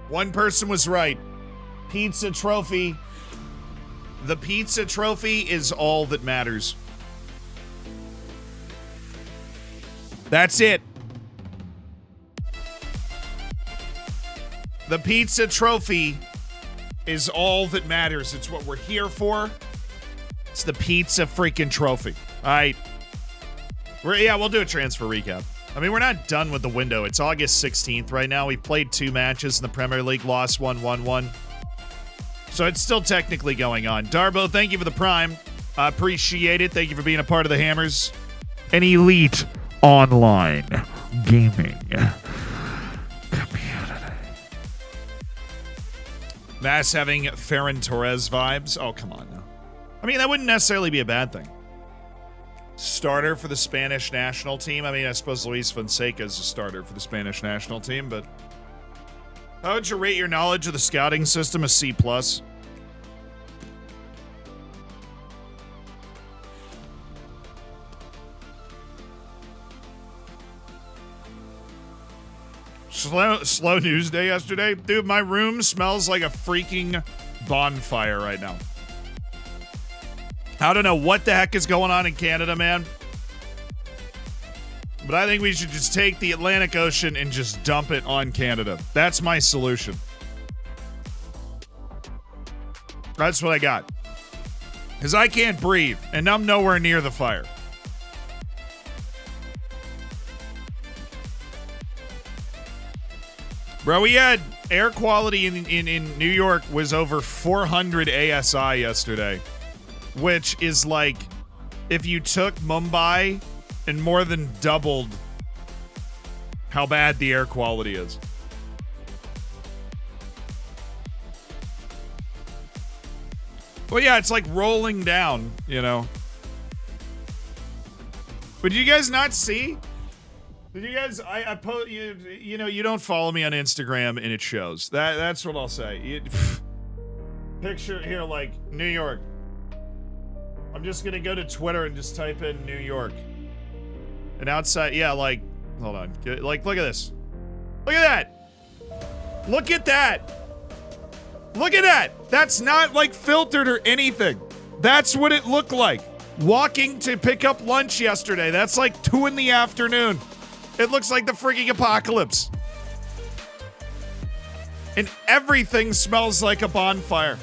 One person was right. Pizza trophy. The pizza trophy is all that matters. That's it. The pizza trophy is all that matters. It's what we're here for. It's the pizza freaking trophy. All right. We'll do a transfer recap. I mean, we're not done with the window. It's August 16th right now. We've played 2 matches in the Premier League, lost 1, won 1. So it's still technically going on. Darbo, thank you for the Prime. I appreciate it. Thank you for being a part of the Hammers. An elite online gaming community. Mass having Ferran Torres vibes. Oh, come on now. I mean, that wouldn't necessarily be a bad thing. Starter for the Spanish national team. I mean, I suppose Luis Fonseca is a starter for the Spanish national team, but how would you rate your knowledge of the scouting system? A C+. Slow news day yesterday. Dude, my room smells like a freaking bonfire right now. I don't know what the heck is going on in Canada, man. But I think we should just take the Atlantic Ocean and just dump it on Canada. That's my solution. That's what I got. Because I can't breathe, and I'm nowhere near the fire. Bro, we had air quality in New York was over 400 ASI yesterday. Which is like if you took Mumbai and more than doubled how bad the air quality is. Well, yeah, it's like rolling down, you know. But did you guys not see? Did you guys? I post. You know, you don't follow me on Instagram, and it shows. That's what I'll say. Picture here, like New York. I'm just gonna go to Twitter and just type in New York. And outside, yeah, like, hold on, like, look at this. Look at that. Look at that. Look at that. That's not like filtered or anything. That's what it looked like. Walking to pick up lunch yesterday. That's like 2 in the afternoon. It looks like the freaking apocalypse. And everything smells like a bonfire.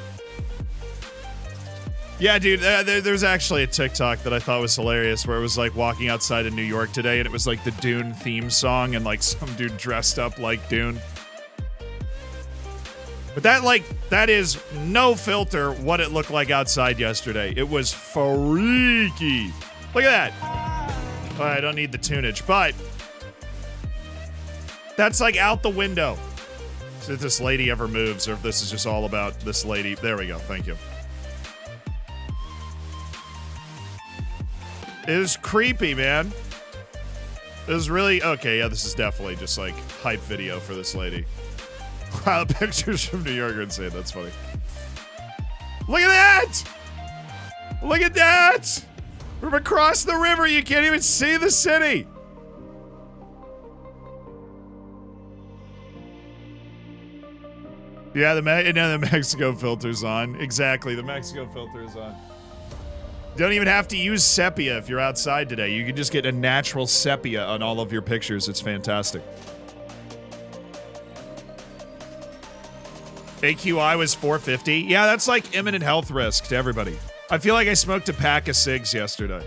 Yeah, dude, there's actually a TikTok that I thought was hilarious where it was like walking outside in New York today and it was like the Dune theme song and like some dude dressed up like Dune. But that is no filter what it looked like outside yesterday. It was freaky. Look at that. Oh, I don't need the tunage, but that's like out the window. So if this lady ever moves or if this is just all about this lady. There we go. Thank you. It was creepy, man. It was really... Okay, yeah, this is definitely just like hype video for this lady. Wow, the pictures from New York are insane. That's funny. Look at that! Look at that! From across the river, you can't even see the city. Yeah, the Mexico filter's on. Exactly, the Mexico filter is on. You don't even have to use sepia if you're outside today. You can just get a natural sepia on all of your pictures. It's fantastic. AQI was 450. Yeah, that's like imminent health risk to everybody. I feel like I smoked a pack of cigs yesterday.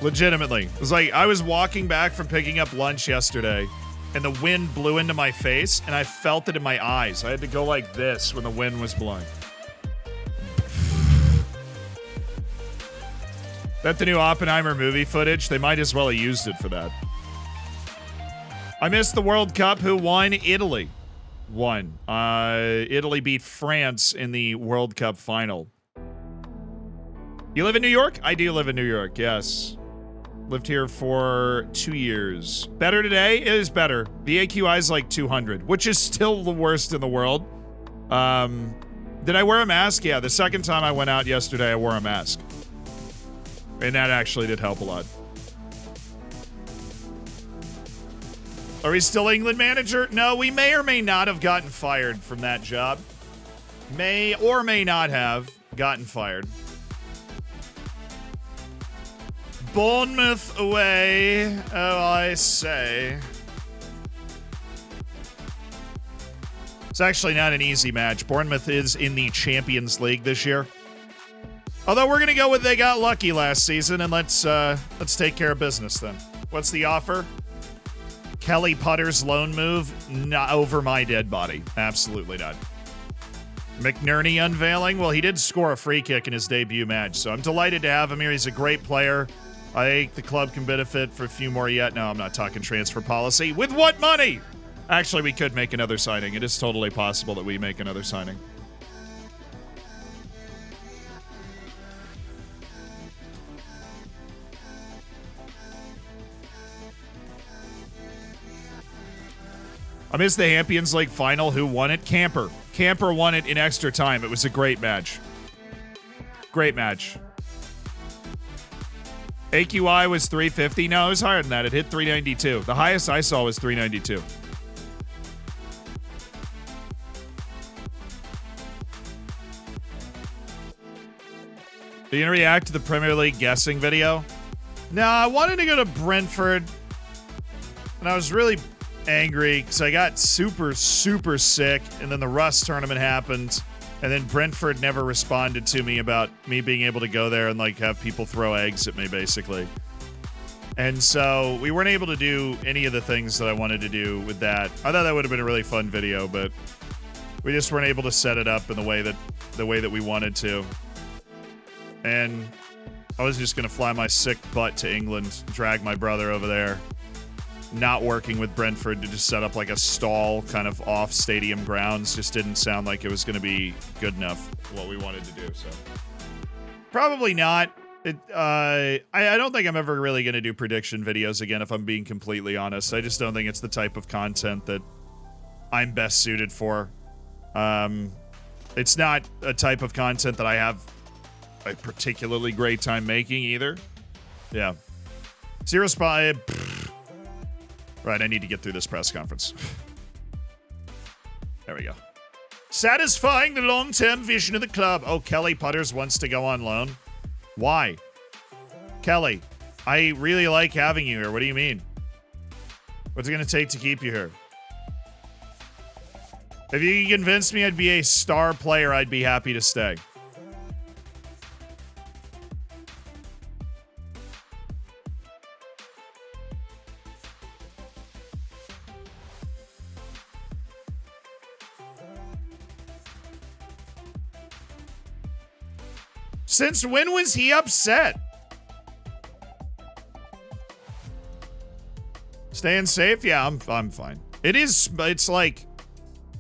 Legitimately. It was like I was walking back from picking up lunch yesterday and the wind blew into my face and I felt it in my eyes. I had to go like this when the wind was blowing. That the new Oppenheimer movie footage? They might as well have used it for that. I missed the World Cup. Who won? Italy won. Italy beat France in the World Cup final. You live in New York? I do live in New York, yes. Lived here for 2 years. Better today? It is better. The AQI is like 200, which is still the worst in the world. Did I wear a mask? Yeah, the second time I went out yesterday, I wore a mask. And that actually did help a lot. Are we still England manager? No, we may or may not have gotten fired from that job. May or may not have gotten fired. Bournemouth away. Oh, I say. It's actually not an easy match. Bournemouth is in the Champions League this year. Although we're going to go with they got lucky last season, and let's take care of business then. What's the offer? Kelly Putter's loan move? Not over my dead body. Absolutely not. McNerney unveiling? Well, he did score a free kick in his debut match, so I'm delighted to have him here. He's a great player. I think the club can benefit for a few more yet. No, I'm not talking transfer policy. With what money? Actually, we could make another signing. It is totally possible that we make another signing. I missed the Champions League final. Who won it? Camper. Camper won it in extra time. It was a great match. Great match. AQI was 350. No, it was higher than that. It hit 392. The highest I saw was 392. Are you going to react to the Premier League guessing video? No, I wanted to go to Brentford. And I was really angry because I got super sick, and then the Rust tournament happened, and then Brentford never responded to me about me being able to go there and like have people throw eggs at me, basically. And so we weren't able to do any of the things that I wanted to do with that. I thought that would have been a really fun video, but we just weren't able to set it up in the way that we wanted to. And I was just gonna fly my sick butt to England, drag my brother over there. not working with Brentford to just set up like a stall kind of off stadium grounds just didn't sound like it was going to be good enough what we wanted to do. So probably not. I don't think I'm ever really going to do prediction videos again, if I'm being completely honest. I just don't think it's the type of content that I'm best suited for. It's not a type of content that I have a particularly great time making either. Yeah. Zero Spy. Right, I need to get through this press conference. There we go. Satisfying the long-term vision of the club. Oh, Kelly Putters wants to go on loan. Why? Kelly, I really like having you here. What do you mean? What's it going to take to keep you here? If you can convince me I'd be a star player, I'd be happy to stay. Since when was he upset? Staying safe? Yeah, I'm fine. It's like,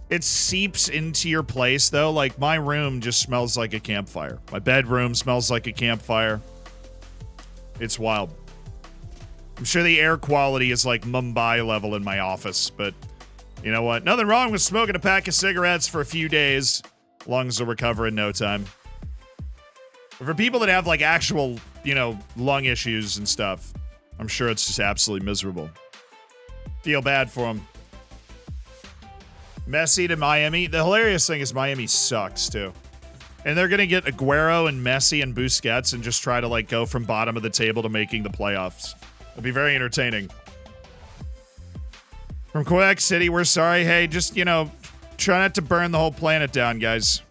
it seeps into your place, though. Like, my room just smells like a campfire. My bedroom smells like a campfire. It's wild. I'm sure the air quality is like Mumbai level in my office, but you know what? Nothing wrong with smoking a pack of cigarettes for a few days. Lungs will recover in no time. For people that have like actual, lung issues and stuff, I'm sure it's just absolutely miserable. Feel bad for them. Messi to Miami. The hilarious thing is Miami sucks too. And they're going to get Aguero and Messi and Busquets and just try to like go from bottom of the table to making the playoffs. It'll be very entertaining. From Quebec City, we're sorry. Hey, just, try not to burn the whole planet down, guys.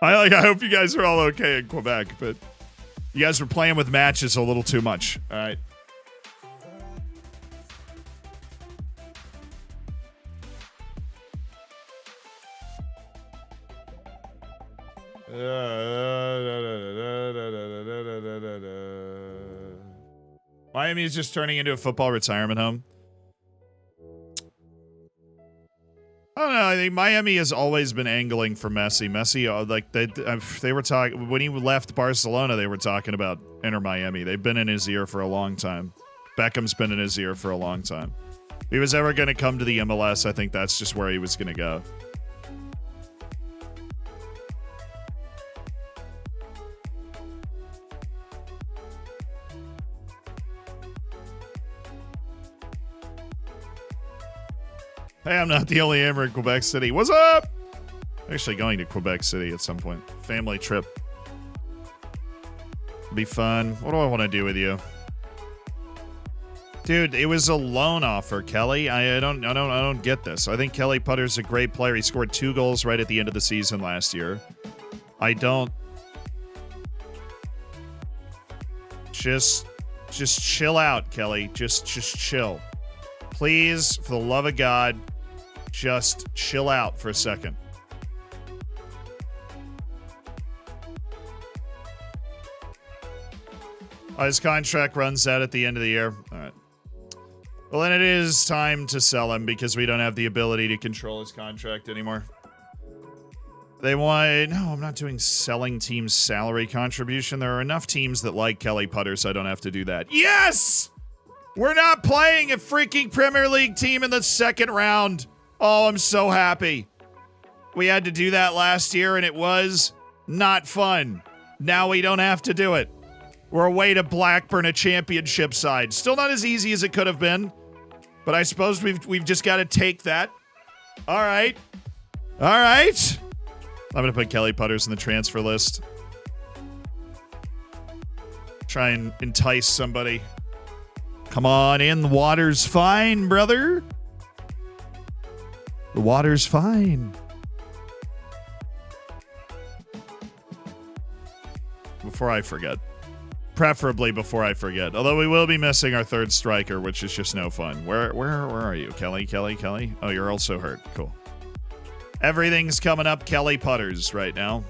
I hope you guys are all okay in Quebec, but you guys were playing with matches a little too much. All right. Miami is just turning into a football retirement home. I don't know. I think Miami has always been angling for Messi. Messi, they were talking when he left Barcelona. They were talking about Inter Miami. They've been in his ear for a long time. Beckham's been in his ear for a long time. If he was ever going to come to the MLS, I think that's just where he was going to go. Hey, I'm not the only Amber in Quebec City. What's up? I'm actually going to Quebec City at some point. Family trip. Be fun. What do I want to do with you? Dude, it was a loan offer, Kelly. I don't get this. I think Kelly Putter's a great player. He scored 2 goals right at the end of the season last year. I don't. Just chill out, Kelly. Just chill. Please, for the love of God, just chill out for a second. His contract runs out at the end of the year. All right. Well, then it is time to sell him because we don't have the ability to control his contract anymore. They want... No, I'm not doing selling teams' salary contribution. There are enough teams that like Kelly Putter, so I don't have to do that. Yes! We're not playing a freaking Premier League team in the second round. Oh, I'm so happy. We had to do that last year, and it was not fun. Now we don't have to do it. We're away to Blackburn, a championship side. Still not as easy as it could have been, but I suppose we've just got to take that. All right. All right. I'm going to put Kelly Putters in the transfer list. Try and entice somebody. Come on in. The water's fine, brother. The water's fine. Before I forget. Preferably before I forget. Although we will be missing our third striker, which is just no fun. Where are you? Kelly? Oh, you're also hurt. Cool. Everything's coming up Kelly Putters right now.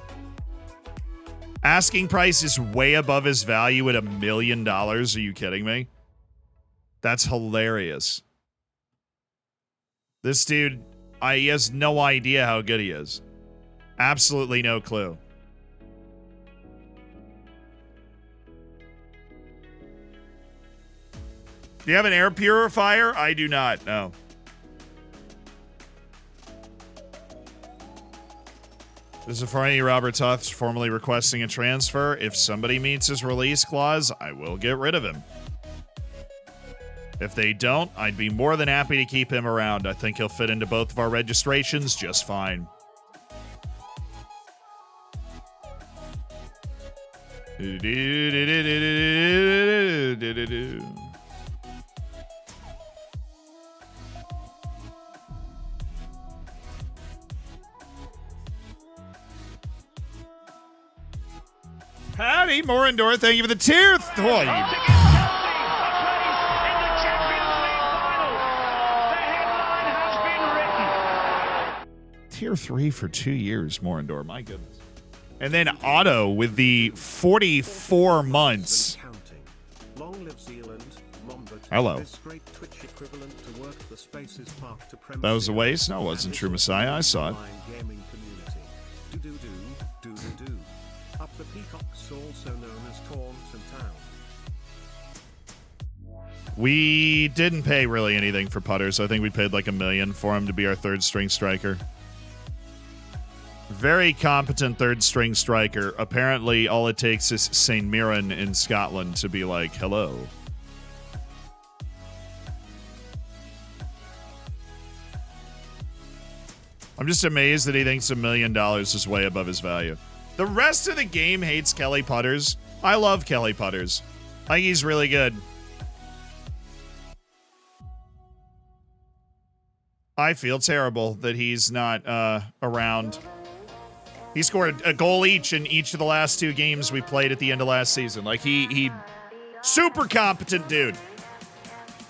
Asking price is way above his value at $1 million. Are you kidding me? That's hilarious. This dude, he has no idea how good he is. Absolutely no clue. Do you have an air purifier? I do not, no. This is for any Robert Tuffs formally requesting a transfer. If somebody meets his release clause, I will get rid of him. If they don't, I'd be more than happy to keep him around. I think he'll fit into both of our registrations just fine. Patty Morindor, thank you for the tier. Tier 3 for 2 years, Morindor. My goodness. And then Otto with the 44 months. Hello. That was a waste? No, it wasn't True Messiah. I saw it. Up the Peacocks, also known as Taunton Town. We didn't pay really anything for putters. I think we paid like $1 million for him to be our third string striker. Very competent third string striker. Apparently, all it takes is St. Mirren in Scotland to be like, hello. I'm just amazed that he thinks $1 million is way above his value. The rest of the game hates Kelly Putters. I love Kelly Putters. I think he's really good. I feel terrible that he's not around. He scored a goal each in each of the last 2 games we played at the end of last season. Like, he super competent dude.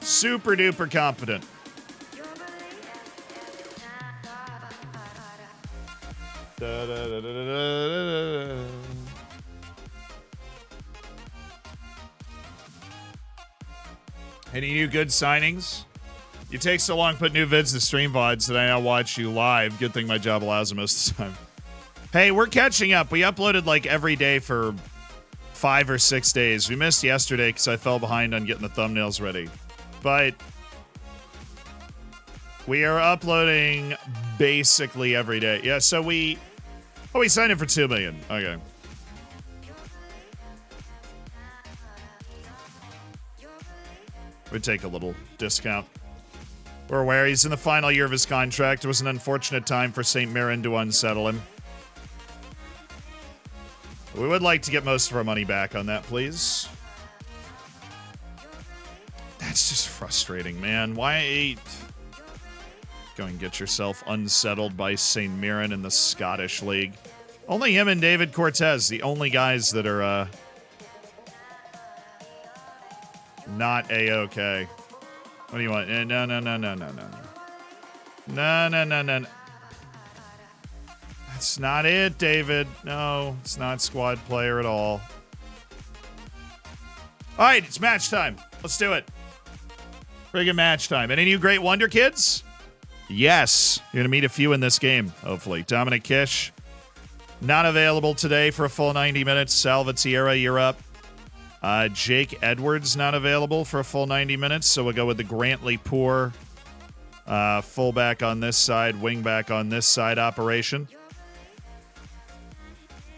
Super duper competent. Da, da, da, da, da, da. Any new good signings? You take so long to put new vids to stream VODs that I now watch you live. Good thing my job allows it most of the time. Hey, we're catching up. We uploaded like every day for 5 or 6 days. We missed yesterday because I fell behind on getting the thumbnails ready. But we are uploading basically every day. Yeah, so we signed in for $2 million. Okay. We'd take a little discount. We're aware he's in the final year of his contract. It was an unfortunate time for St. Mirren to unsettle him. We would like to get most of our money back on that, please. That's just frustrating, man. Why go and get yourself unsettled by St. Mirren in the Scottish League? Only him and David Cortez, the only guys that are not A-okay. What do you want? No. No. That's not it, David. No, it's not squad player at all. All right, it's match time. Let's do it. Friggin' match time. Any new Great Wonder Kids? Yes. You're going to meet a few in this game, hopefully. Dominic Kish, not available today for a full 90 minutes. Salvatierra, you're up. Jake Edwards, not available for a full 90 minutes, so we'll go with the Grantley Poor fullback on this side, wingback on this side operation.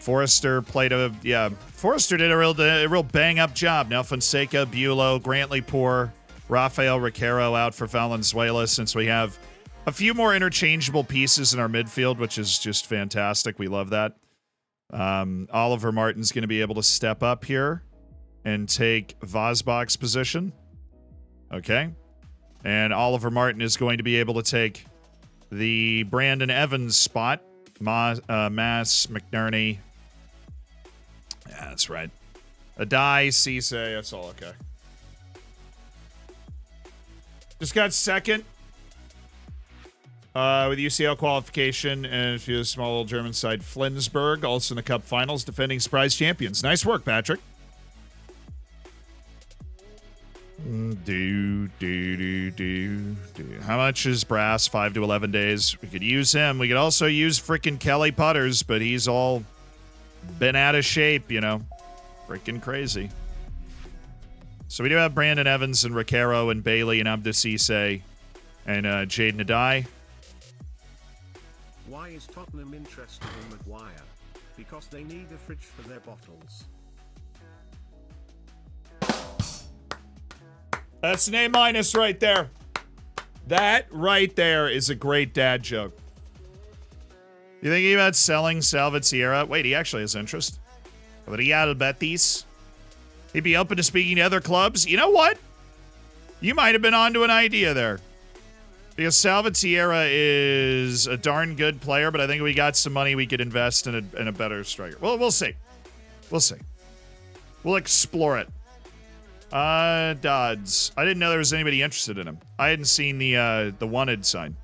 Forrester Forrester did a real bang-up job. Now Fonseca, Bulow, Grantley Poor, Rafael Riquero out for Valenzuela, since we have a few more interchangeable pieces in our midfield, which is just fantastic. We love that. Oliver Martin's going to be able to step up here and take Vosbach's position. Okay. And Oliver Martin is going to be able to take the Brandon Evans spot. Mass, McNerney. Yeah, that's right. Adai, Cisse, that's all okay. Just got second with UCL qualification and a few small German side Flensburg, also in the Cup Finals, defending surprise champions. Nice work, Patrick. How much is Brass? 5 to 11 days. We could use him. We could also use frickin' Kelly Putters, but he's all been out of shape, you know. Frickin' crazy. So we do have Brandon Evans and Ricaro and Bailey and Abdou Cisse and Jaden Adai. Why is Tottenham interested in Maguire? Because they need a fridge for their bottles. That's an A- right there. That right there is a great dad joke. You thinking about selling Salvatierra? Wait, he actually has interest. Real Betis. He'd be open to speaking to other clubs. You know what? You might have been onto an idea there. Because Salvatierra is a darn good player, but I think we got some money we could invest in a better striker. Well, we'll see. We'll see. We'll explore it. Dodds. I didn't know there was anybody interested in him. I hadn't seen the wanted sign.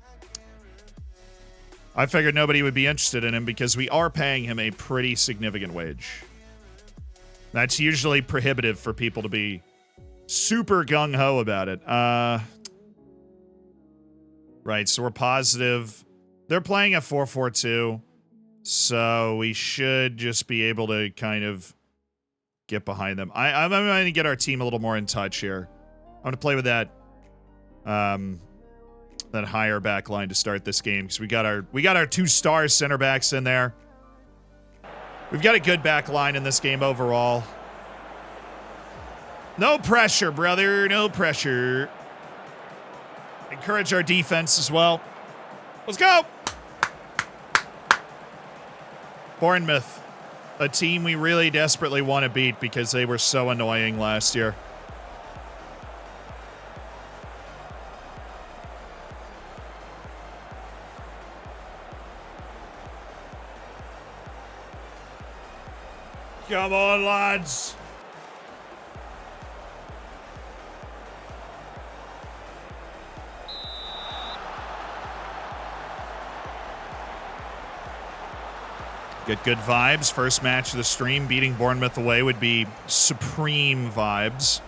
I figured nobody would be interested in him because we are paying him a pretty significant wage. That's usually prohibitive for people to be super gung-ho about it. Right, so we're positive. They're playing a 4-4-2, so we should just be able to kind of get behind them. I'm going to get our team a little more in touch here. I'm going to play with that that higher back line to start this game because we got our 2-star center backs in there. We've got a good back line in this game overall. No pressure, brother. No pressure. Encourage our defense as well. Let's go. Bournemouth, a team we really desperately want to beat because they were so annoying last year. Come on, lads. Get good vibes. First match of the stream. Beating Bournemouth away would be supreme vibes.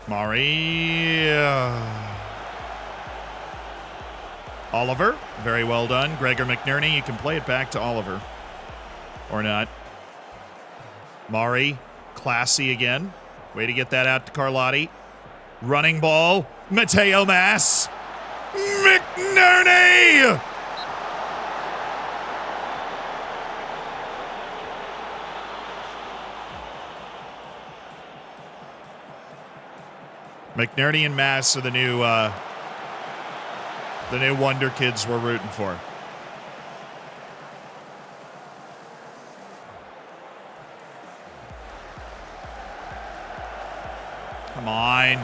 Mari. Oliver. Very well done. Gregor McNerney. You can play it back to Oliver. Or not. Mari. Classy again. Way to get that out to Carlotti. Running ball. Mateo Mass. McNerney! McNerney and Mass are the new Wonder Kids we're rooting for. Come on.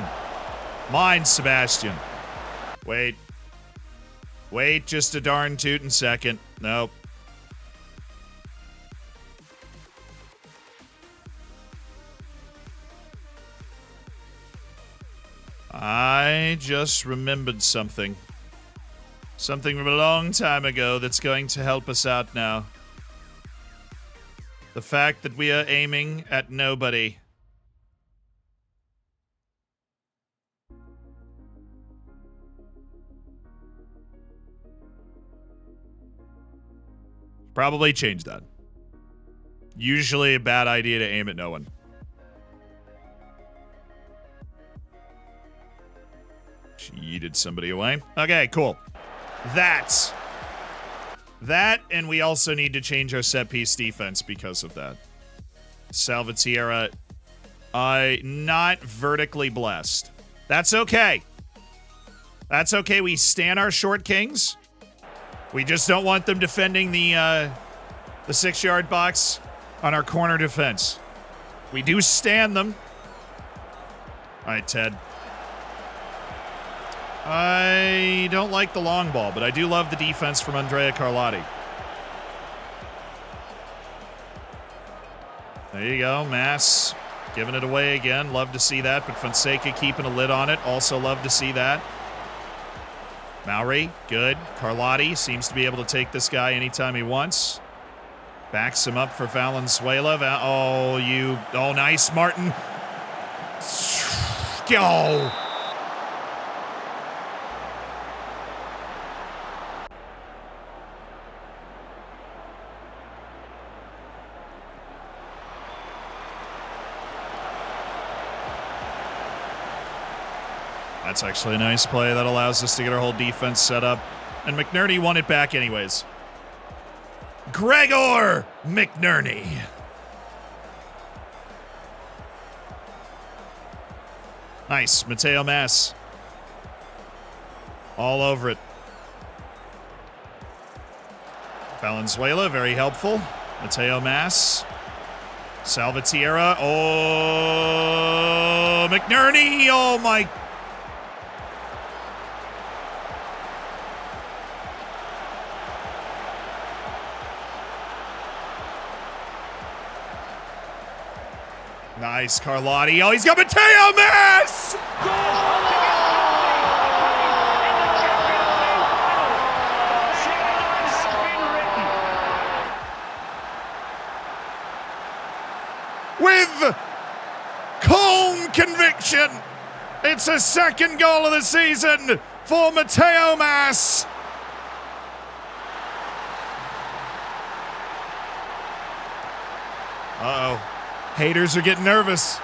Come on, Sebastian. Wait. Wait just a darn tootin' second. Nope. I just remembered something. Something from a long time ago that's going to help us out now. The fact that we are aiming at nobody. Probably change that. Usually a bad idea to aim at no one. Yeeted somebody away. Okay, cool. That, and we also need to change our set-piece defense because of that. Salvatierra, not vertically blessed. That's okay. That's okay. We stand our short kings. We just don't want them defending the 6-yard box on our corner defense. We do stand them. All right, Ted. I don't like the long ball, but I do love the defense from Andrea Carlotti. There you go, Mass giving it away again. Love to see that, but Fonseca keeping a lid on it. Also love to see that. Mowry, good. Carlotti seems to be able to take this guy anytime he wants. Backs him up for Valenzuela. Oh, nice, Martin. Oh. That's actually a nice play. That allows us to get our whole defense set up. And McNerney won it back anyways. Gregor McNerney. Nice. Mateo Mass. All over it. Valenzuela, very helpful. Mateo Mass. Salvatierra. Oh, McNerney. Oh, my. Nice, Carlotti. Oh, he's got Mateo Mass! With calm conviction, it's a second goal of the season for Mateo Mass. Uh-oh. Haters are getting nervous.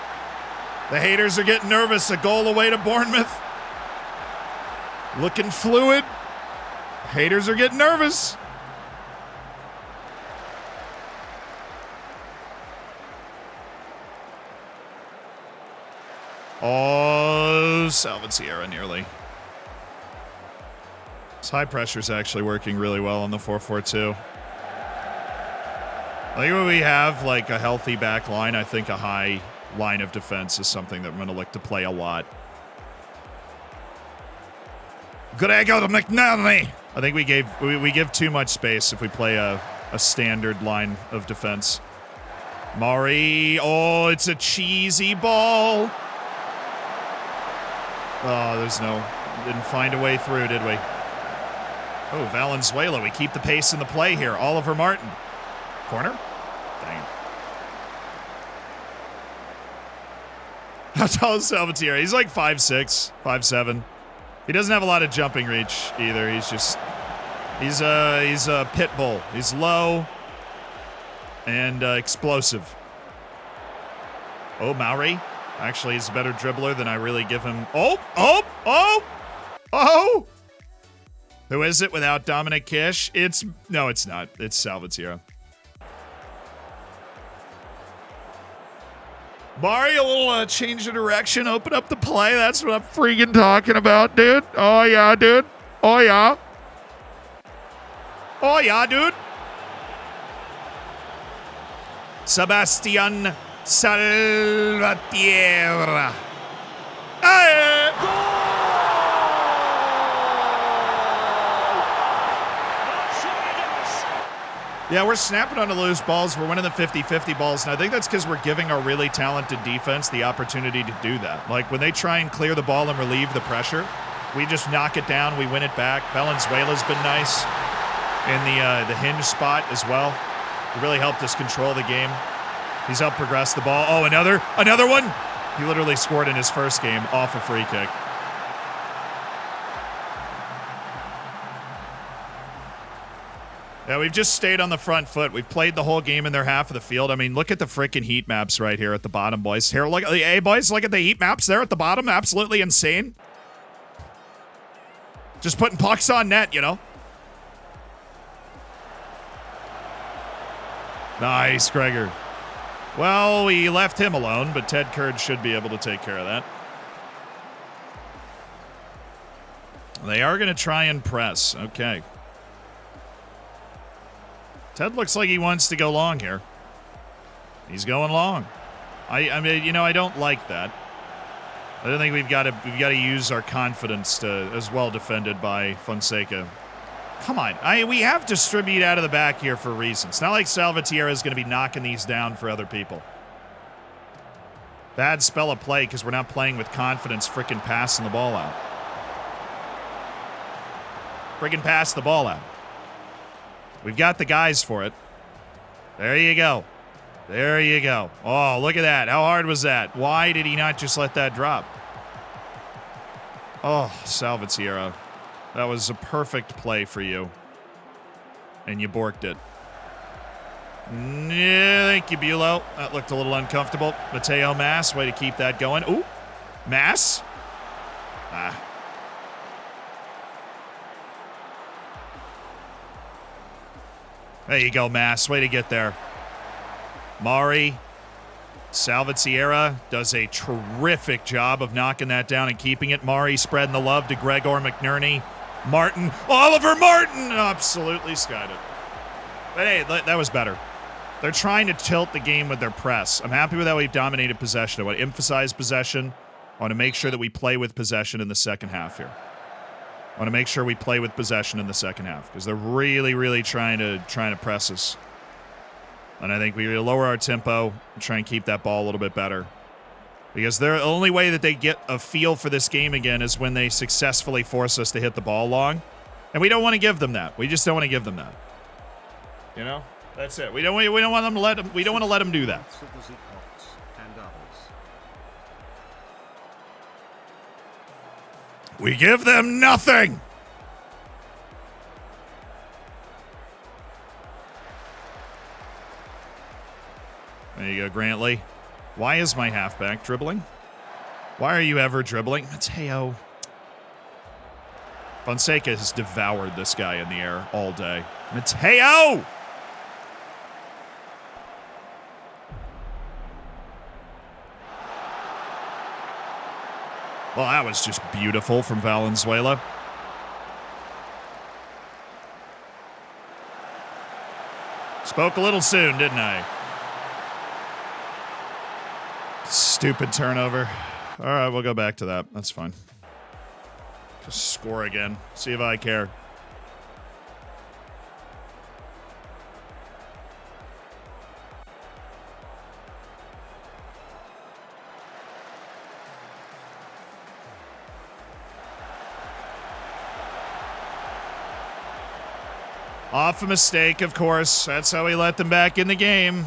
The haters are getting nervous. A goal away to Bournemouth. Looking fluid. Haters are getting nervous. Oh, Salvatierra nearly. This high pressure is actually working really well on the 4-4-2. I think when we have like a healthy back line, I think a high line of defense is something that we're going to look to play a lot. Gregor McNerney. I think we give too much space if we play a standard line of defense. Maury. Oh, it's a cheesy ball. Oh, didn't find a way through, did we? Oh, Valenzuela. We keep the pace in the play here. Oliver Martin. Corner? Dang it. How tall is Salvatierra? He's like 5'6", 5'7". He doesn't have a lot of jumping reach either. He's a pit bull. He's low and explosive. Oh, Maury. Actually, he's a better dribbler than I really give him. Oh! Who is it without Dominic Kish? No, it's not. It's Salvatierra. Mari, a little change of direction, open up the play. That's what I'm freaking talking about, dude. Oh, yeah, dude. Oh, yeah. Oh, yeah, dude. Sebastian Salvatierra. Hey! Yeah, we're snapping on the loose balls. We're winning the 50-50 balls, and I think that's because we're giving our really talented defense the opportunity to do that. Like, when they try and clear the ball and relieve the pressure, we just knock it down, we win it back. Valenzuela's been nice in the hinge spot as well. He really helped us control the game. He's helped progress the ball. Oh, another one! He literally scored in his first game off a free kick. Yeah, we've just stayed on the front foot. We've played the whole game in their half of the field. I mean, look at the freaking heat maps right here at the bottom, boys. Here, look, hey, boys, look at the heat maps there at the bottom. Absolutely insane. Just putting pucks on net, you know. Nice, Gregor. Well, we left him alone, but Ted Kurd should be able to take care of that. They are going to try and press. Okay. Ted looks like he wants to go long here. He's going long. I mean, you know, I don't like that. I don't think we've got to use our confidence to as well defended by Fonseca. Come on. We have distribute out of the back here for a reason. It's not like Salvatierra is going to be knocking these down for other people. Bad spell of play because we're not playing with confidence, freaking passing the ball out. Freaking pass the ball out. We've got the guys for it. There you go. There you go. Oh, look at that. How hard was that? Why did he not just let that drop? Oh, Salvatierra. That was a perfect play for you. And you borked it. Yeah, thank you, Bulow. That looked a little uncomfortable. Mateo Mass, way to keep that going. Ooh, Mass. Ah. There you go, Mass. Way to get there. Mari. Salvatierra does a terrific job of knocking that down and keeping it. Mari spreading the love to Gregor McNerney. Martin. Oliver Martin! Absolutely skied it. But hey, that was better. They're trying to tilt the game with their press. I'm happy with how we've dominated possession. I want to emphasize possession. I want to make sure that we play with possession in the second half here. I want to make sure we play with possession in the second half because they're really, really trying to press us. And I think we lower our tempo and try and keep that ball a little bit better. Because the only way that they get a feel for this game again is when they successfully force us to hit the ball long. And we don't want to give them that. We just don't want to give them that. You know? That's it. We don't want them to let them. We don't want to let them do that. We give them nothing. There you go, Grantley. Why is my halfback dribbling? Why are you ever dribbling? Mateo. Fonseca has devoured this guy in the air all day. Mateo! Well, that was just beautiful from Valenzuela. Spoke a little soon, didn't I? Stupid turnover. All right, we'll go back to that. That's fine. Just score again. See if I care. Off a mistake, of course. That's how we let them back in the game.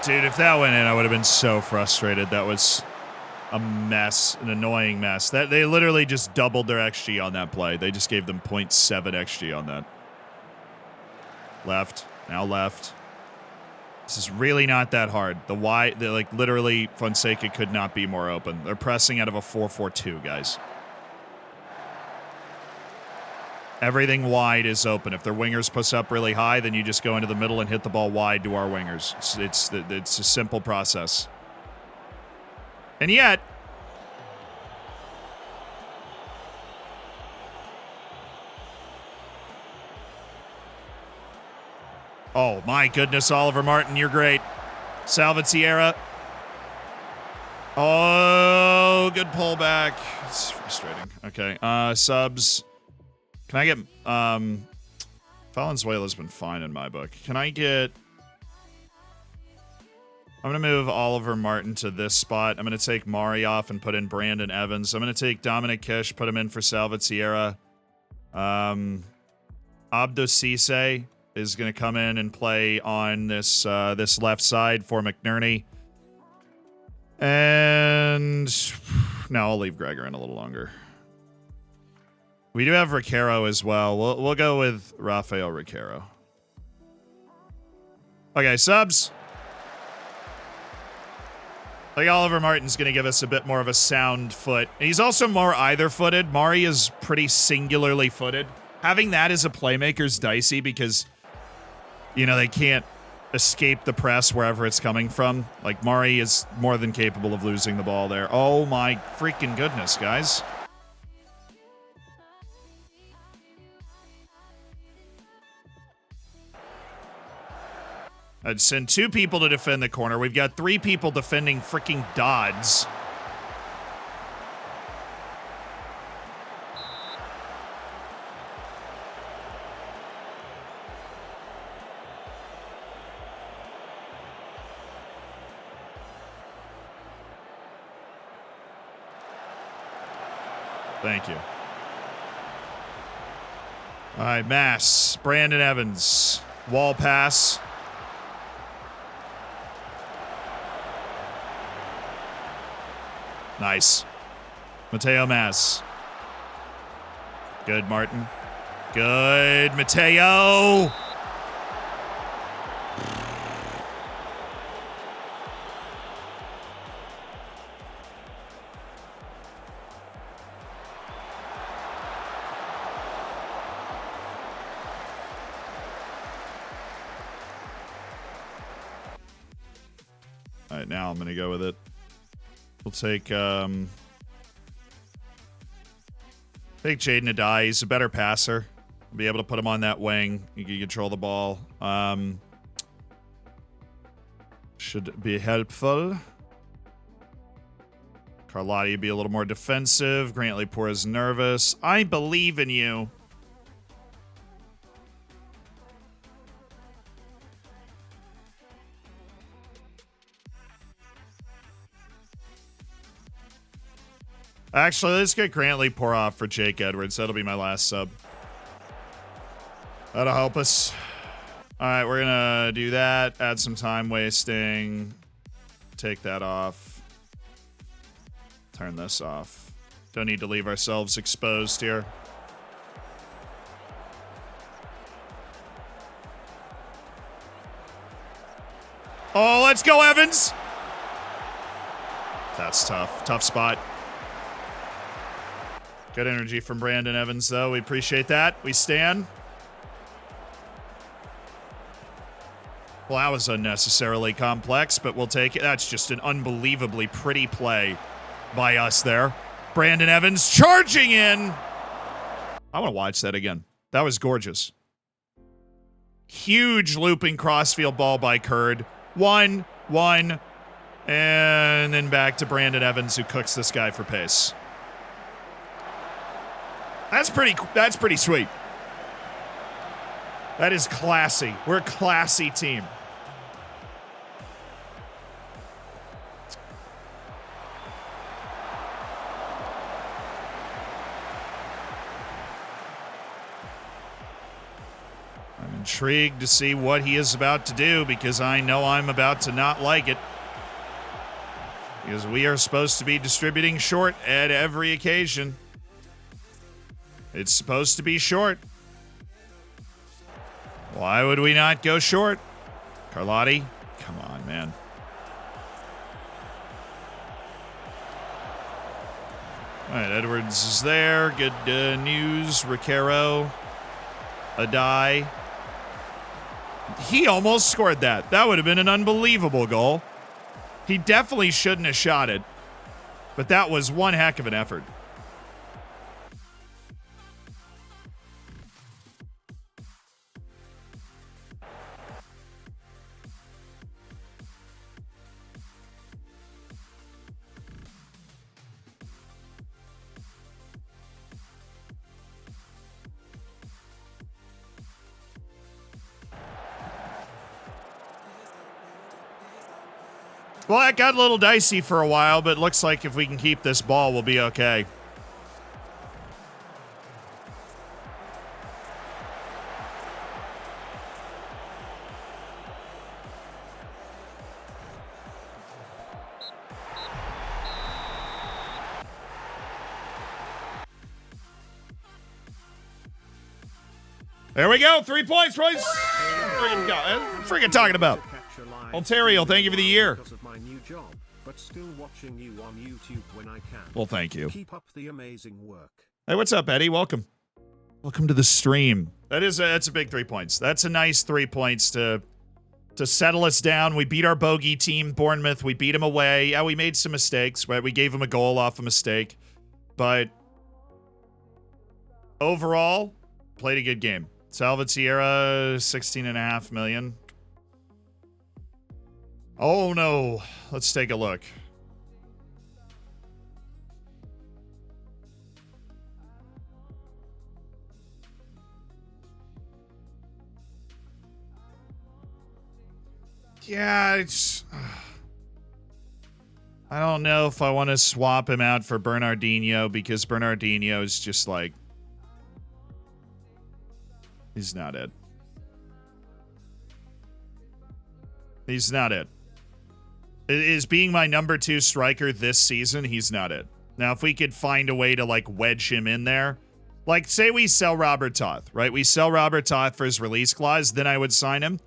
Dude, if that went in, I would have been so frustrated. That was a mess, an annoying mess. That they literally just doubled their XG on that play. They just gave them 0.7 XG on that. Left, now left. This is really not that hard. Like literally Fonseca could not be more open. They're pressing out of a 4-4-2, guys. Everything wide is open. If their wingers push up really high, then you just go into the middle and hit the ball wide to our wingers. It's a simple process. And yet, oh my goodness, Oliver Martin, you're great. Salvatierra. Oh, good pullback. It's frustrating. Okay, subs. Can I get, Valenzuela's been fine in my book. Can I get, I'm going to move Oliver Martin to this spot. I'm going to take Mari off and put in Brandon Evans. I'm going to take Dominic Kish, put him in for Salvatierra. Abdo Cisse is going to come in and play on this this left side for McNerney. And no, I'll leave Gregor in a little longer. We do have Riquero as well. We'll go with Rafael Riquero. Okay, subs. I think Oliver Martin's going to give us a bit more of a sound foot. And he's also more either-footed. Mari is pretty singularly footed. Having that as a playmaker is dicey because, you know, they can't escape the press wherever it's coming from. Like, Mari is more than capable of losing the ball there. Oh, my freaking goodness, guys. I'd send 2 people to defend the corner. We've got 3 people defending freaking Dodds. Thank you. All right, Mass. Brandon Evans. Wall pass. Nice. Mateo Mass. Good, Martin. Good, Mateo. All right, now I'm going to go with it. We'll take Jaden Adai. He's a better passer. Be able to put him on that wing. He can control the ball. Should be helpful. Carlotti be a little more defensive. Grantley Poor is nervous. I believe in you. Actually, let's get Grantley Poor off for Jake Edwards. That'll be my last sub. That'll help us. All right, we're going to do that. Add some time wasting. Take that off. Turn this off. Don't need to leave ourselves exposed here. Oh, let's go, Evans. That's tough. Tough spot. Good energy from Brandon Evans, though. We appreciate that. We stand. Well, that was unnecessarily complex, but we'll take it. That's just an unbelievably pretty play by us there. Brandon Evans charging in. I want to watch that again. That was gorgeous. Huge looping crossfield ball by Kurd. One, and then back to Brandon Evans, who cooks this guy for pace. That's pretty sweet. That is classy. We're a classy team. I'm intrigued to see what he is about to do because I know I'm about to not like it. Because we are supposed to be distributing short at every occasion. It's supposed to be short. Why would we not go short? Carlotti, come on, man. All right, Edwards is there. Good news. Ricaro. Adai. He almost scored that. That would have been an unbelievable goal. He definitely shouldn't have shot it. But that was one heck of an effort. Well, that got a little dicey for a while, but it looks like if we can keep this ball, we'll be okay. There we go. 3 points, Royce. Freaking talking about. Ontario, thank you for the year. Of my new job, but still watching you on YouTube when I can. Well, thank you. Keep up the amazing work. Hey, what's up, Eddie? Welcome. Welcome to the stream. That's a big 3 points. That's a nice 3 points to settle us down. We beat our bogey team, Bournemouth. We beat them away. Yeah, we made some mistakes. Right? We gave them a goal off a mistake. But overall, played a good game. Salvat Sierra, 16.5 million. Oh, no. Let's take a look. Yeah, it's... I don't know if I want to swap him out for Bernardinho because Bernardinho is just like... He's not it. He's not it. Is being my number 2 striker this season, he's not it. Now, if we could find a way to, like, wedge him in there... Like, say we sell Robert Toth, right? We sell Robert Toth for his release clause, then I would sign him.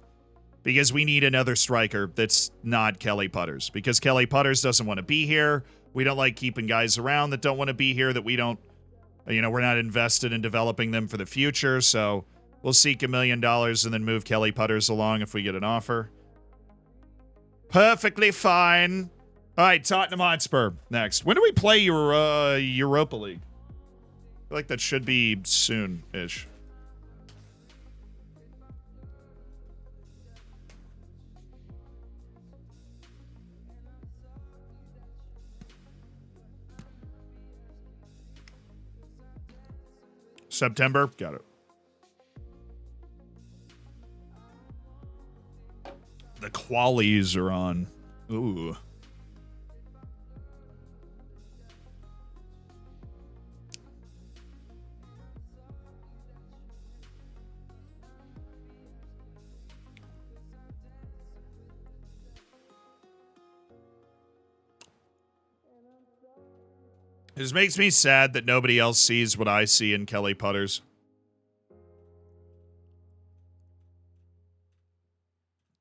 Because we need another striker that's not Kelly Putters. Because Kelly Putters doesn't want to be here. We don't like keeping guys around that don't want to be here, that we don't, you know, we're not invested in developing them for the future. So we'll seek $1 million and then move Kelly Putters along if we get an offer. Perfectly fine. All right, Tottenham Hotspur next. When do we play your Europa League? I feel like that should be soon-ish. September? Got it. The qualies are on. Ooh. It just makes me sad that nobody else sees what I see in Kelly Putters.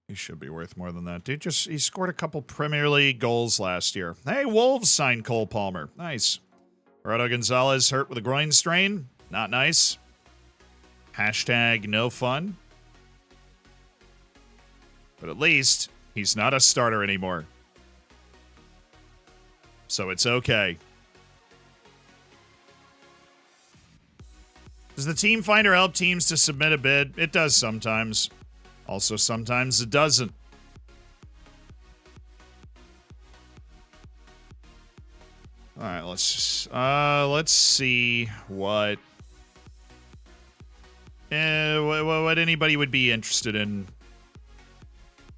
He should be worth more than that. Dude, he scored a couple Premier League goals last year. Hey, Wolves signed Cole Palmer. Nice. Roberto Gonzalez hurt with a groin strain. Not nice. Hashtag no fun. But at least he's not a starter anymore. So it's okay. Does the team finder help teams to submit a bid? It does sometimes. Also, sometimes it doesn't. All right, let's see what anybody would be interested in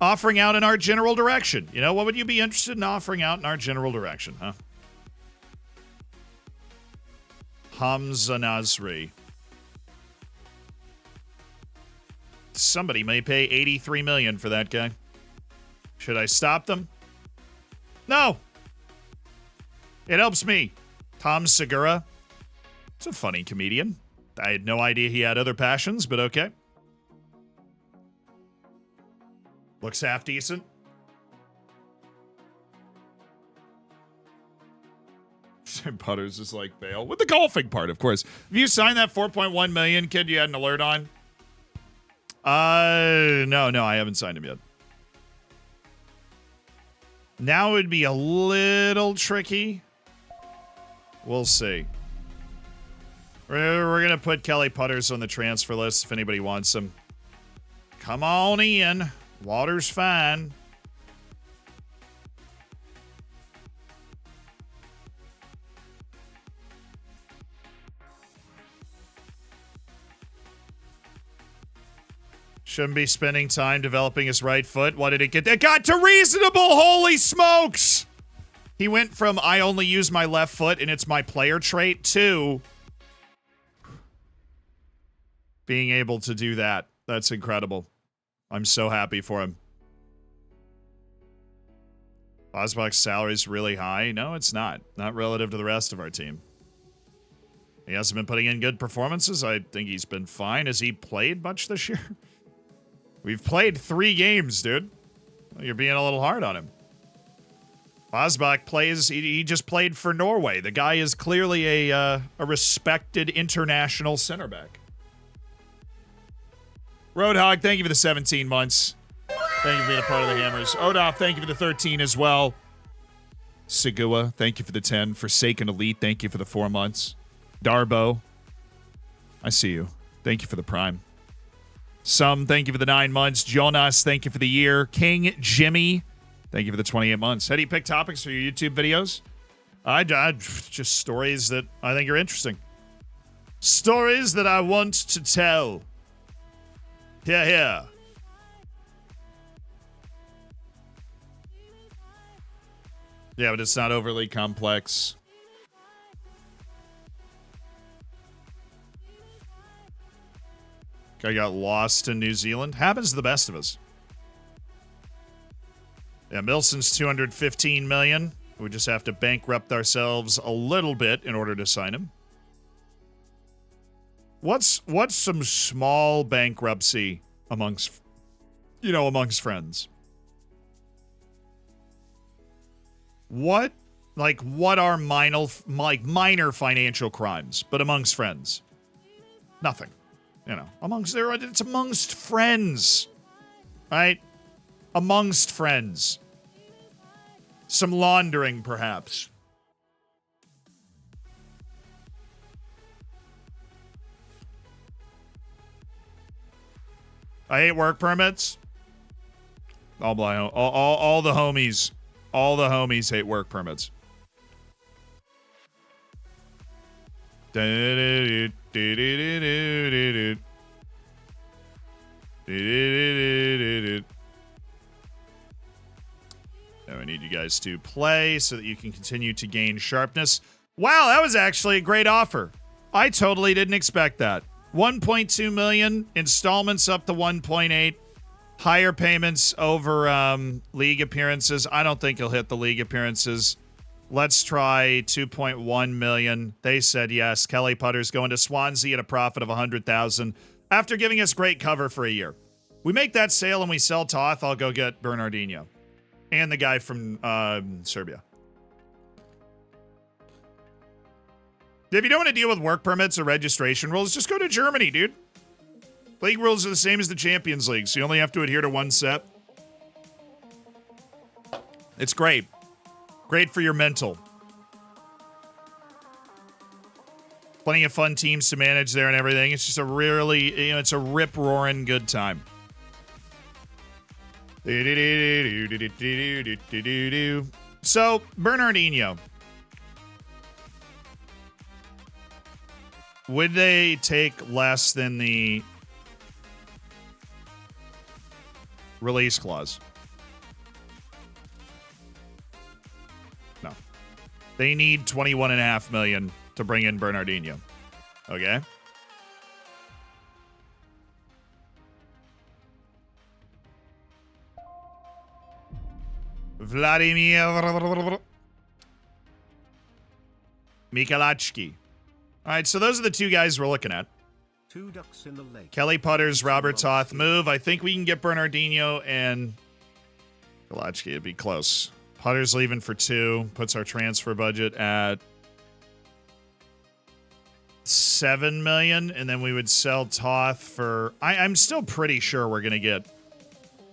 offering out in our general direction. You know, what would you be interested in offering out in our general direction, huh? Hamza Nasri. Somebody may pay $83 million for that guy. Should I stop them? No. It helps me. Tom Segura. He's a funny comedian. I had no idea he had other passions, but okay. Looks half decent. Putters is like Bale. With the golfing part, of course. If you signed that $4.1 million kid you had an alert on? No, I haven't signed him yet. Now would be a little tricky. We'll see. We're going to put Kelly Putters on the transfer list if anybody wants him. Come on in. Water's fine. Shouldn't be spending time developing his right foot. What did it get? It got to reasonable. Holy smokes. He went from I only use my left foot and it's my player trait to being able to do that. That's incredible. I'm so happy for him. Bosbach's salary is really high. No, it's not. Not relative to the rest of our team. He hasn't been putting in good performances. I think he's been fine. Has he played much this year? We've played 3 games, dude. You're being a little hard on him. Bosbach plays, he just played for Norway. The guy is clearly a respected international center back. Roadhog, thank you for the 17 months. Thank you for being a part of the Hammers. Odaf, thank you for the 13 as well. Segua, thank you for the 10. Forsaken Elite, thank you for the 4 months. Darbo, I see you. Thank you for the Prime. Thank you for the 9 months. Jonas, thank you for the year. King Jimmy, thank you for the 28 months. How do you pick topics for your YouTube videos? I just stories that I think are interesting. Stories that I want to tell. Yeah. Yeah, but it's not overly complex. Guy got lost in New Zealand. Happens to the best of us. Yeah, Milson's 215 million. We just have to bankrupt ourselves a little bit in order to sign him. What's some small bankruptcy amongst friends? What are minor financial crimes, but amongst friends? Nothing. It's amongst friends. Right? Amongst friends. Some laundering, perhaps. I hate work permits. All the homies. All the homies hate work permits. Now I need you guys to play so that you can continue to gain sharpness. Wow, that was actually a great offer. I totally didn't expect that. 1.2 million, installments up to 1.8, higher payments over league appearances. I don't think he'll hit the league appearances. Let's try 2.1 million. They said yes. Kelly Putter's going to Swansea at a profit of 100,000 after giving us great cover for a year. We make that sale and we sell Toth, I'll go get Bernardinho. And the guy from Serbia. If you don't want to deal with work permits or registration rules, just go to Germany, dude. League rules are the same as the Champions League, so you only have to adhere to one set. It's great. Great for your mental. Plenty of fun teams to manage there and everything. It's just a really, it's a rip-roaring good time. So, Bernardinho. Would they take less than the release clause? No. They need 21.5 million to bring in Bernardinho. Okay? Vladimir Michalacki. All right, so those are the two guys we're looking at. Two ducks in the lake. Kelly Putters, Robert Toth move. I think we can get Bernardinho and Michalacki. It'd be close. Putters leaving for 2. Puts our transfer budget at 7 million, and then we would sell Toth for... I'm still pretty sure we're going to get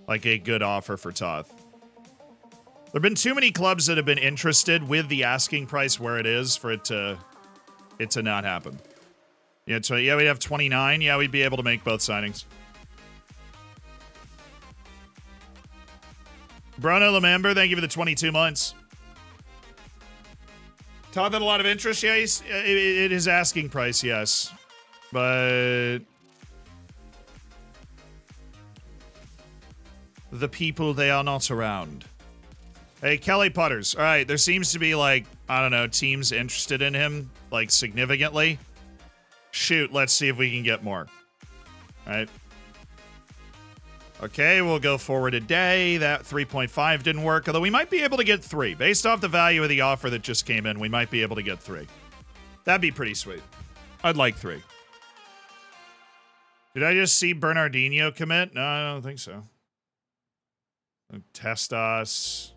like a good offer for Toth. There have been too many clubs that have been interested with the asking price where it is for it to not happen. Yeah, so yeah, we'd have 29. Yeah, we'd be able to make both signings. Bruno Lamember, thank you for the 22 months. Todd had a lot of interest. Yeah, it is asking price, yes. But the people, they are not around. Hey, Kelly Putters. All right, there seems to be, like, I don't know, teams interested in him, like, significantly. Shoot, let's see if we can get more. All right. Okay, we'll go forward a day. That 3.5 didn't work, although we might be able to get 3. Based off the value of the offer that just came in, we might be able to get 3. That'd be pretty sweet. I'd like 3. Did I just see Bernardinho commit? No, I don't think so. Test us.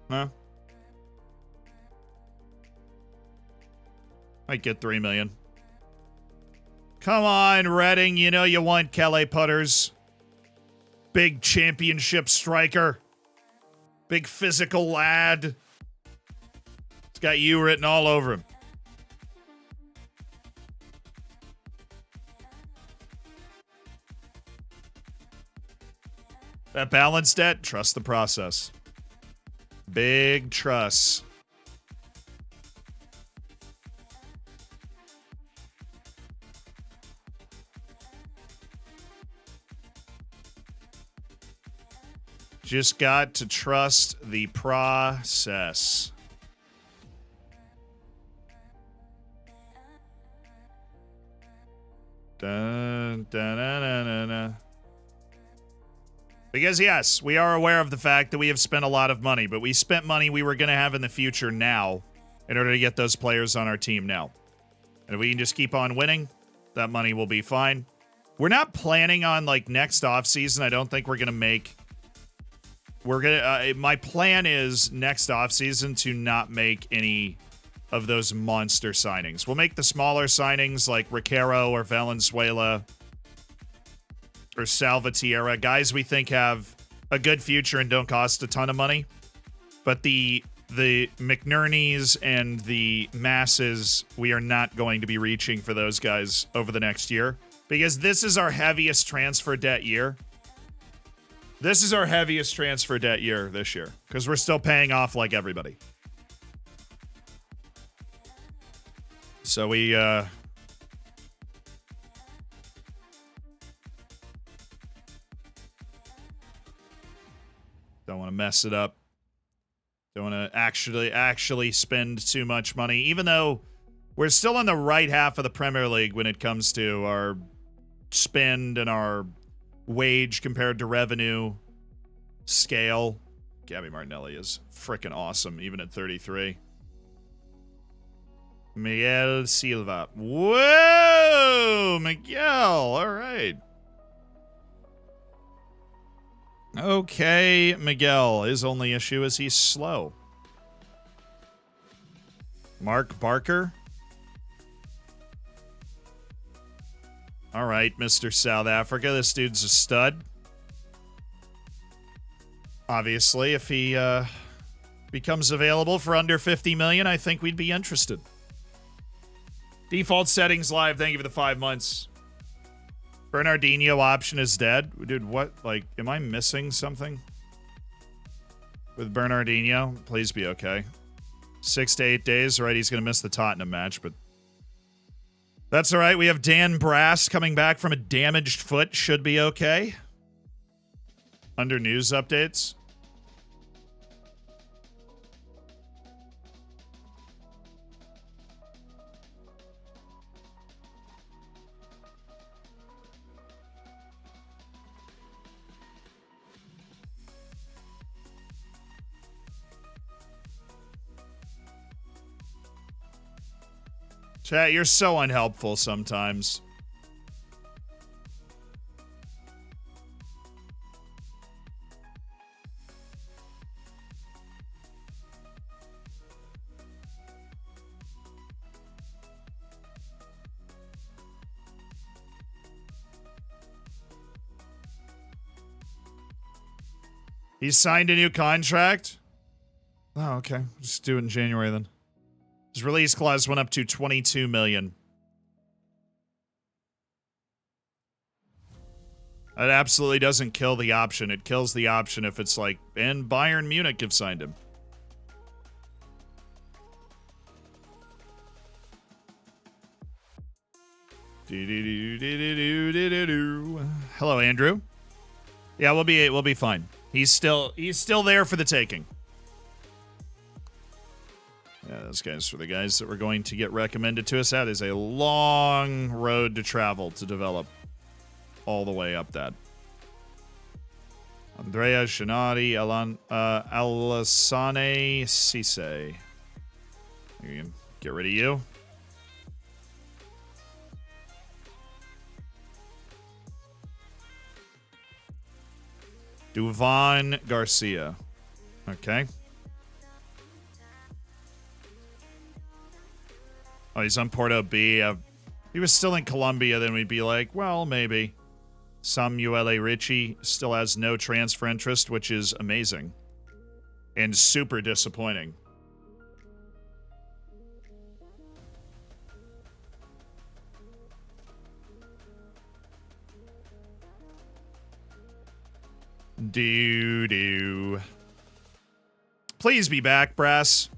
Huh? Might get 3 million. Come on, Reading. You know you want Kelly Putters. Big championship striker. Big physical lad. It's got you written all over him. That balanced debt, trust the process. Big trust. Just got to trust the process. Dun, dun, dun, dun, dun, dun. Because, yes, we are aware of the fact that we have spent a lot of money, but we spent money we were going to have in the future now in order to get those players on our team now. And if we can just keep on winning, that money will be fine. We're not planning on, like, next offseason. I don't think we're going to make... my plan is next offseason to not make any of those monster signings. We'll make the smaller signings like Recaro or Valenzuela or Salvatierra, guys we think have a good future and don't cost a ton of money. But the McNerneys and the Masses, we are not going to be reaching for those guys over the next year because this is our heaviest transfer debt year. This is our heaviest transfer debt year this year because we're still paying off like everybody. So we, don't want to mess it up. Don't want to actually spend too much money, even though we're still in the right half of the Premier League when it comes to our spend and our wage compared to revenue scale. Gabby Martinelli is freaking awesome, even at 33. Miguel Silva. Whoa, Miguel. All right. Okay, Miguel. His only issue is he's slow. Mark Barker. All right, Mr. South Africa. This dude's a stud. Obviously, if he becomes available for under 50 million, I think we'd be interested. Default settings live. Thank you for the 5 months. Bernardinho option is dead. Dude, what? Like, am I missing something? With Bernardinho? Please be okay. 6 to 8 days. Right, he's going to miss the Tottenham match, but that's all right. We have Dan Brass coming back from a damaged foot. Should be okay. Under news updates. Chat, you're so unhelpful sometimes. He signed a new contract? Oh, okay. Just do it in January then. His release clause went up to 22 million. That absolutely doesn't kill the option. It kills the option if it's like, and Bayern Munich have signed him. Hello, Andrew. Yeah, we'll be fine. He's still there for the taking. Yeah, those guys are the guys that were going to get recommended to us. That is a long road to travel to develop all the way up that. Andrea Shinari, Alassane Cisse. You can get rid of you. Duvan Garcia. Okay. Oh, he's on Porto B. If he was still in Colombia, then we'd be like, well, maybe. Samuele Ricci still has no transfer interest, which is amazing. And super disappointing. Doo-doo. Please be back, Brass.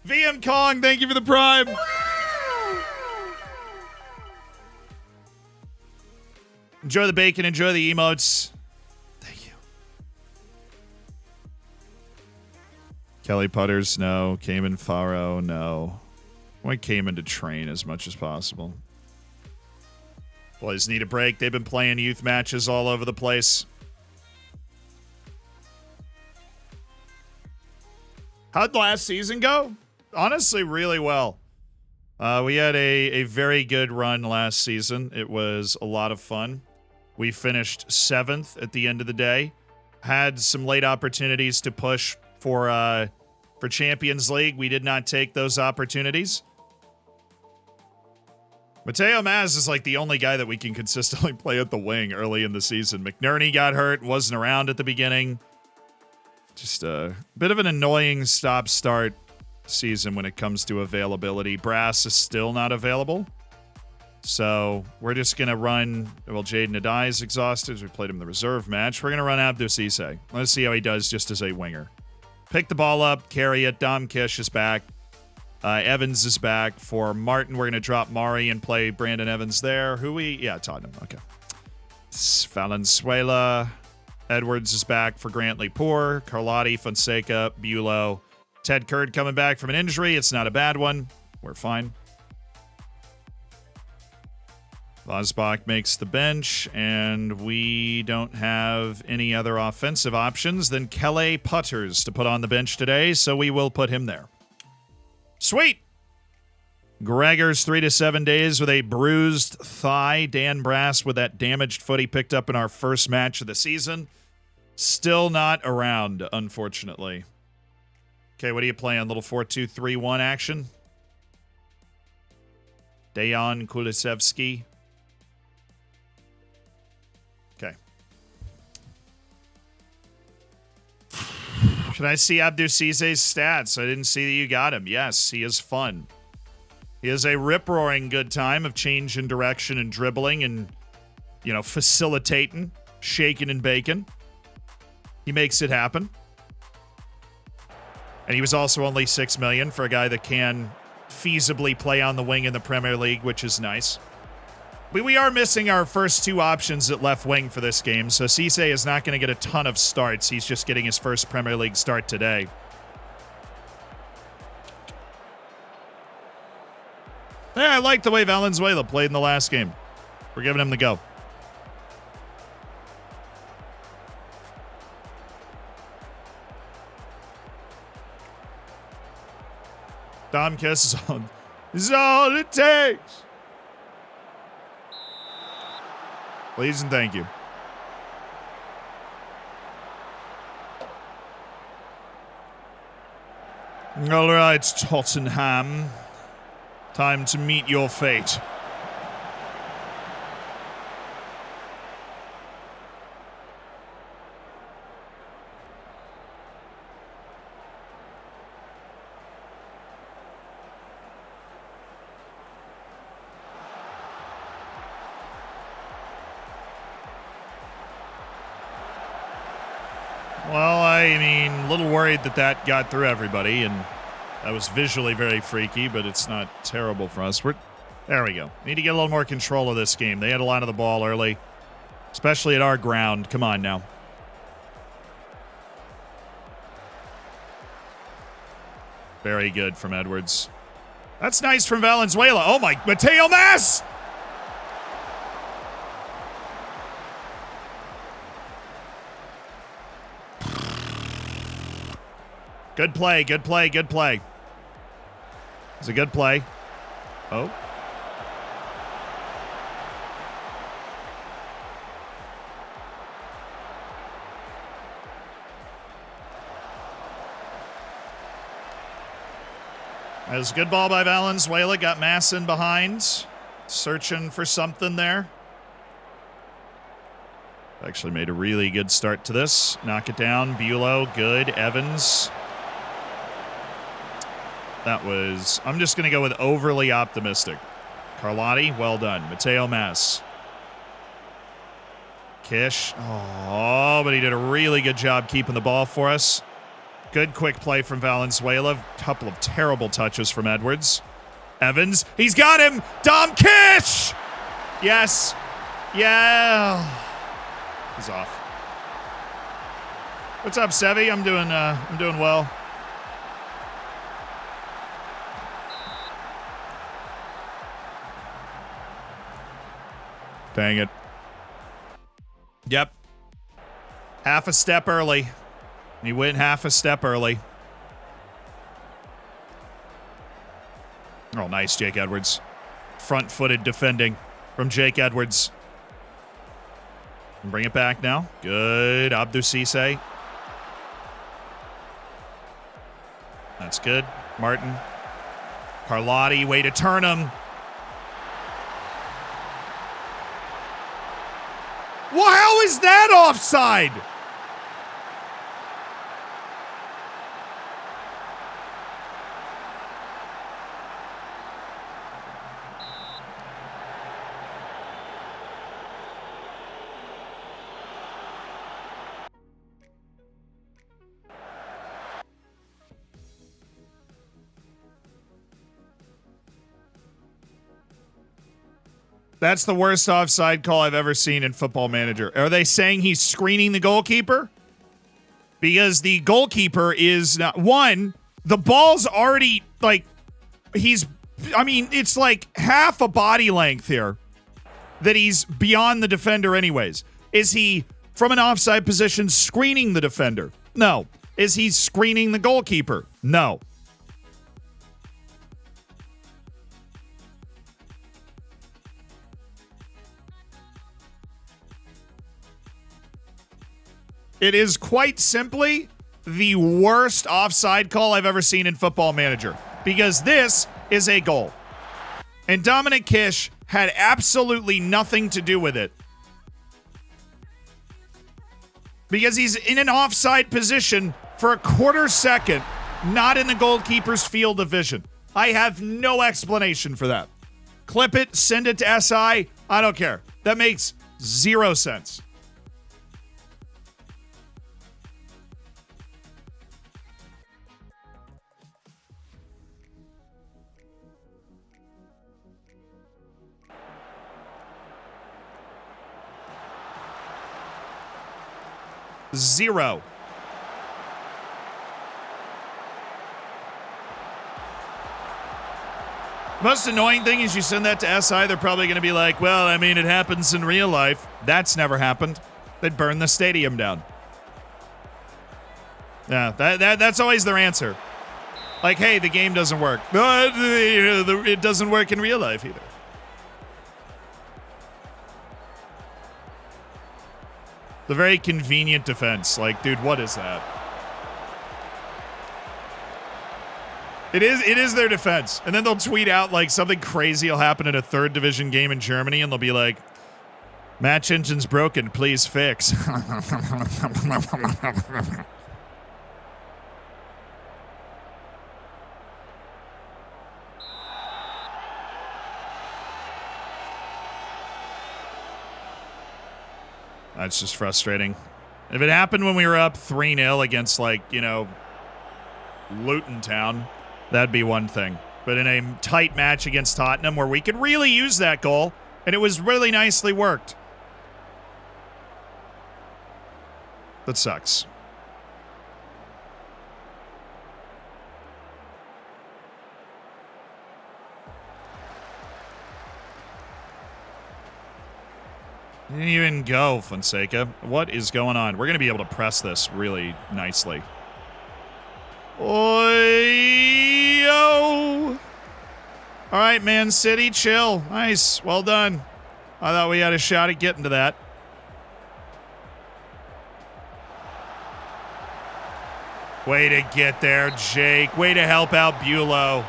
VM Kong, thank you for the prime. Enjoy the bacon. Enjoy the emotes. Thank you. Kelly Putters, no. Cayman Faro, no. I want Cayman to train as much as possible. Boys need a break. They've been playing youth matches all over the place. How'd last season go? Honestly, really well. We had a very good run last season. It was a lot of fun. We finished 7th at the end of the day. Had some late opportunities to push for Champions League. We did not take those opportunities. Mateo Maz is like the only guy that we can consistently play at the wing early in the season. McNerney got hurt, wasn't around at the beginning. Just a bit of an annoying stop-start season when it comes to availability. Brass is still not available. So we're just going to run... Well, Jaden Adai is exhausted. We played him in the reserve match. We're going to run Abdou Cisse. Let's see how he does just as a winger. Pick the ball up, carry it. Dom Kish is back. Evans is back. For Martin, we're going to drop Mari and play Brandon Evans there. Yeah, Tottenham. Okay. Valenzuela. Edwards is back for Grantley Poor. Carlotti, Fonseca, Bulow. Ted Kurd coming back from an injury. It's not a bad one. We're fine. Vosbach makes the bench, and we don't have any other offensive options than Kelly Putters to put on the bench today, so we will put him there. Sweet! Gregor's 3 to 7 days with a bruised thigh. Dan Brass with that damaged foot he picked up in our first match of the season. Still not around, unfortunately. Okay, what are you playing? Little 4-2-3-1 action? Dejan Kulisevsky. Okay. Can I see Abdou Cisse's stats? I didn't see that you got him. Yes, he is fun. He has a rip-roaring good time of change in direction and dribbling and, facilitating, shaking and baking. He makes it happen. And he was also only $6 million for a guy that can feasibly play on the wing in the Premier League, which is nice. We are missing our first two options at left wing for this game, so Cisse is not going to get a ton of starts. He's just getting his first Premier League start today. Yeah, I like the way Valenzuela played in the last game. We're giving him the go. Dom Kiss is all it takes. Please and thank you. All right, Tottenham. Time to meet your fate. Well, I mean, a little worried that got through everybody, and that was visually very freaky, but it's not terrible for us. There we go. Need to get a little more control of this game. They had a lot of the ball early, especially at our ground. Come on now. Very good from Edwards. That's nice from Valenzuela. Oh, my. Mateo Mas! Good play, good play, good play. It's a good play. Oh. That was a good ball by Valenzuela. Got Mass in behind. Searching for something there. Actually made a really good start to this. Knock it down. Bulow, good. Evans. That was... I'm just going to go with overly optimistic. Carlotti, well done. Mateo Mas. Kish. Oh, but he did a really good job keeping the ball for us. Good quick play from Valenzuela. Couple of terrible touches from Edwards. Evans. He's got him! Dom Kish! Yes. Yeah. He's off. What's up, Sevy? I'm doing well. Dang it. Yep. Half a step early. He went half a step early. Oh, nice, Jake Edwards. Front-footed defending from Jake Edwards. Bring it back now. Good. Abdou Cisse. That's good. Martin. Carlotti, way to turn him. Well, how is that offside? That's the worst offside call I've ever seen in Football Manager. Are they saying he's screening the goalkeeper? Because the goalkeeper is not, one, the ball's already like, it's like half a body length here that he's beyond the defender anyways. Is he from an offside position screening the defender? No. Is he screening the goalkeeper? No. It is quite simply the worst offside call I've ever seen in Football Manager, because this is a goal. And Dominic Kish had absolutely nothing to do with it, because he's in an offside position for a quarter second, not in the goalkeeper's field of vision. I have no explanation for that. Clip it, send it to SI. I don't care. That makes zero sense. Zero. Most annoying thing is you send that to SI, they're probably going to be like, well, I mean, it happens in real life. That's never happened. They'd burn the stadium down. Yeah, that's always their answer. Like, hey, the game doesn't work. But it doesn't work in real life either. The very convenient defense. Like, dude, what is that? It is their defense. And then they'll tweet out like something crazy will happen at a third division game in Germany, and they'll be like, match engine's broken, please fix. That's just frustrating. If it happened when we were up 3-0 against, like, you know, Luton Town, that'd be one thing. But in a tight match against Tottenham where we could really use that goal, and it was really nicely worked. That sucks. Didn't even go, Fonseca. What is going on? We're going to be able to press this really nicely. Oi-yo! All right, Man City, chill. Nice. Well done. I thought we had a shot at getting to that. Way to get there, Jake. Way to help out Bulow.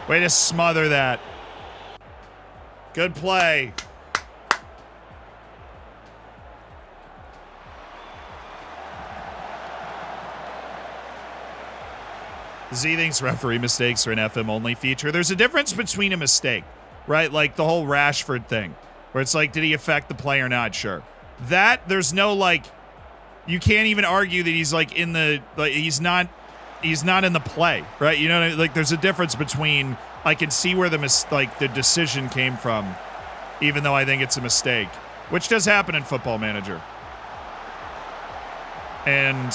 Way to smother that. Good play. Z thinks referee mistakes are an FM only feature. There's a difference between a mistake, right? Like the whole Rashford thing, where it's like, did he affect the play or not? Sure. That, there's no, like, you can't even argue that he's like in the, like, he's not in the play, right? You know what I mean? Like, there's a difference between, I can see where the decision came from, even though I think it's a mistake. which does happen in Football Manager. And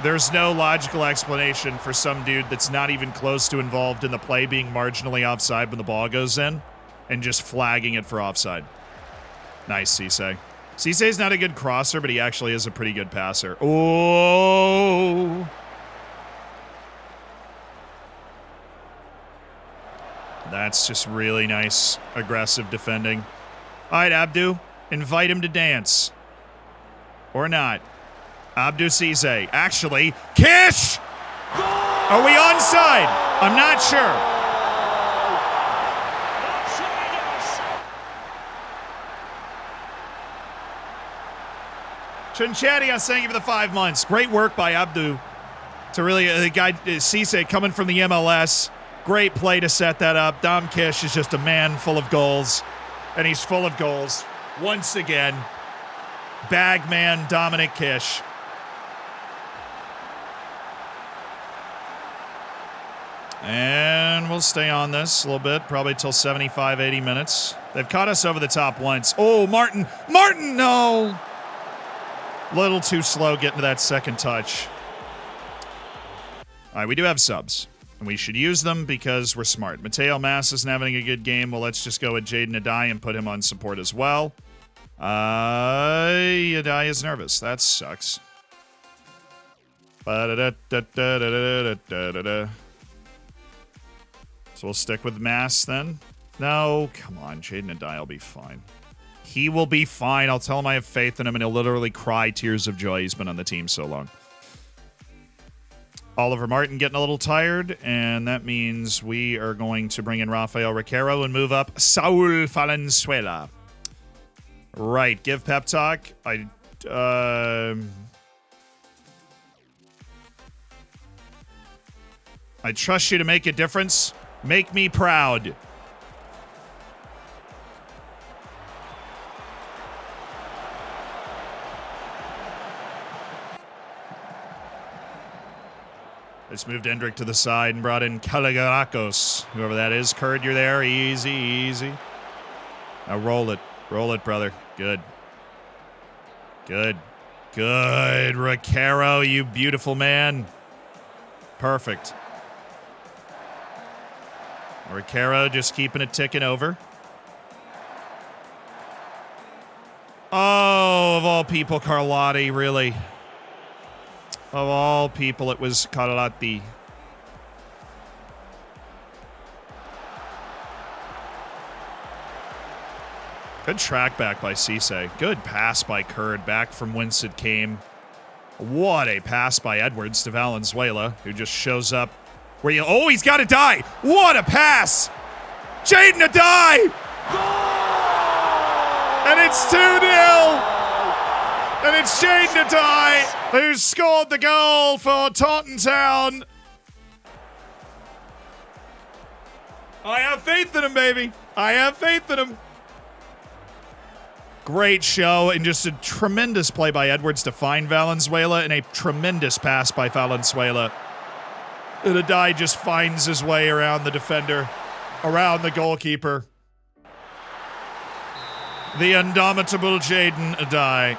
there's no logical explanation for some dude that's not even close to involved in the play being marginally offside when the ball goes in and just flagging it for offside. Nice, Cisse. Cisse's not a good crosser, but he actually is a pretty good passer. Oh! That's just really nice, aggressive defending. All right, Abdu, invite him to dance. Or not. Abdu Cisse. Actually, Kish! Are we onside? I'm not sure. Chinchadias, thank you for the 5 months. Great work by Abdu to really, the guy, Cisse, coming from the MLS. Great play to set that up. Dom Kish is just a man full of goals, and he's full of goals. Once again, Bagman Dominic Kish. And we'll stay on this a little bit, probably till 75, 80 minutes. They've caught us over the top once. Oh, Martin! Martin, no! Little too slow getting to that second touch. All right, we do have subs, and we should use them because we're smart. Mateo Mass isn't having a good game. Well, let's just go with Jaden Adai and put him on support as well. Adai is nervous. That sucks. So we'll stick with Mass then. No, come on. Jaden Adai will be fine. He will be fine. I'll tell him I have faith in him, and he'll literally cry tears of joy. He's been on the team so long. Oliver Martin getting a little tired, and that means we are going to bring in Rafael Riquero and move up Saul Valenzuela. Right, give pep talk. I trust you to make a difference. Make me proud. I just moved Endrick to the side and brought in Karabakh, whoever that is. Kurd, you're there. Easy, easy. Now roll it. Roll it, brother. Good. Good. Good. Riquero, you beautiful man. Perfect. Riquero just keeping it ticking over. Oh, of all people, Carlotti, really. Of all people, it was Carlotti. Good track back by Cisse. Good pass by Kurd back from whence it came. What a pass by Edwards to Valenzuela, who just shows up where you... Oh, he's got to die. What a pass. Jaden Adai. And it's 2-0. And it's Jaden Adai who scored the goal for Taunton Town. I have faith in him, baby. I have faith in him. Great show and just a tremendous play by Edwards to find Valenzuela and a tremendous pass by Valenzuela. And Adai just finds his way around the defender, around the goalkeeper. The indomitable Jaden Adai.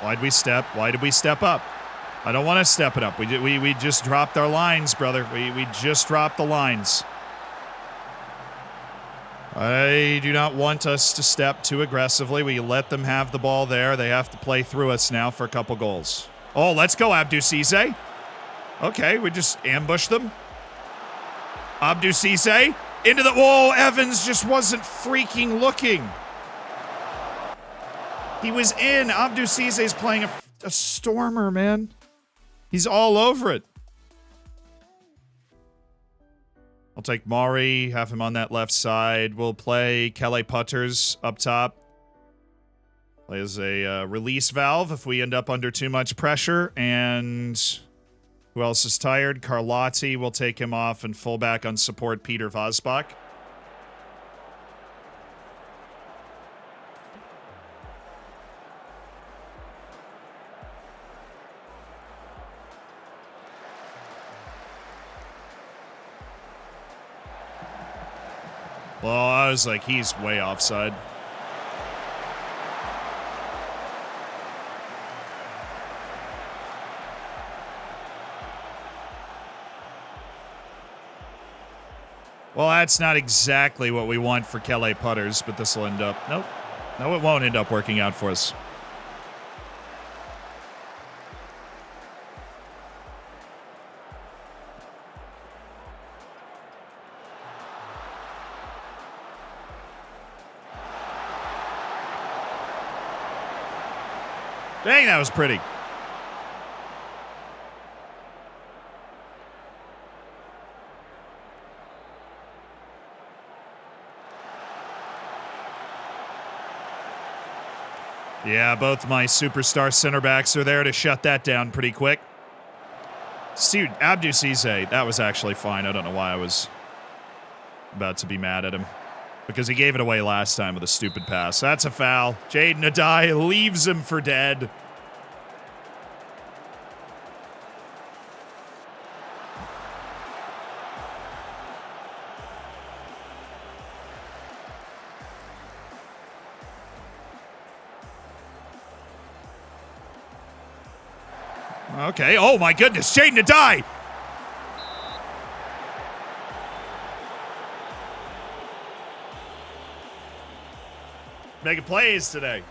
Why'd we step? Why did we step up? I don't want to step it up. We just dropped our lines, brother. We just dropped the lines. I do not want us to step too aggressively. We let them have the ball there. They have to play through us now for a couple goals. Oh, let's go, Abdu Cisse. Okay, we just ambush them. Abdu Cisse into the... Whoa, Evans just wasn't freaking looking. He was in. Abdu Cisse is playing a stormer, man. He's all over it. I'll take Maury, have him on that left side. We'll play Kelly Putters up top. Play as a release valve if we end up under too much pressure. And who else is tired? Carlotti. We'll take him off and fullback on support Peter Vosbach. Well, I was like, he's way offside. Well, that's not exactly what we want for Calais putters, but this will end up... Nope. No, it won't end up working out for us. Dang, that was pretty. Yeah, both my superstar center backs are there to shut that down pretty quick. Dude, Abdou Cisse, that was actually fine. I don't know why I was about to be mad at him. Because he gave it away last time with a stupid pass. That's a foul. Jaden Adai leaves him for dead. Okay. Oh, my goodness. Jaden Adai. Making plays today.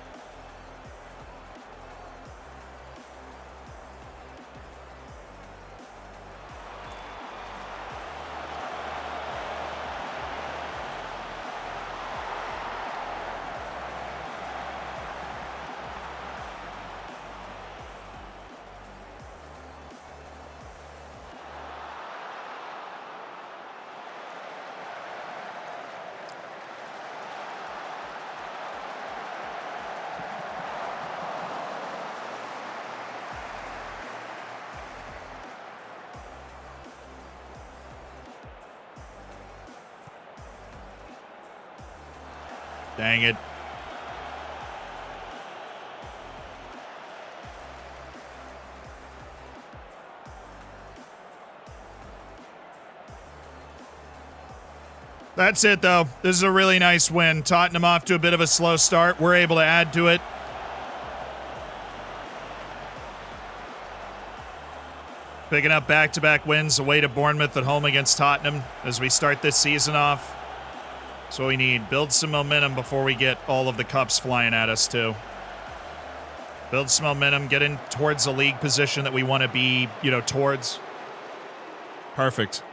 Dang it. That's it, though. This is a really nice win. Tottenham off to a bit of a slow start. We're able to add to it. Picking up back-to-back wins away to Bournemouth, at home against Tottenham as we start this season off. That's what we need. Build some momentum before we get all of the cups flying at us, too. Build some momentum, get in towards a league position that we want to be, towards. Perfect.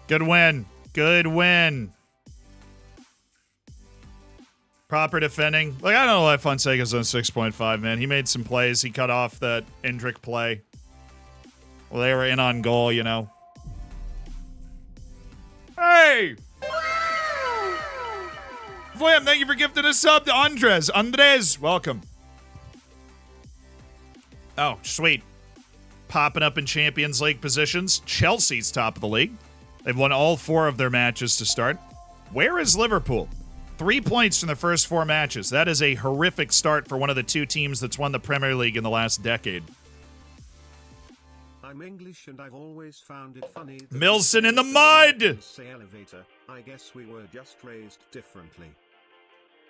Good win. Good win. Proper defending. Like, I don't know why Fonseca's on 6.5, man. He made some plays. He cut off that Endrick play. Well, they were in on goal, Hey! Flam, thank you for gifting a sub to Andres. Andres, welcome. Oh, sweet. Popping up in Champions League positions. Chelsea's top of the league. They've won all 4 of their matches to start. Where is Liverpool? 3 points from the first 4 matches. That is a horrific start for one of the 2 teams that's won the Premier League in the last decade. I'm English and I've always found it funny. Milson in the mud! Say elevator. I guess we were just raised differently.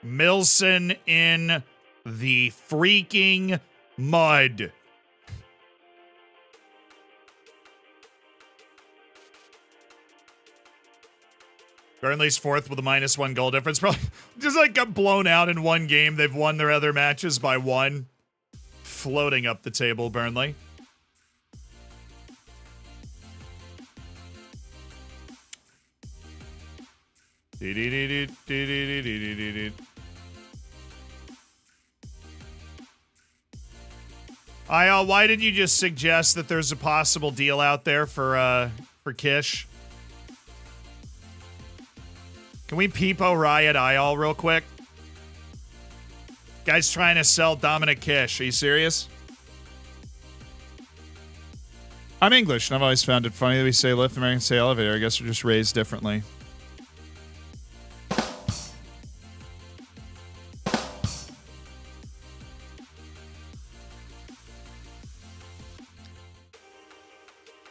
Milson in the freaking mud. Burnley's 4th with a -1 goal difference. Probably just got blown out in one game. They've won their other matches by 1. Floating up the table, Burnley. Why did you just suggest that there's a possible deal out there for Kish? Can we peepo riot Ayal real quick? Guy's trying to sell Dominic Kish. Are you serious? I'm English, and I've always found it funny that we say lift, Americans say elevator. I guess we're just raised differently.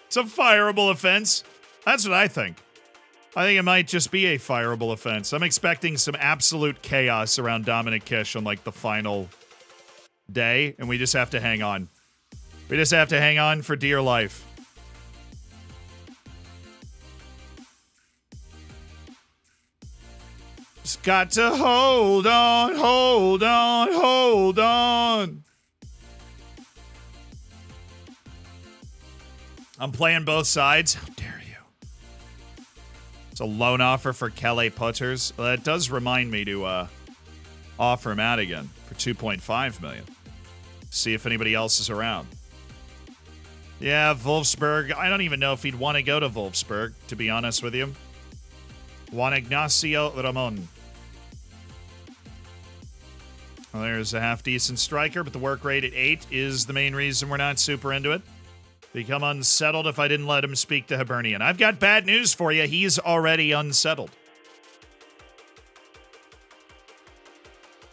It's a fireable offense. That's what I think. I think it might just be a fireable offense. I'm expecting some absolute chaos around Dominic Kish on, like, the final day, and we just have to hang on. We just have to hang on for dear life. Just got to hold on, hold on, hold on. I'm playing both sides. How dare you? It's a loan offer for Kelly Putters. Well, that does remind me to offer him out again for $2.5 million. See if anybody else is around. Yeah, Wolfsburg. I don't even know if he'd want to go to Wolfsburg, to be honest with you. Juan Ignacio Ramon. Well, there's a half-decent striker, but the work rate at 8 is the main reason we're not super into it. Become unsettled if I didn't let him speak to Hibernian. I've got bad news for you. He's already unsettled.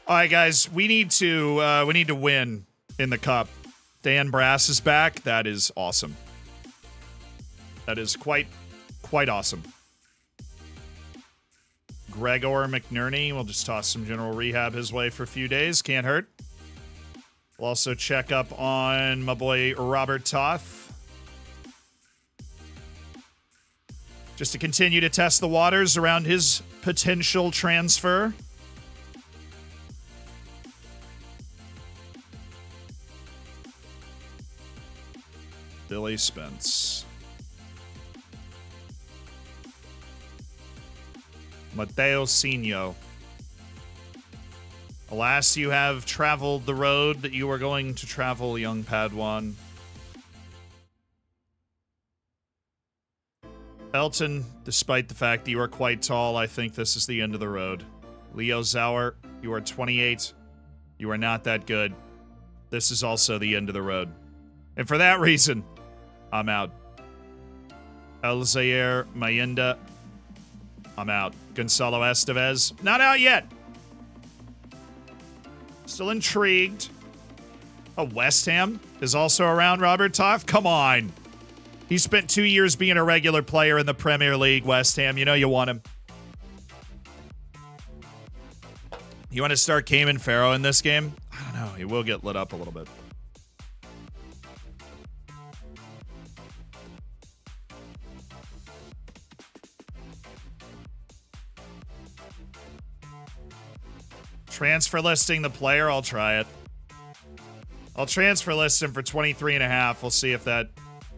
All right, guys, we need to win in the cup. Dan Brass is back. That is awesome. That is quite awesome. Gregor McNerney. We'll just toss some general rehab his way for a few days. Can't hurt. We'll also check up on my boy Robert Toth. Just to continue to test the waters around his potential transfer. Billy Spence. Matteo Signo. Alas, you have traveled the road that you are going to travel, young Padawan. Elton, despite the fact that you are quite tall, I think this is the end of the road. Leo Zauer, you are 28. You are not that good. This is also the end of the road. And for that reason, I'm out. Elzair Mayenda, I'm out. Gonzalo Estevez, not out yet. Still intrigued. Oh, West Ham is also around Robert Toth? Come on. He spent 2 years being a regular player in the Premier League, West Ham. You know you want him. You want to start Cayman Farrow in this game? I don't know. He will get lit up a little bit. Transfer listing the player, I'll try it. I'll transfer list him for 23.5. We'll see if that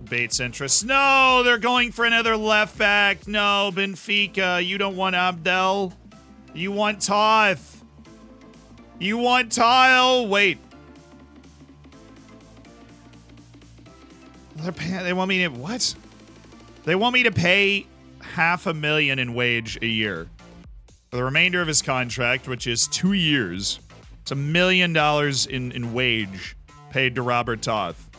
baits interest. No, they're going for another left back. No, Benfica, you don't want Abdel. You want Toth. You want Tile. Wait. They want me to, what? They want me to pay $500,000 in wage a year. For the remainder of his contract, which is 2 years, it's $1 million in wage paid to Robert Toth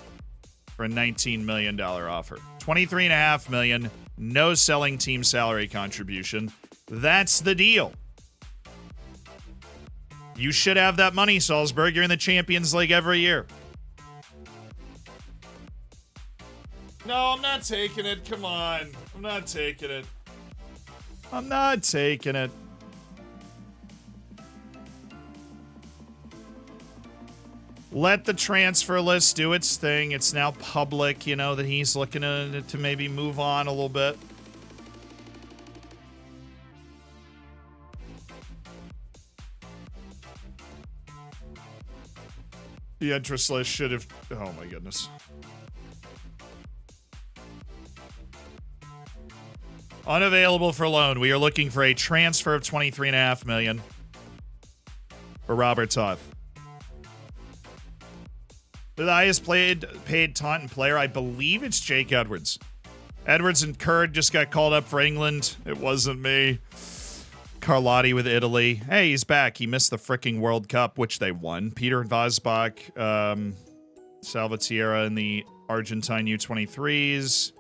for a $19 million offer. $23.5 million, no selling team salary contribution. That's the deal. You should have that money, Salzburg. You're in the Champions League every year. No, I'm not taking it. Come on. I'm not taking it. I'm not taking it. Let the transfer list do its thing. It's now public, you know, that he's looking to maybe move on a little bit. The interest list should have... Oh, my goodness. Unavailable for loan. We are looking for a transfer of $23.5 million for Robert Toth. The highest paid Taunton player, I believe it's Jake Edwards. Edwards and Kurd just got called up for England. It wasn't me. Carlotti with Italy. Hey, he's back. He missed the freaking World Cup, which they won. Peter Vosbach, Salvatierra in the Argentine U23s.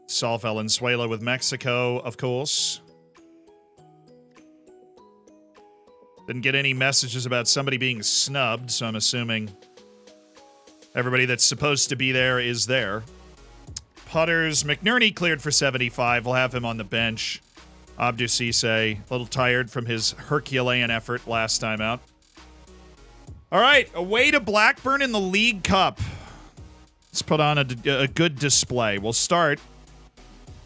Saul Valenzuela with Mexico, of course. Didn't get any messages about somebody being snubbed, so I'm assuming everybody that's supposed to be there is there. putters. McNerney cleared for 75. We'll have him on the bench. Abdou Cisse, a little tired from his Herculean effort last time out. All right, away to Blackburn in the League Cup. Let's put on a good display. We'll start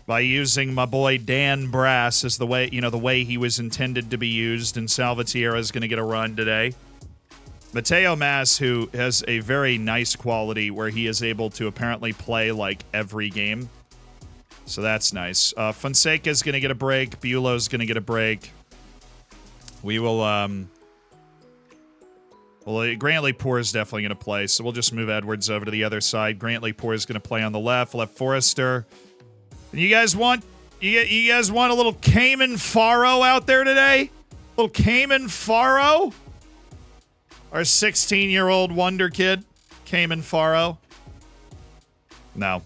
by using my boy Dan Brass as the way he was intended to be used, and Salvatierra is going to get a run today. Mateo Mas, who has a very nice quality where he is able to apparently play like every game. So that's nice. Fonseca's going to get a break. Buelow's going to get a break. We will, Grantley Poor is definitely going to play, so we'll just move Edwards over to the other side. Grantley Poor is going to play on the left. Left Forrester. And you guys want a little Cayman Faro out there today? A little Cayman Faro? Our 16-year-old wonder kid, Cayman Faro. No.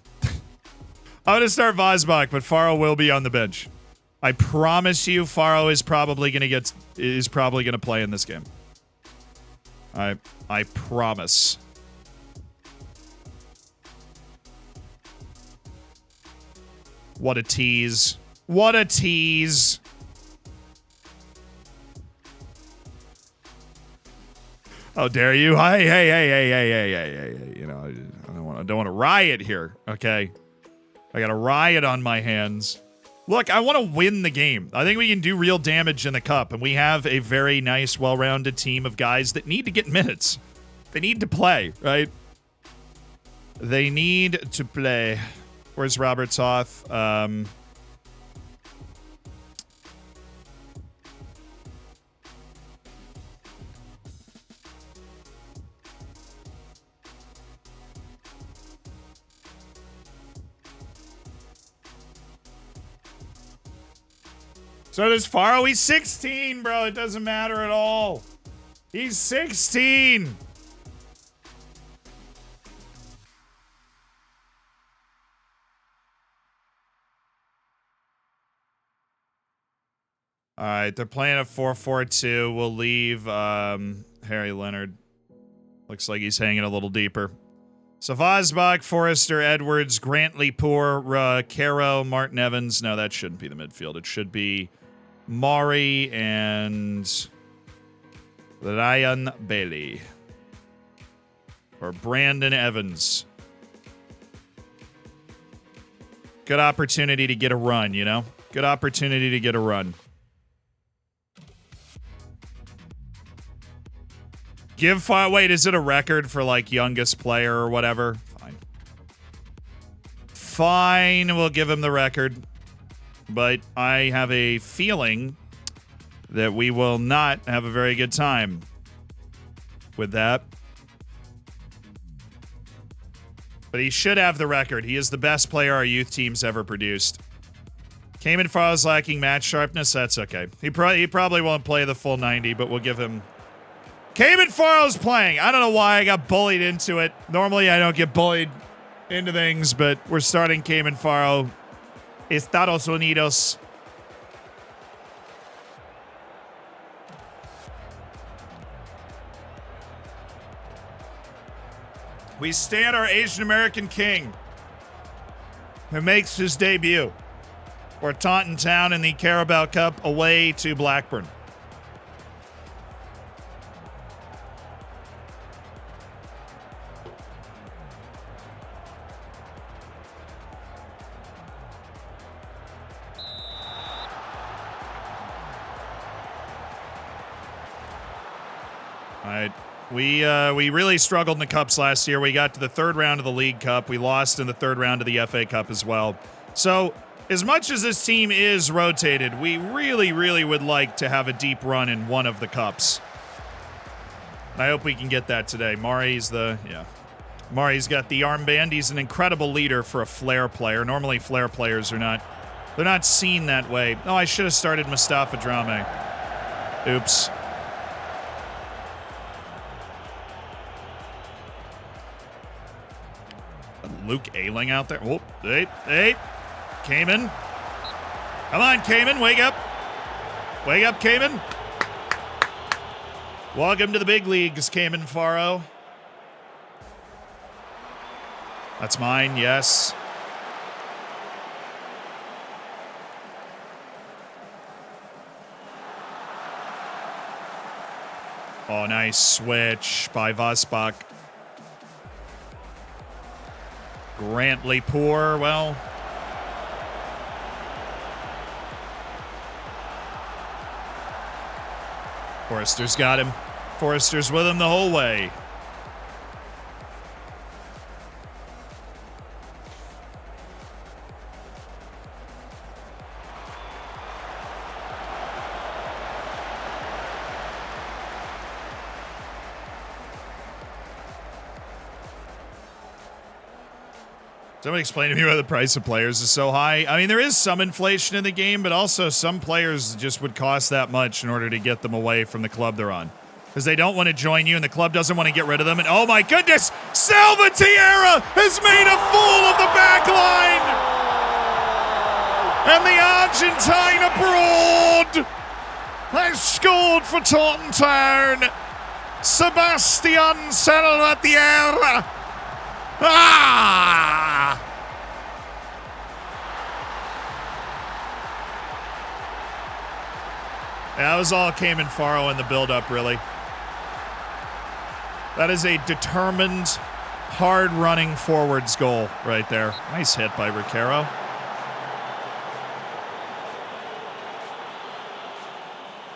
I'm going to start Vosbach, but Faro will be on the bench. I promise you Faro is probably going to play in this game. I promise. What a tease. What a tease. How dare you? Hey. You know, I don't want to riot here, okay? I got a riot on my hands. Look, I want to win the game. I think we can do real damage in the cup, and we have a very nice, well-rounded team of guys that need to get minutes. They need to play, right? They need to play. Where's Robert Toth? So does Faro. He's 16, bro. It doesn't matter at all. He's 16. All right, they're playing a 4-4-2. We'll leave Harry Leonard. Looks like he's hanging a little deeper. So Vosbach, Forrester, Edwards, Grantley Poor, Caro, Martin Evans. No, that shouldn't be the midfield. It should be Maury and Ryan Bailey. Or Brandon Evans. Good opportunity to get a run, you know? Good opportunity to get a run. Wait, is it a record for, like, youngest player or whatever? Fine, we'll give him the record. But I have a feeling that we will not have a very good time with that. But he should have the record. He is the best player our youth team's ever produced. Cayman Faro's lacking match sharpness. That's okay. He probably won't play the full 90, but we'll give him... Cayman Faro's playing. I don't know why I got bullied into it. Normally I don't get bullied into things, but we're starting Cayman Faro. Estados Unidos. We stand our Asian American king who makes his debut for Taunton Town in the Karabakh Cup away to Blackburn. All right. We really struggled in the Cups last year. We got to the third round of the League Cup. We lost in the third round of the FA Cup as well. So, as much as this team is rotated, we really, really would like to have a deep run in one of the Cups. I hope we can get that today. Mari's got the armband. He's an incredible leader for a flair player. Normally, flair players are not... They're not seen that way. Oh, I should have started Mustafa Drame. Oops. Luke Ayling out there. Whoop. Hey. Cayman. Come on, Cayman. Wake up. Wake up, Cayman. Welcome to the big leagues, Cayman Faro. That's mine, yes. Oh, nice switch by Vosbach. Grantley poor. Well, Forrester's got him. Forrester's with him the whole way. Somebody explain to me why the price of players is so high. I mean, there is some inflation in the game, but also some players just would cost that much in order to get them away from the club they're on. Because they don't want to join you, and the club doesn't want to get rid of them. And oh my goodness, Salvatierra has made a fool of the back line! And the Argentine abroad has scored for Taunton Town. Sebastian Salvatierra. Ah! That was all Cayman Faro in the build-up, really. That is a determined, hard-running forwards goal right there. Nice hit by Recaro.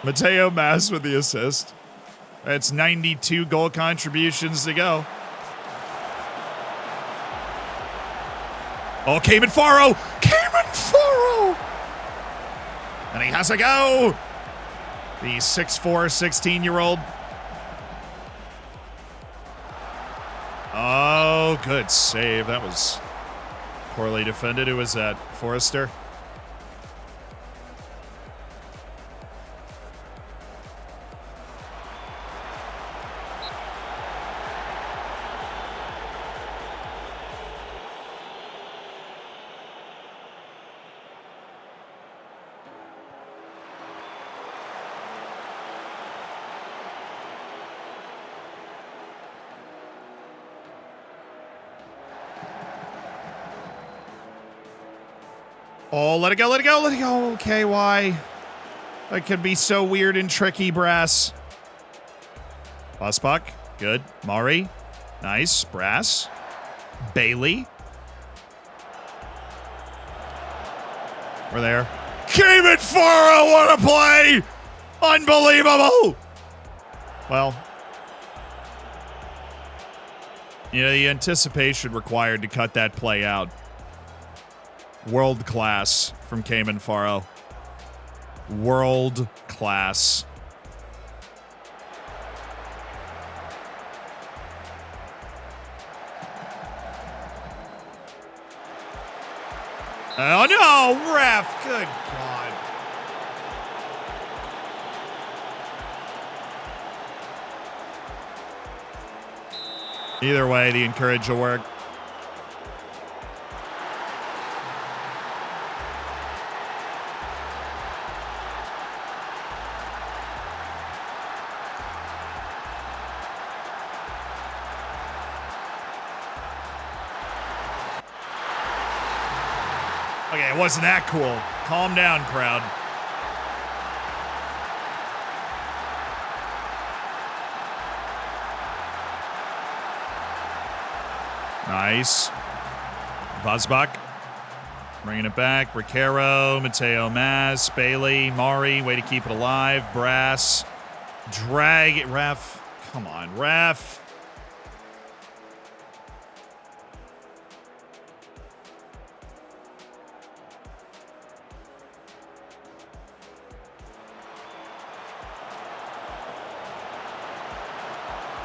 Mateo Mas with the assist. That's 92 goal contributions to go. Oh, Cayman Faro! Cayman Faro! And he has a go! The 6'4", 16-year-old. Oh, good save. That was poorly defended. Who was that? Forrester? Oh, let it go, let it go, let it go. Okay, why? That could be so weird and tricky, Brass. Vosbach, good. Mari, nice. Brass. Bailey. We're there. Cayman Faro, what a play! Unbelievable! Well, you know, the anticipation required to cut that play out. World class from Cayman Faro. World class. Oh no, ref! Good God. Either way, the encourage will work. Okay, it wasn't that cool. Calm down, crowd. Nice. Vosbach. Bringing it back. Recaro, Mateo Mas, Bailey, Mari. Way to keep it alive. Brass. Drag it. Ref. Come on, ref.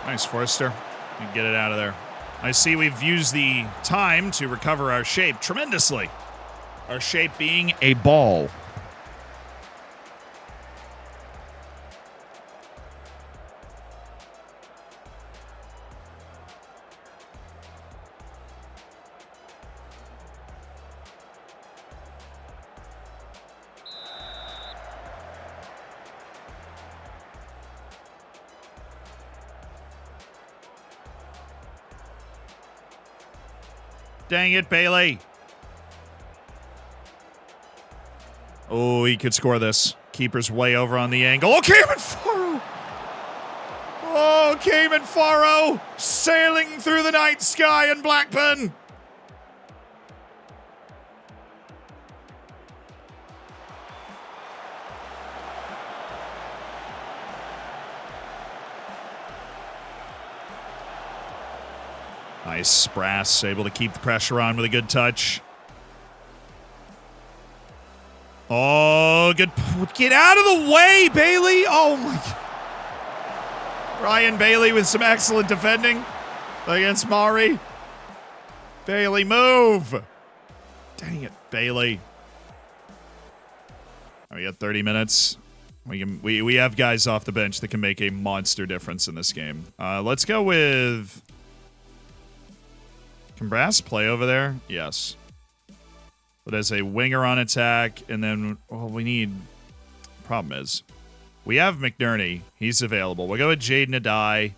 Nice, Forrester. We can get it out of there. I see we've used the time to recover our shape tremendously. Our shape being a ball. Dang it, Bailey. Oh, he could score this. Keeper's way over on the angle. Oh, Cayman Faro! Oh, Cayman Faro sailing through the night sky in Blackburn. Nice. Brass able to keep the pressure on with a good touch. Oh, good. Get out of the way, Bailey. Oh, my God. Ryan Bailey with some excellent defending against Mari. Bailey, move. Dang it, Bailey. We got 30 minutes. We have guys off the bench that can make a monster difference in this game. Let's go with... Can Brass play over there? Yes. But as a winger on attack, and then, well, we need... Problem is, we have McNerney. He's available. We'll go with Jaden Adai.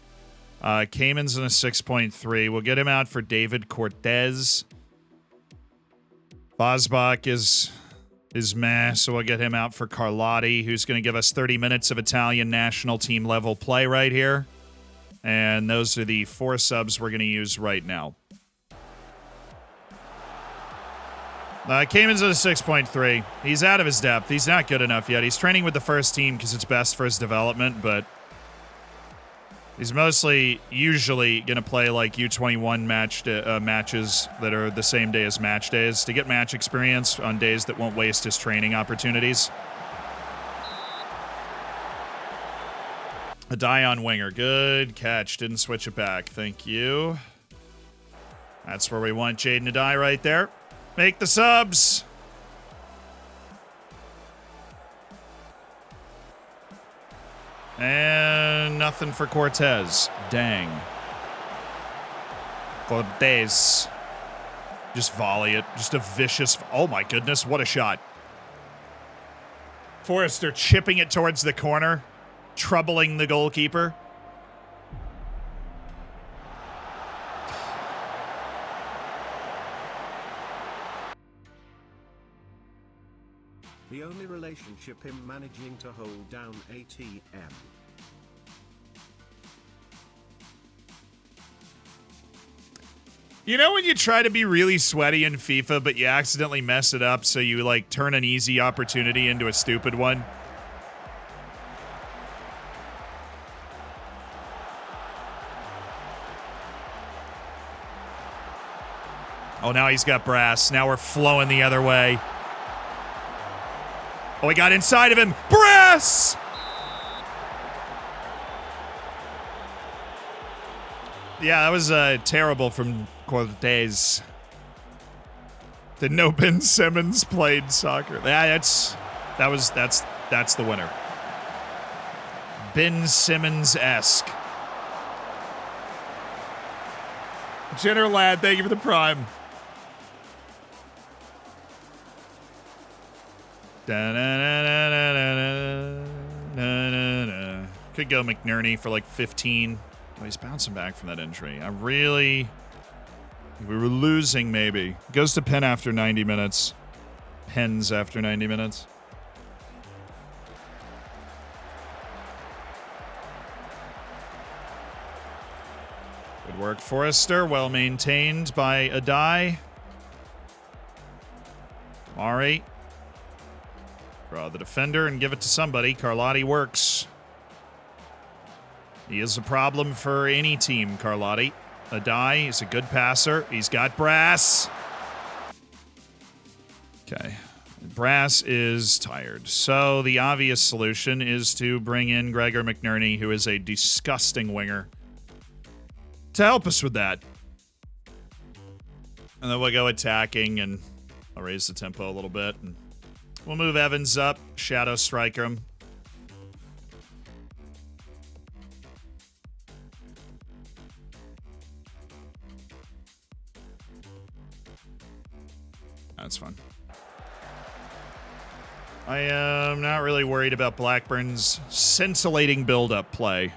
Cayman's in a 6.3. We'll get him out for David Cortez. Bosbach is meh, so we'll get him out for Carlotti, who's going to give us 30 minutes of Italian national team level play right here. And those are the 4 subs we're going to use right now. Cayman's at a 6.3. He's out of his depth. He's not good enough yet. He's training with the first team because it's best for his development, but he's usually going to play like U21 matches that are the same day as match days to get match experience on days that won't waste his training opportunities. A die on winger. Good catch. Didn't switch it back. Thank you. That's where we want Jaden to die right there. Make the subs. And nothing for Cortez. Dang. Cortez. Just volley it. Just a vicious... Oh my goodness, what a shot. Forrester chipping it towards the corner. Troubling the goalkeeper. The only relationship him managing to hold down ATM. You know when you try to be really sweaty in FIFA, but you accidentally mess it up, so you like turn an easy opportunity into a stupid one? Oh, now he's got Brass. Now we're flowing the other way. Oh, he got inside of him. Brass! Yeah, that was terrible from Cortez. Didn't know Ben Simmons played soccer. Yeah, that's the winner. Ben Simmons-esque. Jenner Lad, thank you for the prime. Could go McNerney for like 15. Oh, he's bouncing back from that injury. We were losing maybe. Goes to Penn after 90 minutes. Pens after 90 minutes. Good work, Forrester. Well maintained by Adai. Mari. Draw the defender and give it to somebody. Carlotti works. He is a problem for any team, Carlotti. Adai is a good passer. He's got Brass. Okay. Brass is tired. So the obvious solution is to bring in Gregor McNerney, who is a disgusting winger, to help us with that. And then we'll go attacking, and I'll raise the tempo a little bit. And we'll move Evans up, shadow striker him. That's fun. I am not really worried about Blackburn's scintillating build-up play.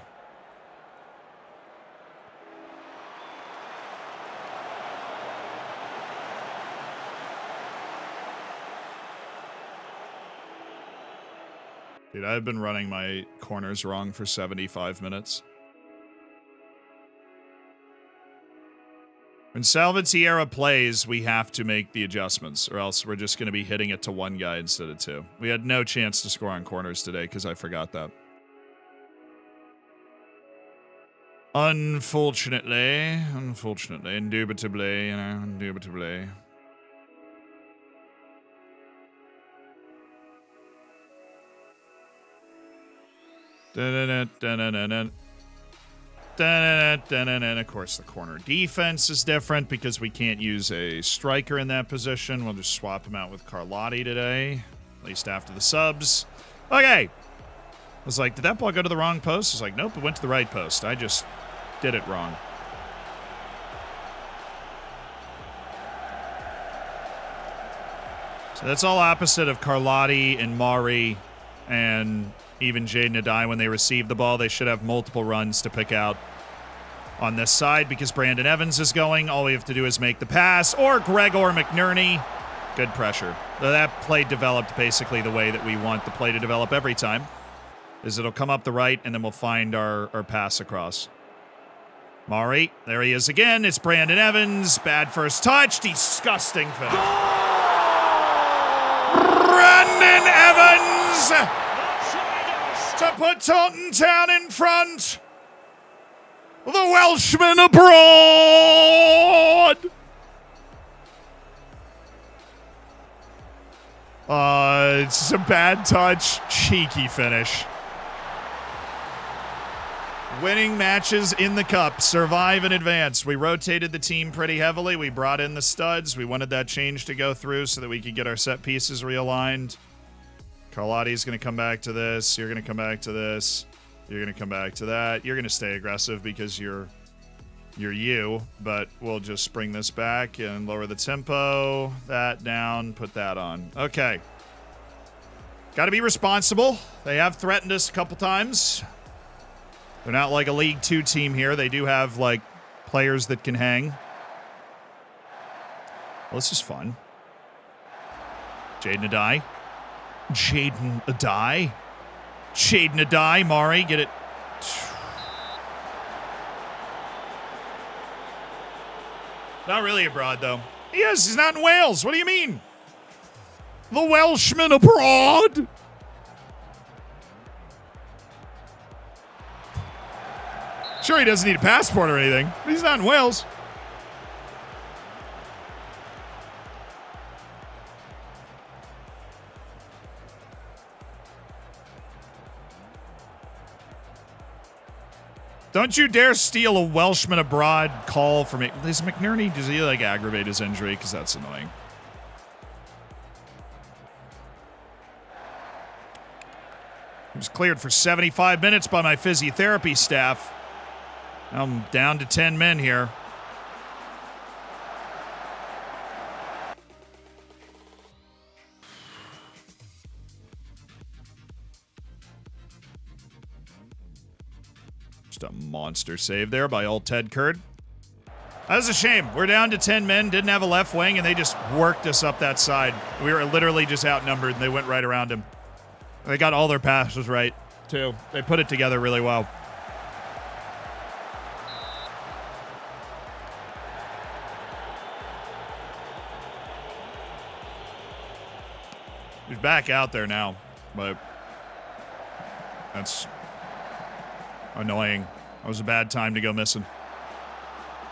Dude, I've been running my corners wrong for 75 minutes. When Salvatierra plays, we have to make the adjustments, or else we're just going to be hitting it to one guy instead of two. We had no chance to score on corners today because I forgot that. Unfortunately, indubitably, indubitably. And of course, the corner defense is different because we can't use a striker in that position. We'll just swap him out with Carlotti today, at least after the subs. Okay. I was like, did that ball go to the wrong post? I was like, nope, it went to the right post. I just did it wrong. So that's all opposite of Carlotti and Mari and even Jaden Adai. When they receive the ball, they should have multiple runs to pick out on this side because Brandon Evans is going. All we have to do is make the pass, or Gregor McNerney. Good pressure. So that play developed basically the way that we want the play to develop every time, is it'll come up the right, and then we'll find our pass across. Mari, there he is again. It's Brandon Evans. Bad first touch. Disgusting finish. Brandon Evans to put Taunton Town in front. The Welshman abroad. It's a bad touch. Cheeky finish. Winning matches in the cup. Survive and advance. We rotated the team pretty heavily. We brought in the studs. We wanted that change to go through so that we could get our set pieces realigned. Carlotti's going to come back to this. You're going to come back to this. You're going to come back to that. You're going to stay aggressive because you're you, but we'll just bring this back and lower the tempo. That down, put that on. Okay. Got to be responsible. They have threatened us a couple times. They're not like a League 2 team here. They do have, like, players that can hang. Well, this is fun. Jaden Adai. Jaden Adai. Jaden Adai. Mari, get it. Not really abroad, though. He is. He's not in Wales. What do you mean? The Welshman abroad. Sure, he doesn't need a passport or anything, but he's not in Wales. Don't you dare steal a Welshman abroad call from it. Is McNerney, does he like aggravate his injury? Because that's annoying. He was cleared for 75 minutes by my physiotherapy staff. I'm down to 10 men here. Just a monster save there by old Ted Kurd. That was a shame. We're down to 10 men, didn't have a left wing, and they just worked us up that side. We were literally just outnumbered, and they went right around him. They got all their passes right, too. They put it together really well. He's back out there now, but that's annoying. That was a bad time to go missing.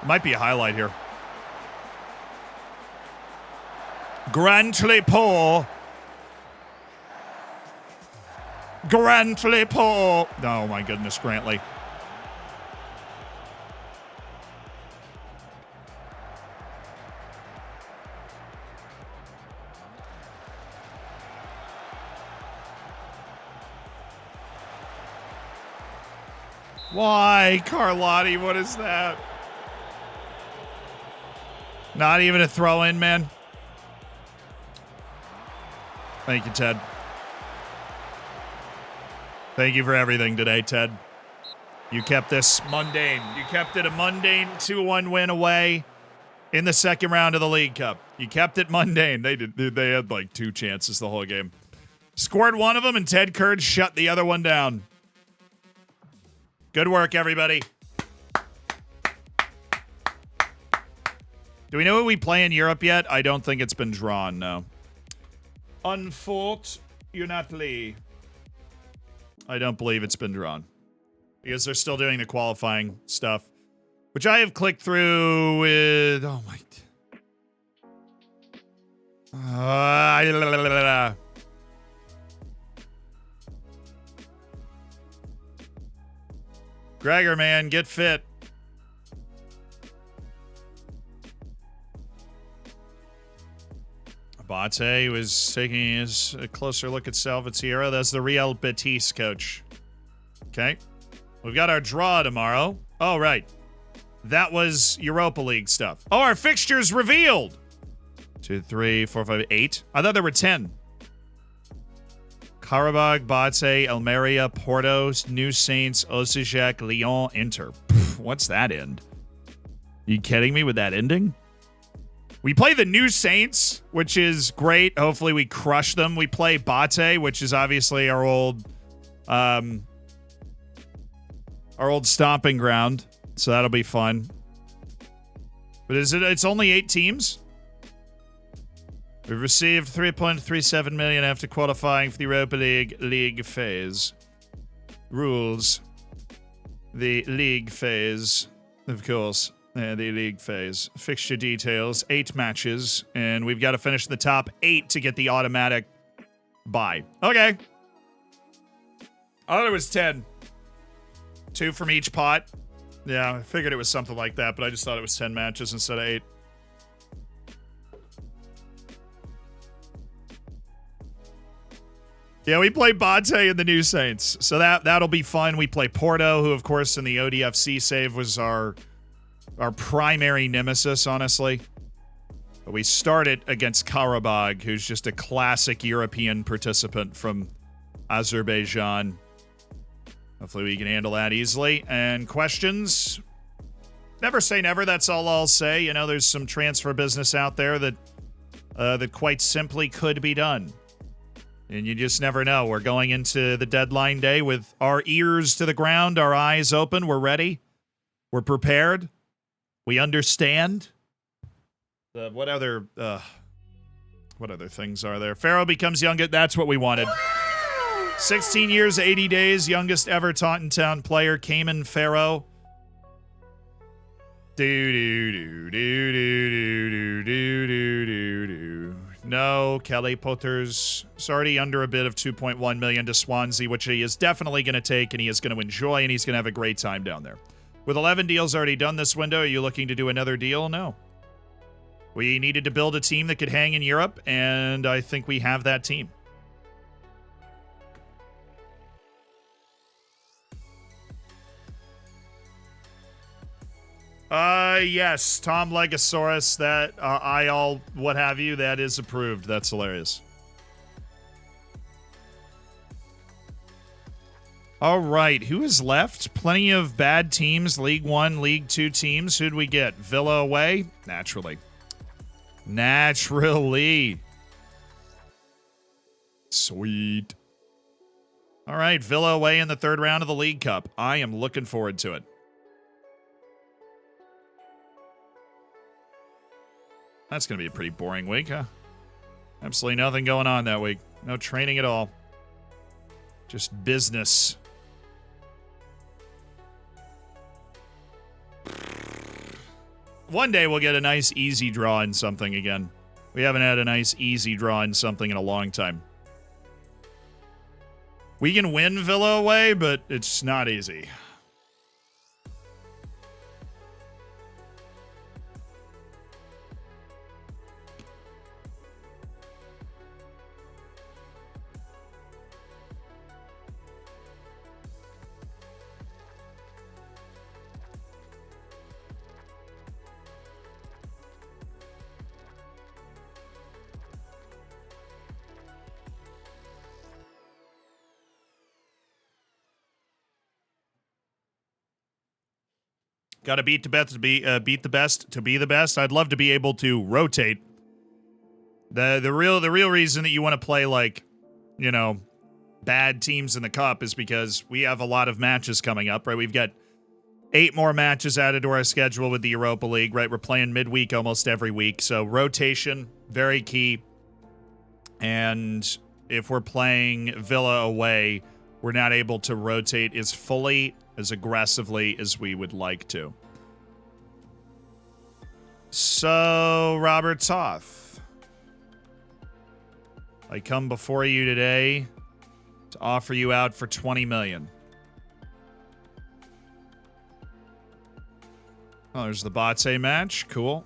It might be a highlight here. Grantly poor. Grantly poor. Oh my goodness, Grantley. Why, Carlotti? What is that? Not even a throw in, man. Thank you, Ted. Thank you for everything today, Ted. You kept this mundane. You kept it a mundane 2-1 win away in the second round of the League Cup. You kept it mundane. They had like 2 chances the whole game. Scored one of them, and Ted Kurd shut the other one down. Good work, everybody. Do we know what we play in Europe yet? I don't think it's been drawn, no. Unfortunately. I don't believe it's been drawn. Because they're still doing the qualifying stuff. Which I have clicked through with... Oh my... Gregor, man, get fit. Abate was taking a closer look at Salvatierra. That's the Real Betis coach. Okay. We've got our draw tomorrow. Oh, right. That was Europa League stuff. Oh, our fixtures revealed. 2, 3, 4, 5, 8. I thought there were 10. Karabakh, Bate, Almeria, Porto, New Saints, Osijek, Lyon, Inter. Pff, what's that end? You kidding me with that ending? We play the New Saints, which is great. Hopefully we crush them. We play Bate, which is obviously our old stomping ground. So that'll be fun. But it's only 8 teams? We've received 3.37 million after qualifying for the Europa League phase. Rules. The league phase, of course. The league phase. Fixture details. 8 matches. And we've got to finish the top 8 to get the automatic bye. Okay. I thought it was 10. 2 from each pot. Yeah, I figured it was something like that, but I just thought it was 10 matches instead of 8. Yeah, we play Bate and the New Saints, so that'll be fun. We play Porto, who, of course, in the ODFC save was our primary nemesis, honestly. But we start it against Karabakh, who's just a classic European participant from Azerbaijan. Hopefully we can handle that easily. And questions? Never say never, that's all I'll say. You know, there's some transfer business out there that quite simply could be done. And you just never know. We're going into the deadline day with our ears to the ground, our eyes open. We're ready. We're prepared. We understand. What other things are there? Pharaoh becomes youngest. That's what we wanted. 16 years, 80 days, youngest ever Taunton Town player, Cayman Pharaoh. No, Kelly Potter's already under a bid of 2.1 million to Swansea, which he is definitely going to take, and he is going to enjoy, and he's going to have a great time down there. With 11 deals already done this window, are you looking to do another deal? No. We needed to build a team that could hang in Europe, and I think we have that team. Yes, Tomleggosaurus, that, what have you, that is approved. That's hilarious. All right, who is left? Plenty of bad teams, League 1, League 2 teams. Who'd we get? Villa away? Naturally. Sweet. All right, Villa away in the 3rd round of the League Cup. I am looking forward to it. That's going to be a pretty boring week, huh? Absolutely nothing going on that week. No training at all. Just business. One day we'll get a nice, easy draw in something again. We haven't had a nice, easy draw in something in a long time. We can win Villa away, but it's not easy. Got to beat the best to beat the best to be the best. I'd love to be able to rotate. The real reason that you want to play, like, you know, bad teams in the cup is because we have a lot of matches coming up, right? We've got 8 more matches added to our schedule with the Europa League, right? We're playing midweek almost every week. So rotation, very key. And if we're playing Villa away, we're not able to rotate as fully, as aggressively as we would like to. So, Robert Toth, I come before you today to offer you out for $20 million. Oh, there's the Bate match. Cool.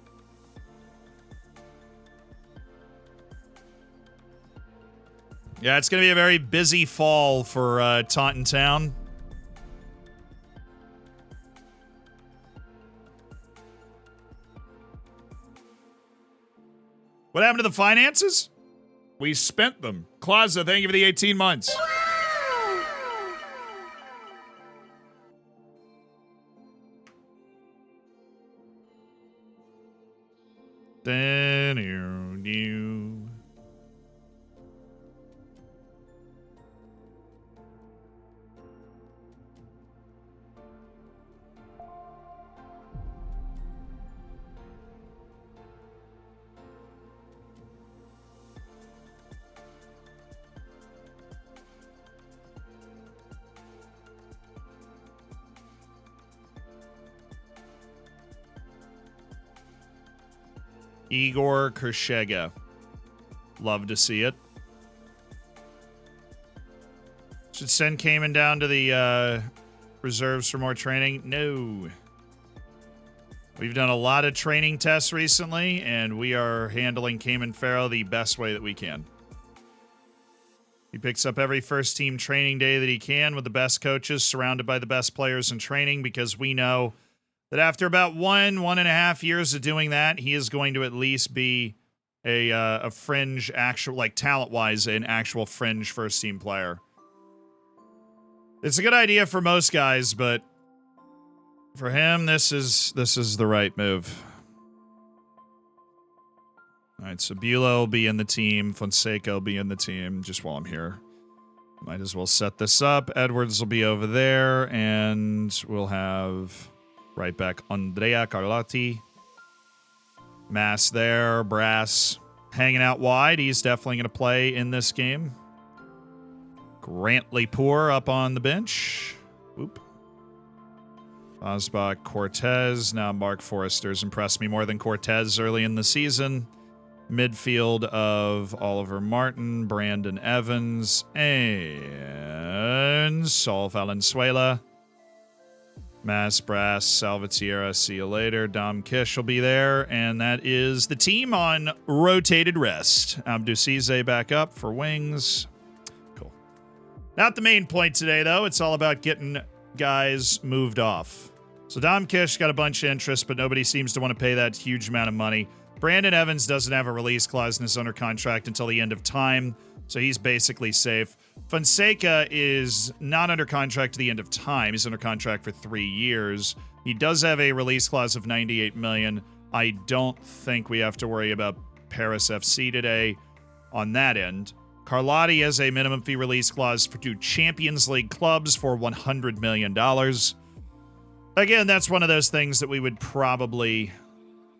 Yeah, it's going to be a very busy fall for Taunton Town. What happened to the finances? We spent them. Clausa, thank you for the 18 months. Igor Kershega. Love to see it. Should send Cayman down to the reserves for more training? No. We've done a lot of training tests recently, and we are handling Cayman Farrow the best way that we can. He picks up every first team training day that he can with the best coaches, surrounded by the best players in training, because we know that after about 1.5 years of doing that, he is going to at least be a fringe, actual, like talent-wise, an actual fringe first-team player. It's a good idea for most guys, but for him, this is the right move. All right, so Bulow will be in the team. Fonseca will be in the team. Just while I'm here, might as well set this up. Edwards will be over there, and we'll have right back Andrea Carlotti. Mass there. Brass hanging out wide. He's definitely going to play in this game. Grantley Poor up on the bench. Oop. Osbach, Cortez. Now Mark Forrester's impressed me more than Cortez early in the season. Midfield of Oliver Martin, Brandon Evans, and Saul Valenzuela. Mass, Brass, Salvatierra, see you later. Dom Kish will be there, and that is the team on rotated rest. Abdusize back up for wings. Cool. Not the main point today, though. It's all about getting guys moved off. So Dom Kish got a bunch of interest, but nobody seems to want to pay that huge amount of money. Brandon Evans doesn't have a release clause and is under contract until the end of time, so he's basically safe. Fonseca is not under contract to the end of time. He's under contract for 3 years. He does have a release clause of $98 million. I don't think we have to worry about Paris FC today on that end. Carlotti has a minimum fee release clause for 2 Champions League clubs for $100 million. Again, that's one of those things that we would probably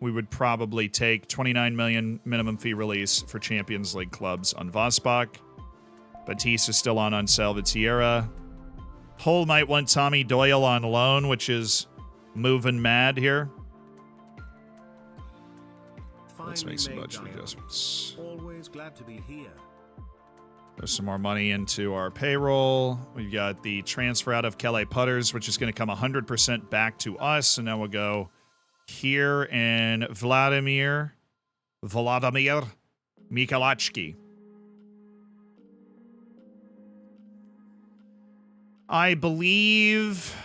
take. $29 million minimum fee release for Champions League clubs on Vosbach. Batiste is still on Salvatierra. Hull might want Tommy Doyle on loan, which is moving mad here. Let's make some budget adjustments. Always glad to be here. There's some more money into our payroll. We've got the transfer out of Kelly Putters, which is going to come 100% back to us. And now we'll go here and Vladimir Mikalachki. I believe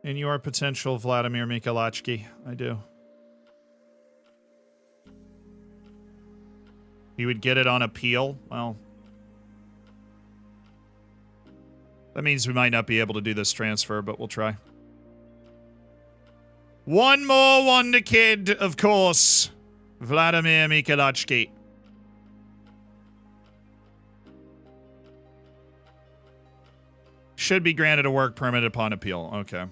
in your potential, Vladimir Mikalachki. I do. He would get it on appeal. Well, that means we might not be able to do this transfer, but we'll try. One more wonder kid, of course. Vladimir Mikalachki. Should be granted a work permit upon appeal. Okay.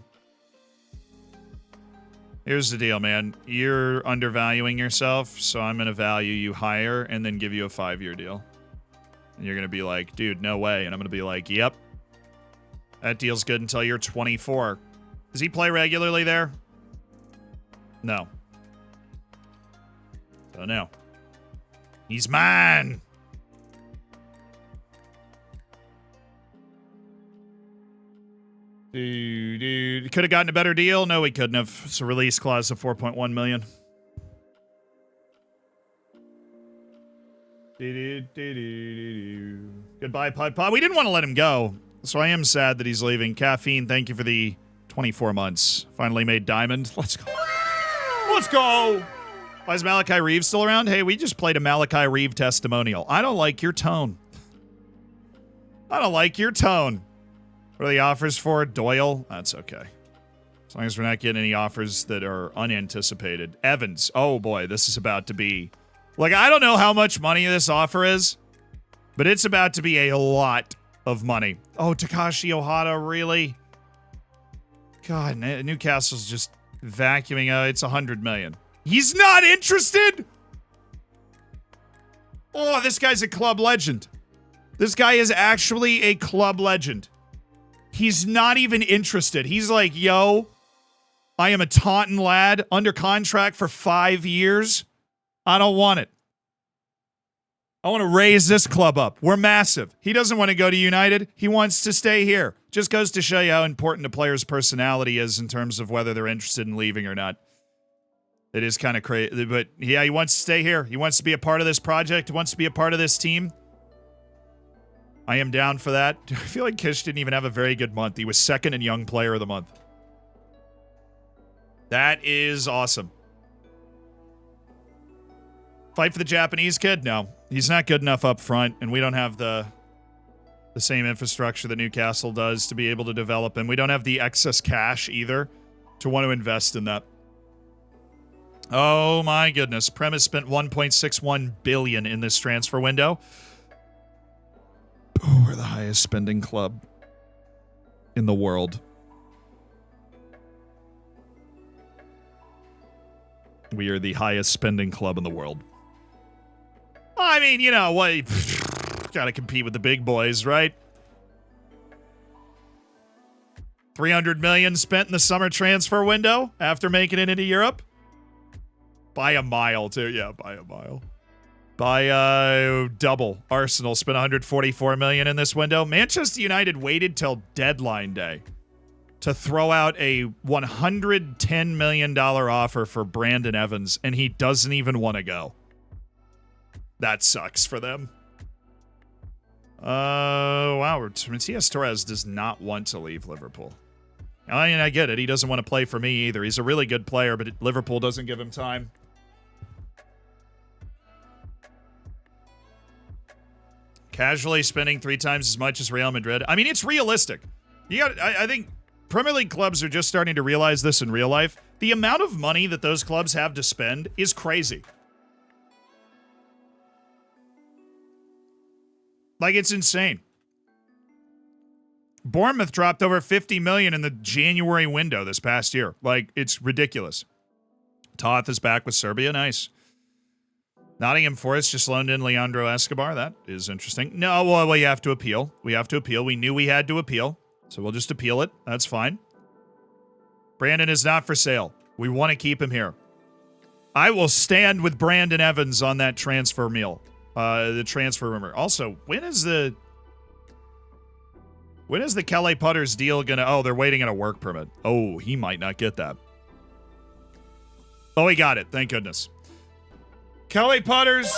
Here's the deal, man. You're undervaluing yourself, so I'm going to value you higher and then give you a 5-year deal. And you're going to be like, dude, no way. And I'm going to be like, yep. That deal's good until you're 24. Does he play regularly there? No. So no. He's mine. Dude. Could have gotten a better deal? No, he couldn't have. It's a release clause of 4.1 million. Goodbye, Pod. We didn't want to let him go, so I am sad that he's leaving. Caffeine, thank you for the 24 months. Finally made diamond. Let's go. Let's go. Why is Malachi Reeves still around? Hey, we just played a Malachi Reeves testimonial. I don't like your tone. I don't like your tone. What are the offers for? Doyle? That's okay. As long as we're not getting any offers that are unanticipated. Evans. Oh, boy. This is about to be... Like, I don't know how much money this offer is, but it's about to be a lot of money. Oh, Takashi Ohata, really? God, Newcastle's just vacuuming out. It's 100 million. He's not interested? Oh, this guy's a club legend. This guy is actually a club legend. He's not even interested. He's like, yo, I am a Taunton lad under contract for 5 years. I don't want it. I want to raise this club up. We're massive. He doesn't want to go to United. He wants to stay here. Just goes to show you how important a player's personality is in terms of whether they're interested in leaving or not. It is kind of crazy. But yeah, he wants to stay here. He wants to be a part of this project. He wants to be a part of this team. I am down for that. I feel like Kish didn't even have a very good month. He was second in Young Player of the Month. That is awesome. Fight for the Japanese kid? No. He's not good enough up front, and we don't have the same infrastructure that Newcastle does to be able to develop him. We don't have the excess cash either to want to invest in that. Oh my goodness. Prem has spent 1.61 billion in this transfer window. Oh, we're the highest spending club in the world. We are the highest spending club in the world. I mean, you know, what? Gotta compete with the big boys, right? 300 million spent in the summer transfer window after making it into Europe. By a mile, too. Yeah, by a mile. By double. Arsenal spent 144 million in this window. Manchester United waited till deadline day to throw out a $110 million offer for Brandon Evans, and he doesn't even want to go. That sucks for them. Wow. Matias Torres does not want to leave Liverpool. I mean, I get it. He doesn't want to play for me either. He's a really good player, but Liverpool doesn't give him time. Casually spending 3 times as much as Real Madrid. I mean, it's realistic. I think Premier League clubs are just starting to realize this in real life. The amount of money that those clubs have to spend is crazy. Like, it's insane. Bournemouth dropped over 50 million in the January window this past year. Like, it's ridiculous. Toth is back with Serbia. Nice. Nottingham Forest just loaned in Leandro Escobar. That is interesting. No, well, we have to appeal. We have to appeal. We knew we had to appeal, so we'll just appeal it. That's fine. Brandon is not for sale. We want to keep him here. I will stand with Brandon Evans on that transfer meal. The transfer rumor. Also, when is the Kelly Putter's deal gonna... Oh, they're waiting on a work permit. Oh, he might not get that. Oh, he got it. Thank goodness. Kelly Putter's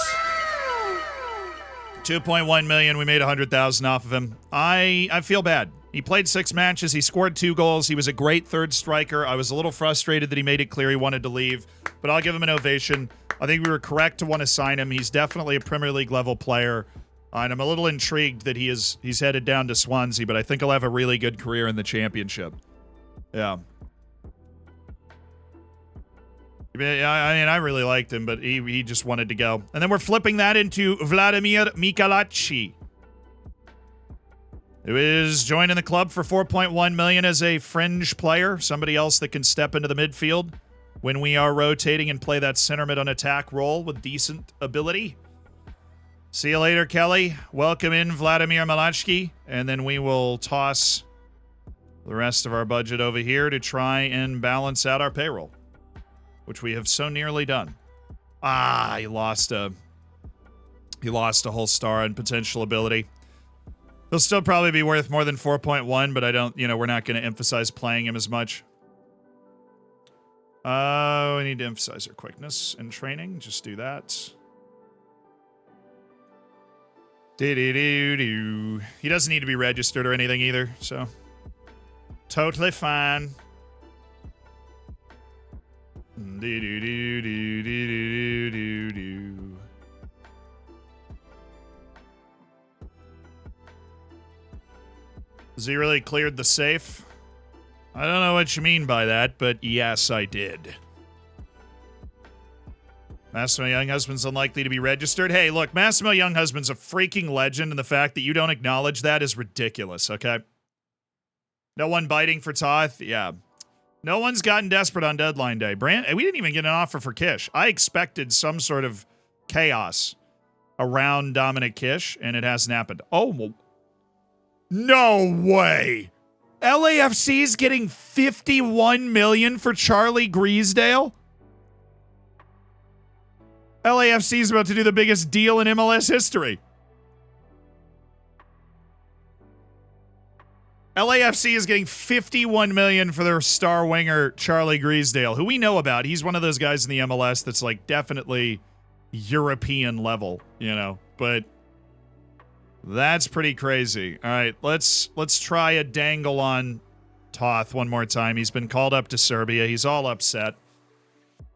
2.1 million. We made 100,000 off of him. I feel bad. He played 6 matches. He scored 2 goals. He was a great third striker. I was a little frustrated that he made it clear he wanted to leave, but I'll give him an ovation. I think we were correct to want to sign him. He's definitely a Premier League level player, and I'm a little intrigued that he's headed down to Swansea, but I think he'll have a really good career in the Championship. Yeah. I mean, I really liked him, but he just wanted to go. And then we're flipping that into Vladimir Michalacci, who is joining the club for 4.1 million as a fringe player, somebody else that can step into the midfield. when we are rotating and play that center mid on attack role with decent ability. See you later, Kelly. Welcome in Vladimir Malachki. And then we will toss the rest of our budget over here to try and balance out our payroll, which we have so nearly done. Ah, he lost a whole star in potential ability. He'll still probably be worth more than 4.1, but I don't, we're not going to emphasize playing him as much. We need to emphasize our quickness and training. Just do that. Do-do-do-do. He doesn't need to be registered or anything either, so totally fine. Do-do-do-do-do-do-do-do. Has he really cleared the safe? I don't know what you mean by that, but yes, I did. Massimo Younghusband's unlikely to be registered. Hey, look, Massimo Younghusband's a freaking legend, and the fact that you don't acknowledge that is ridiculous, okay? No one biting for Toth? Yeah. No one's gotten desperate on deadline day. We didn't even get an offer for Kish. I expected some sort of chaos around Dominic Kish, and it hasn't happened. Oh, no way! LAFC's getting $51 million for Charlie Griesdale? LAFC is about to do the biggest deal in MLS history. LAFC is getting $51 million for their star winger, Charlie Griesdale, who we know about. He's one of those guys in the MLS that's like definitely European level, but that's pretty crazy. All right, let's try a dangle on Toth one more time. He's been called up to Serbia. He's all upset.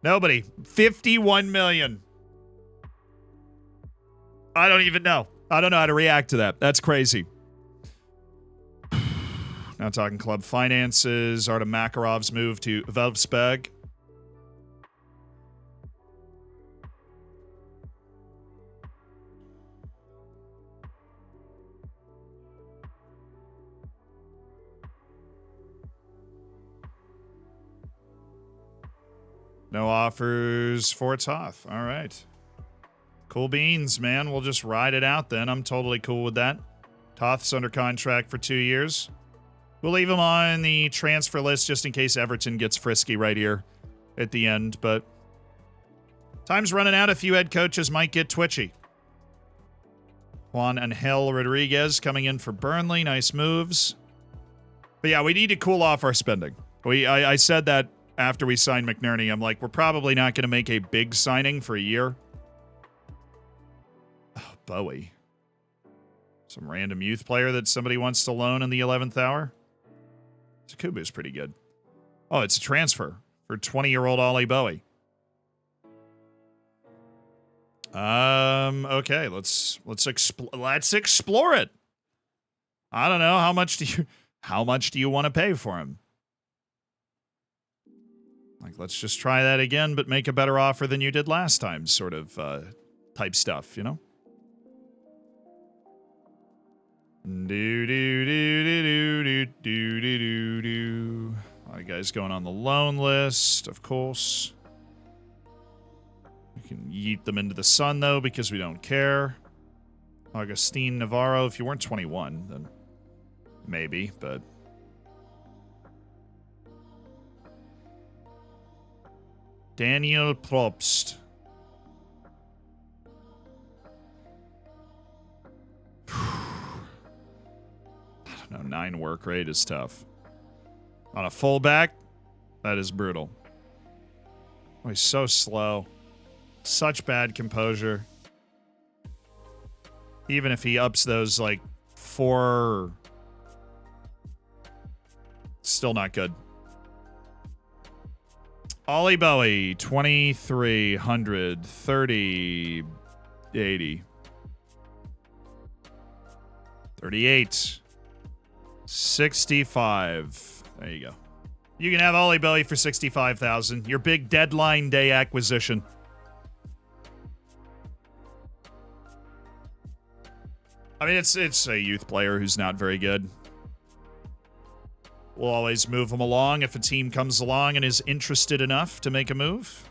Nobody. $51 million. I don't even know. I don't know how to react to that. That's crazy. Now talking club finances. Artem Makarov's move to Wolfsburg. No offers for Toth. All right. Cool beans, man. We'll just ride it out then. I'm totally cool with that. Toth's under contract for 2 years. We'll leave him on the transfer list just in case Everton gets frisky right here at the end, but time's running out. A few head coaches might get twitchy. Juan Angel Rodriguez coming in for Burnley. Nice moves. But yeah, we need to cool off our spending. I said that after we signed McNerney. I'm like, we're probably not going to make a big signing for a year. Oh, Bowie. Some random youth player that somebody wants to loan in the 11th hour. Takubu's pretty good. Oh, it's a transfer for 20-year-old Ollie Bowie. Okay, let's explore it. I don't know, how much do you want to pay for him? Like, let's just try that again, but make a better offer than you did last time, sort of type stuff, Do. A lot of guys going on the loan list, of course. We can yeet them into the sun, though, because we don't care. Augustine Navarro, if you weren't 21, then maybe, but... Daniel Probst. I don't know, 9 work rate is tough. On a fullback, that is brutal. Oh, he's so slow. Such bad composure. Even if he ups those, 4... Still not good. Ollie Bowie, 2,300, 30, 80. 38. 65. There you go. You can have Ollie Bowie for 65,000. Your big deadline day acquisition. I mean, it's a youth player who's not very good. We'll always move them along if a team comes along and is interested enough to make a move.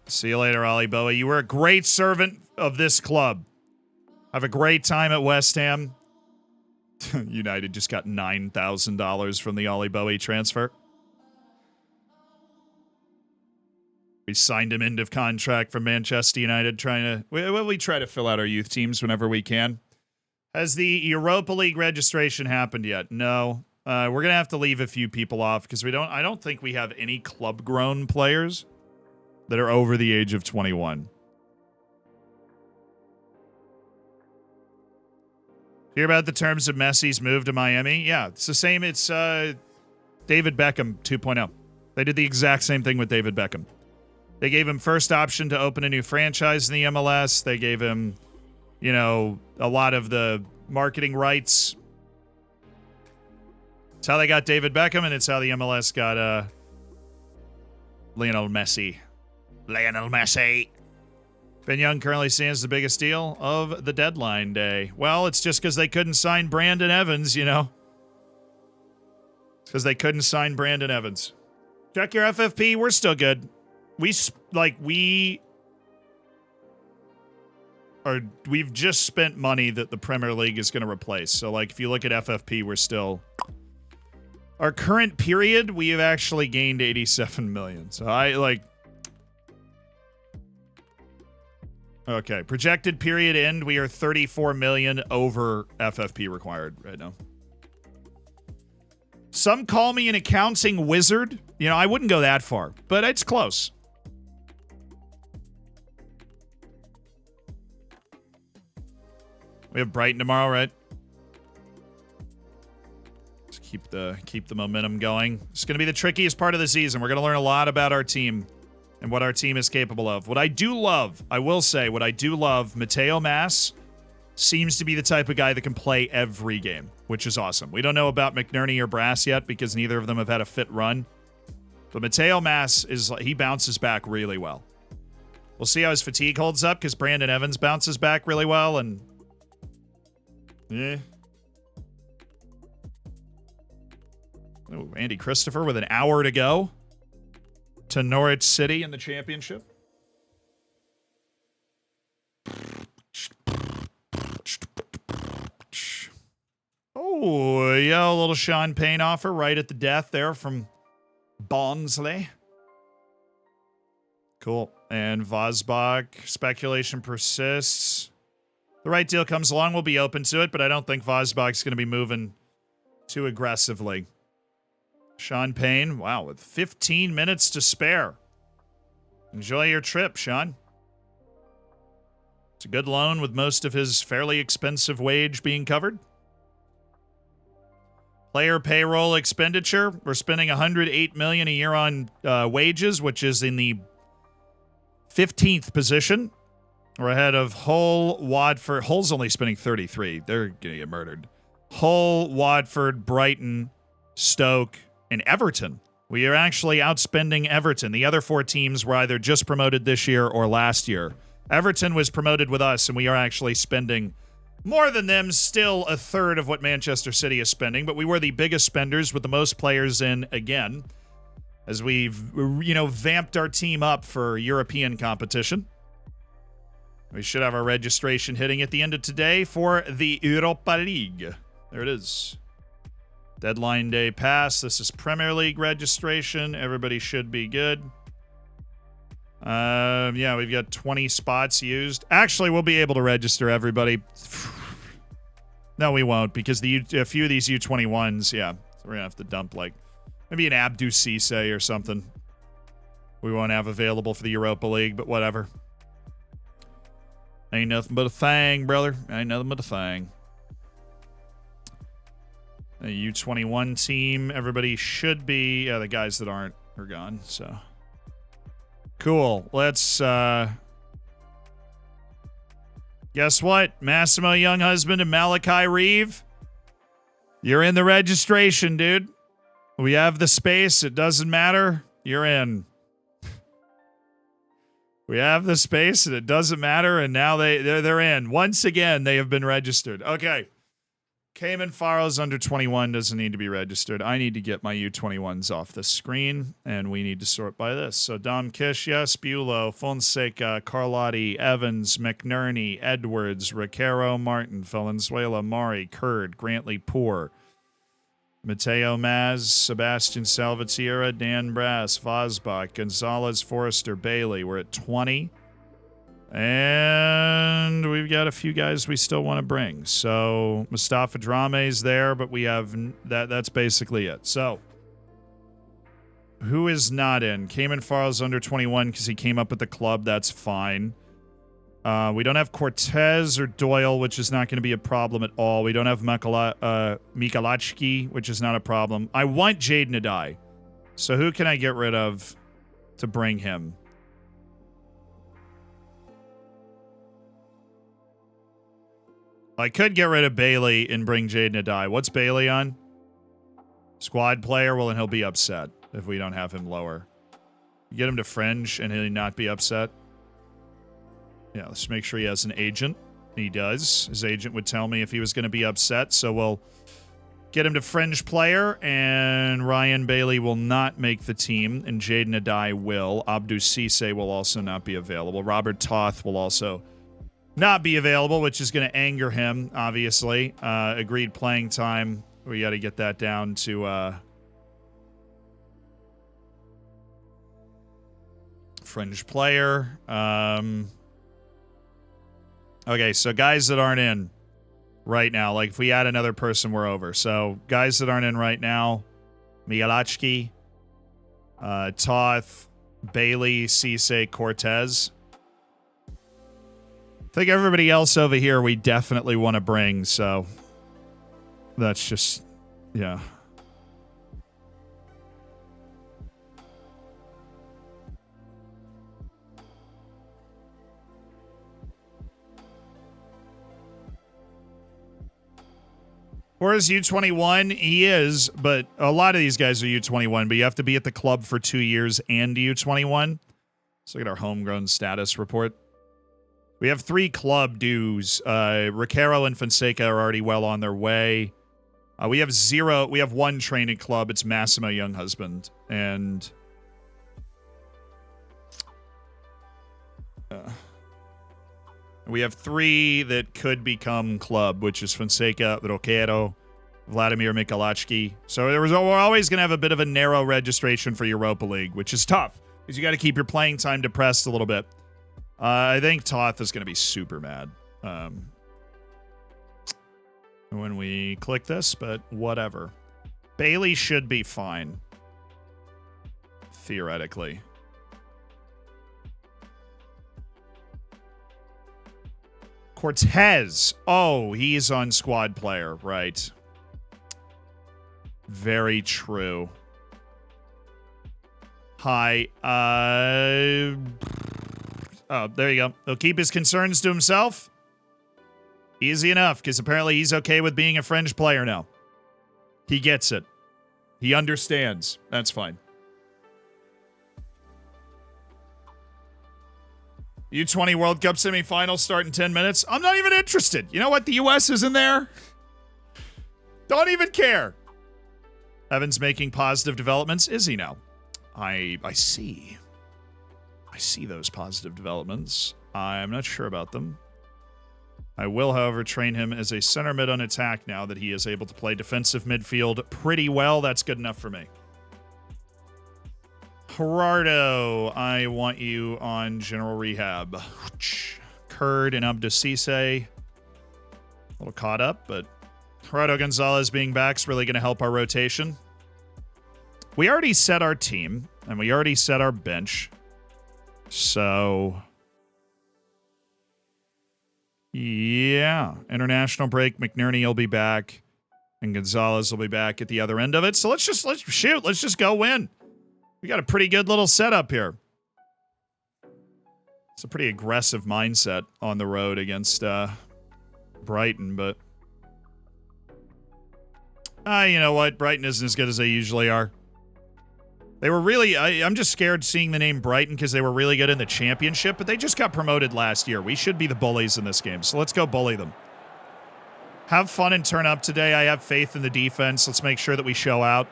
See you later, Ollie Bowie. You were a great servant of this club. Have a great time at West Ham. United just got $9,000 from the Ollie Bowie transfer. We signed him into contract from Manchester United, we try to fill out our youth teams whenever we can. Has the Europa League registration happened yet? No. We're going to have to leave a few people off because I don't think we have any club-grown players that are over the age of 21. Hear about the terms of Messi's move to Miami? Yeah, it's the same. It's David Beckham 2.0. They did the exact same thing with David Beckham. They gave him first option to open a new franchise in the MLS. They gave him, a lot of the marketing rights. It's how they got David Beckham, and it's how the MLS got Lionel Messi. Ben Young currently stands the biggest deal of the deadline day. Well, it's just because they couldn't sign Brandon Evans, It's because they couldn't sign Brandon Evans. Check your FFP. We're still good. We've just spent money that the Premier League is going to replace. So, if you look at FFP, we're still... Our current period, we have actually gained 87 million. So, Okay, projected period end, we are 34 million over FFP required right now. Some call me an accounting wizard. I wouldn't go that far, but it's close. We have Brighton tomorrow, right? Let's keep the momentum going. It's going to be the trickiest part of the season. We're going to learn a lot about our team and what our team is capable of. What I do love, Mateo Mas seems to be the type of guy that can play every game, which is awesome. We don't know about McNerney or Brass yet because neither of them have had a fit run. But Mateo Mas, he bounces back really well. We'll see how his fatigue holds up because Brandon Evans bounces back really well. And oh, Andy Christopher with an hour to go to Norwich City in the championship. Oh, yeah, a little Sean Payne offer right at the death there from Barnsley. Cool. And Vosbach, speculation persists. The right deal comes along, we'll be open to it, but I don't think Vosbach's going to be moving too aggressively. Sean Payne, wow, with 15 minutes to spare. Enjoy your trip, Sean. It's a good loan with most of his fairly expensive wage being covered. Player payroll expenditure. We're spending $108 million a year on wages, which is in the 15th position. We're ahead of Hull, Watford. Hull's only spending 33. They're going to get murdered. Hull, Watford, Brighton, Stoke, and Everton. We are actually outspending Everton. The other four teams were either just promoted this year or last year. Everton was promoted with us, and we are actually spending more than them, still a third of what Manchester City is spending, but we were the biggest spenders with the most players in again, as we've, vamped our team up for European competition. We should have our registration hitting at the end of today for the Europa League. There it is. Deadline day pass. This is Premier League registration. Everybody should be good. Yeah, we've got 20 spots used. Actually, we'll be able to register everybody. No, we won't, because a few of these U21s, yeah. So we're going to have to dump, maybe an Abdou Cisse or something. We won't have available for the Europa League, but whatever. Ain't nothing but a thing, brother. Ain't nothing but a thing. A U21 team, everybody should be... Yeah, the guys that aren't are gone, so... Cool. Let's, guess what? Massimo Younghusband and Malachi Reeve. You're in the registration, dude. We have the space. It doesn't matter. You're in. We have the space, and it doesn't matter, and now they're in. Once again, they have been registered. Okay. Cayman Faroes under 21 doesn't need to be registered. I need to get my U21s off the screen, and we need to sort by this. So Dom Kish, yes. Bulow, Fonseca, Carlotti, Evans, McNerney, Edwards, Ricaro, Martin, Valenzuela, Mari, Kurd, Grantley, Poor, Mateo Maz, Sebastian Salvatierra, Dan Brass, Vosbach, Gonzalez, Forrester, Bailey. We're at 20. And we've got a few guys we still want to bring. So Mustafa Drame's there, but we have that's basically it. So who is not in? Cayman Faroes under 21 because he came up with the club. That's fine. We don't have Cortez or Doyle, which is not going to be a problem at all. We don't have Mikalachki, which is not a problem. I want Jade Nadai. So who can I get rid of to bring him? I could get rid of Bailey and bring Jade Nadai. What's Bailey on? Squad player? Well, and he'll be upset if we don't have him lower. Get him to fringe and he'll not be upset. Yeah, let's make sure he has an agent. He does. His agent would tell me if he was going to be upset, so we'll get him to fringe player, and Ryan Bailey will not make the team, and Jade Nadai will. Abdou Cisse will also not be available. Robert Toth will also not be available, which is going to anger him, obviously. Agreed playing time. We got to get that down to fringe player. Okay, so guys that aren't in right now. Like, if we add another person, we're over. So guys that aren't in right now: Migalachki, Toth, Bailey, Cisse, Cortez. I think everybody else over here we definitely want to bring, so that's just, yeah. Whereas U21, he is, but a lot of these guys are U21, but you have to be at the club for 2 years and U21. Let's look at our homegrown status report. We have 3 club dues. Ricaro and Fonseca are already well on their way. We have 0. We have 1 training club. It's Massimo Younghusband. And we have 3 that could become club, which is Fonseca, Roquero, Vladimir Mikalachki. So we're always going to have a bit of a narrow registration for Europa League, which is tough because you got to keep your playing time depressed a little bit. I think Toth is going to be super mad when we click this, but whatever. Bailey should be fine, theoretically. Cortez. Oh, he's on squad player, right. Very true. Hi. Oh, there you go. He'll keep his concerns to himself. Easy enough, because apparently he's okay with being a fringe player now. He gets it. He understands. That's fine. U20 World Cup semifinals start in 10 minutes. I'm not even interested. You know what? The U.S. isn't there. Don't even care. Evan's making positive developments. Is he now? I see. I see those positive developments. I'm not sure about them. I will, however, train him as a center mid on attack now that he is able to play defensive midfield pretty well. That's good enough for me. Gerardo, I want you on general rehab. Kurd and Abdou Cisse. A little caught up, but Gerardo Gonzalez being back is really going to help our rotation. We already set our team, and we already set our bench. So, yeah. International break. McNerney will be back. And Gonzalez will be back at the other end of it. So let's just go win. We got a pretty good little setup here. It's a pretty aggressive mindset on the road against Brighton, but you know what? Brighton isn't as good as they usually are. They were really, I'm just scared seeing the name Brighton because they were really good in the championship, but they just got promoted last year. We should be the bullies in this game, so let's go bully them. Have fun and turn up today. I have faith in the defense. Let's make sure that we show out.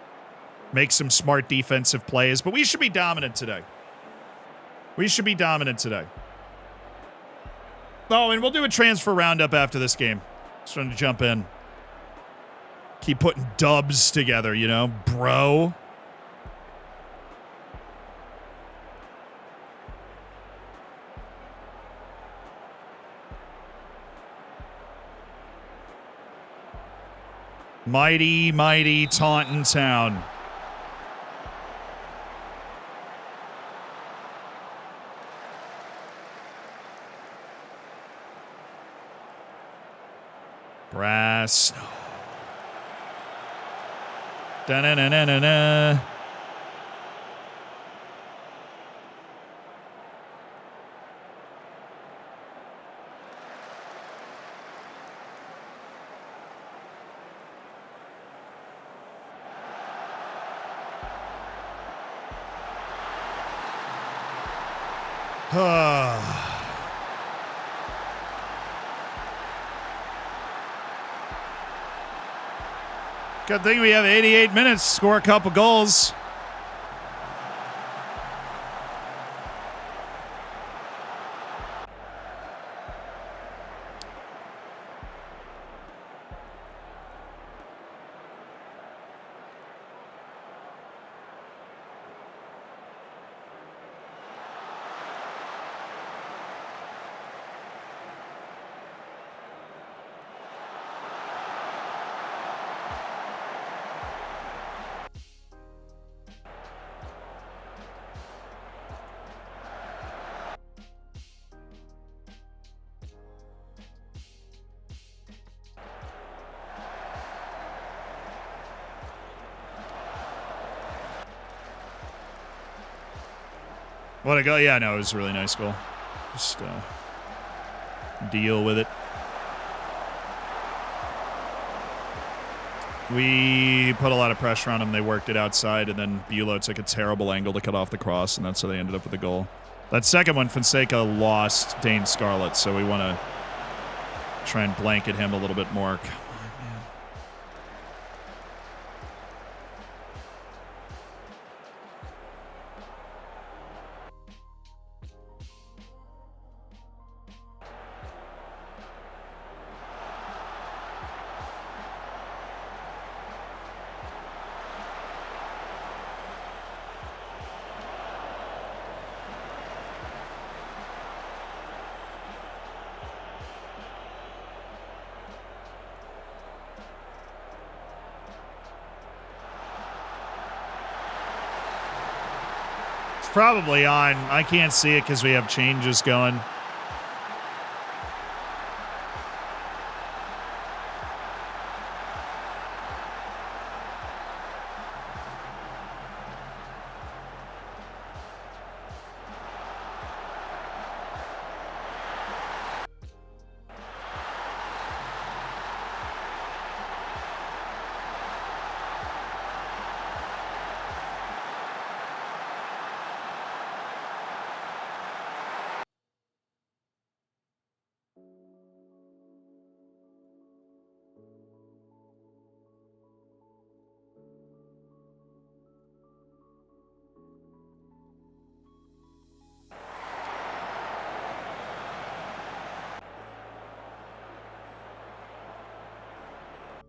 Make some smart defensive plays, but we should be dominant today. We should be dominant today. Oh, and we'll do a transfer roundup after this game. Just wanted to jump in. Keep putting dubs together, you know, bro. Mighty, mighty Taunton Town. Brass. Da-na-na-na-na-na. Good thing we have 88 minutes to score a couple goals. What a goal. Yeah, no, it was a really nice goal. Just deal with it. We put a lot of pressure on them. They worked it outside, and then Bulow took a terrible angle to cut off the cross, and that's how they ended up with the goal. That second one, Fonseca lost Dane Scarlett, so we want to try and blanket him a little bit more. Probably on. I can't see it because we have changes going.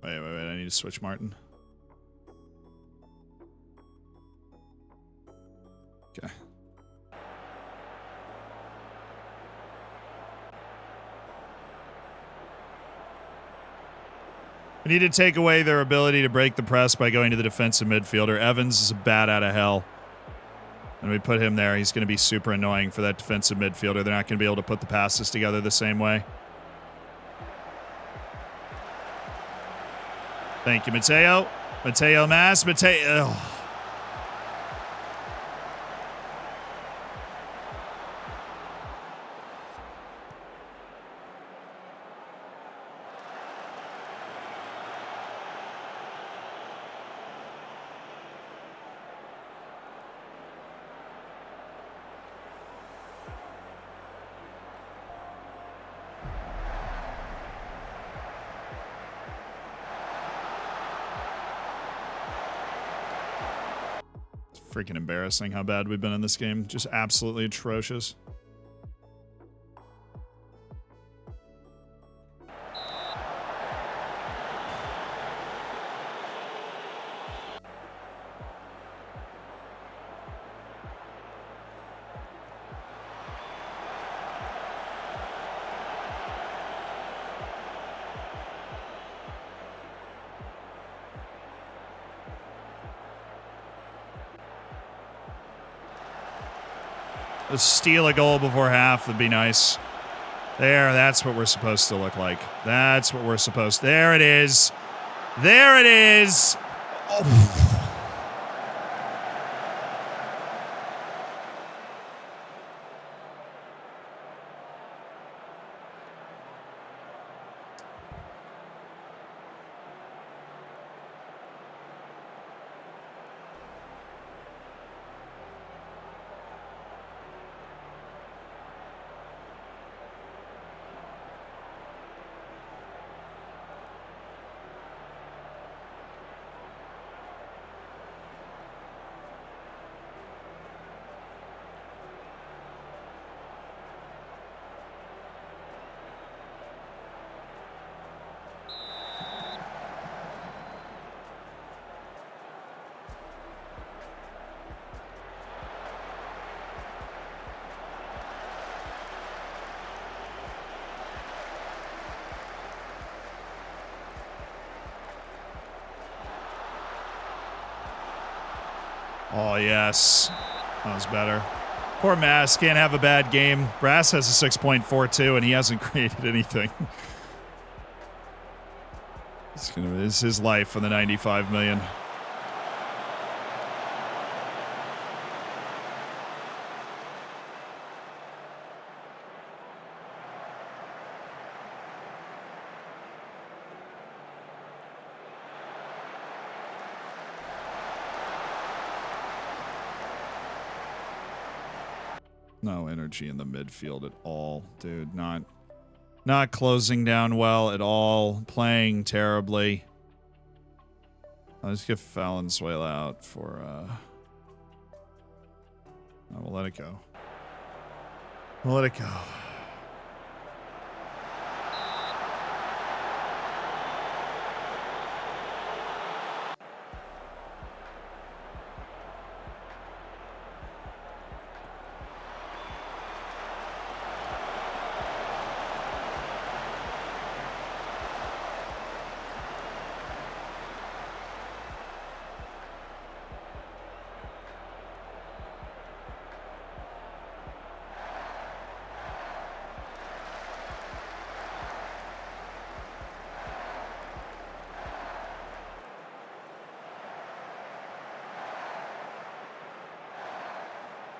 Wait, I need to switch Martin. Okay. We need to take away their ability to break the press by going to the defensive midfielder. Evans is a bat out of hell. And we put him there. He's going to be super annoying for that defensive midfielder. They're not going to be able to put the passes together the same way. Thank you, Mateo. Mateo Mass. Mateo. Ugh. freaking embarrassing how bad we've been in this game. Just absolutely atrocious. Let's steal a goal before half would be nice. There, that's what we're supposed to look like. That's what we're supposed to. There it is. There it is. Oh. Oh, yes. That was better. Poor Mass can't have a bad game. Brass has a 6.42, and he hasn't created anything. This is his life for the 95 million. No energy in the midfield at all, dude. Not closing down well at all. Playing terribly. Let's get Valenzuela out for no, we'll let it go. We'll let it go.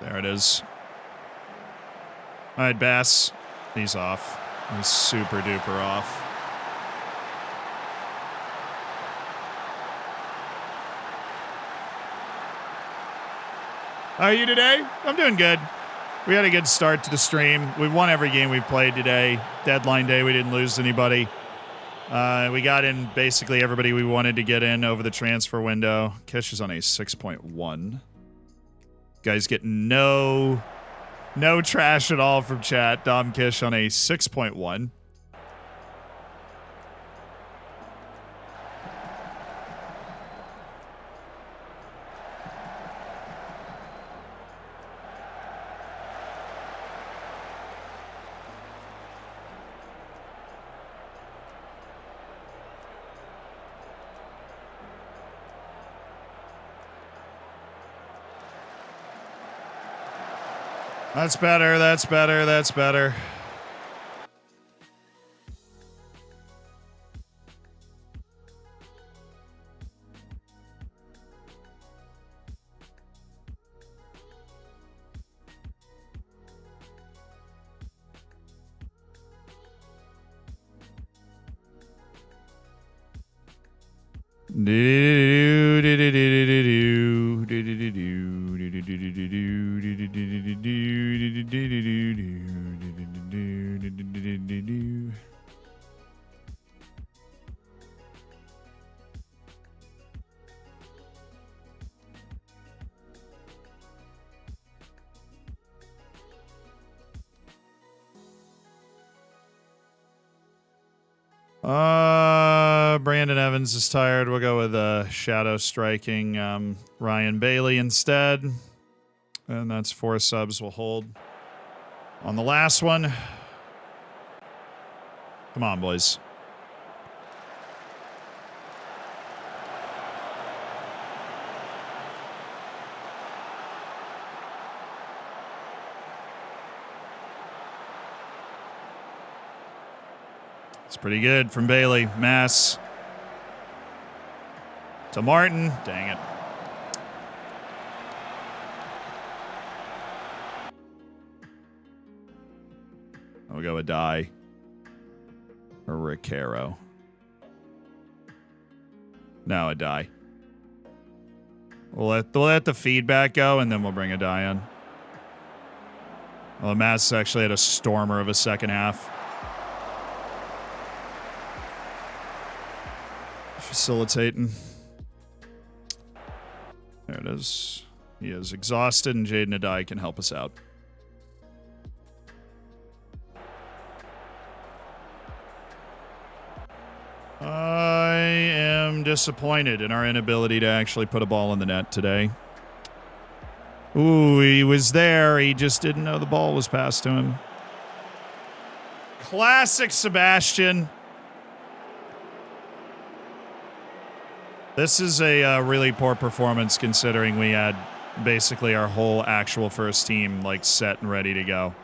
There it is. All right, Bass. He's off. He's super duper off. How are you today? I'm doing good. We had a good start to the stream. We won every game we've played today. Deadline day, we didn't lose anybody. We got in basically everybody we wanted to get in over the transfer window. Kish is on a 6.1. Guys get no trash at all from chat. Dom Kish on a 6.1. That's better, that's better, that's better. Brandon Evans is tired. We'll go with shadow striking Ryan Bailey instead. And that's 4 subs we'll hold. On the last one. Come on, boys. It's pretty good from Bailey. Mass. To Martin. Dang it. We'll go with Die. Or Ricaro. No, a Die. We'll let the feedback go, and then we'll bring a Die in. Well, Mass actually had a stormer of a second half. Facilitating. There it is. He is exhausted, and Jaden Adai can help us out. I am disappointed in our inability to actually put a ball in the net today. Ooh, he was there. He just didn't know the ball was passed to him. Classic Sebastian. This is a really poor performance considering we had basically our whole actual first team like set and ready to go.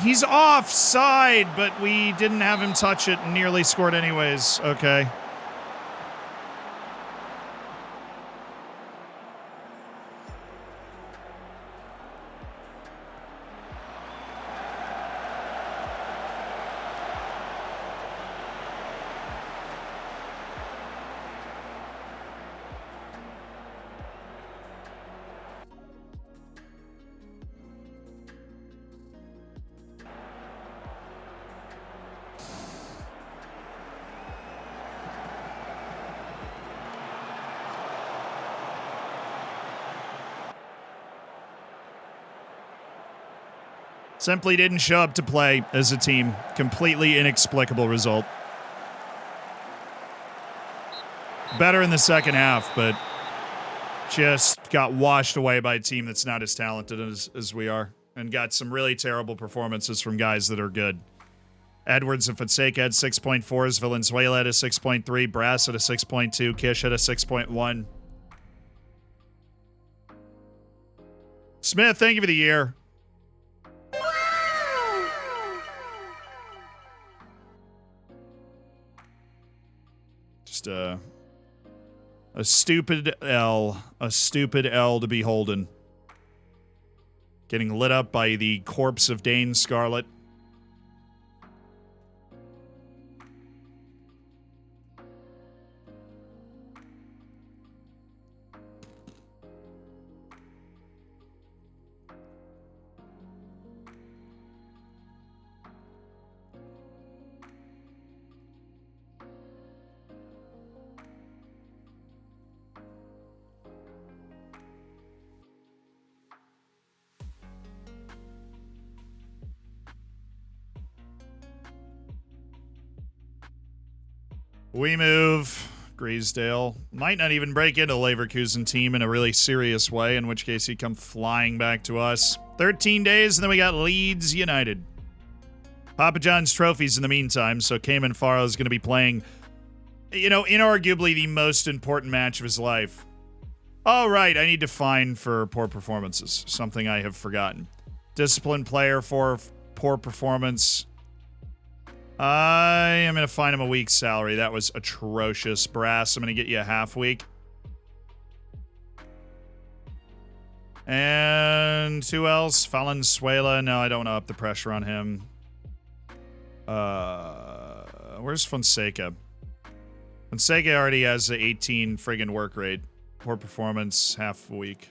He's offside, but we didn't have him touch it and nearly scored anyways. Okay. Simply didn't show up to play as a team. Completely inexplicable result. Better in the second half, but just got washed away by a team that's not as talented as we are. And got some really terrible performances from guys that are good. Edwards and Fonseca had 6.4s. Valenzuela had a 6.3. Brass at a 6.2. Kish at a 6.1. Smith, thank you for the year. Just a stupid L. A stupid L to be holding. Getting lit up by the corpse of Dane Scarlett. We move. Griesdale might not even break into the Leverkusen team in a really serious way, in which case he'd come flying back to us. 13 days, and then we got Leeds United. Papa John's trophies in the meantime, so Cayman Farrow is going to be playing, you know, inarguably the most important match of his life. Oh, right, I need to fine for poor performances. Something I have forgotten. Disciplined player for poor performance. I am going to fine him a week's salary. That was atrocious. Brass, I'm going to get you a half week. And who else? Valenzuela. No, I don't want to up the pressure on him. Where's Fonseca? Fonseca already has an 18 friggin' work rate. Poor performance, half a week.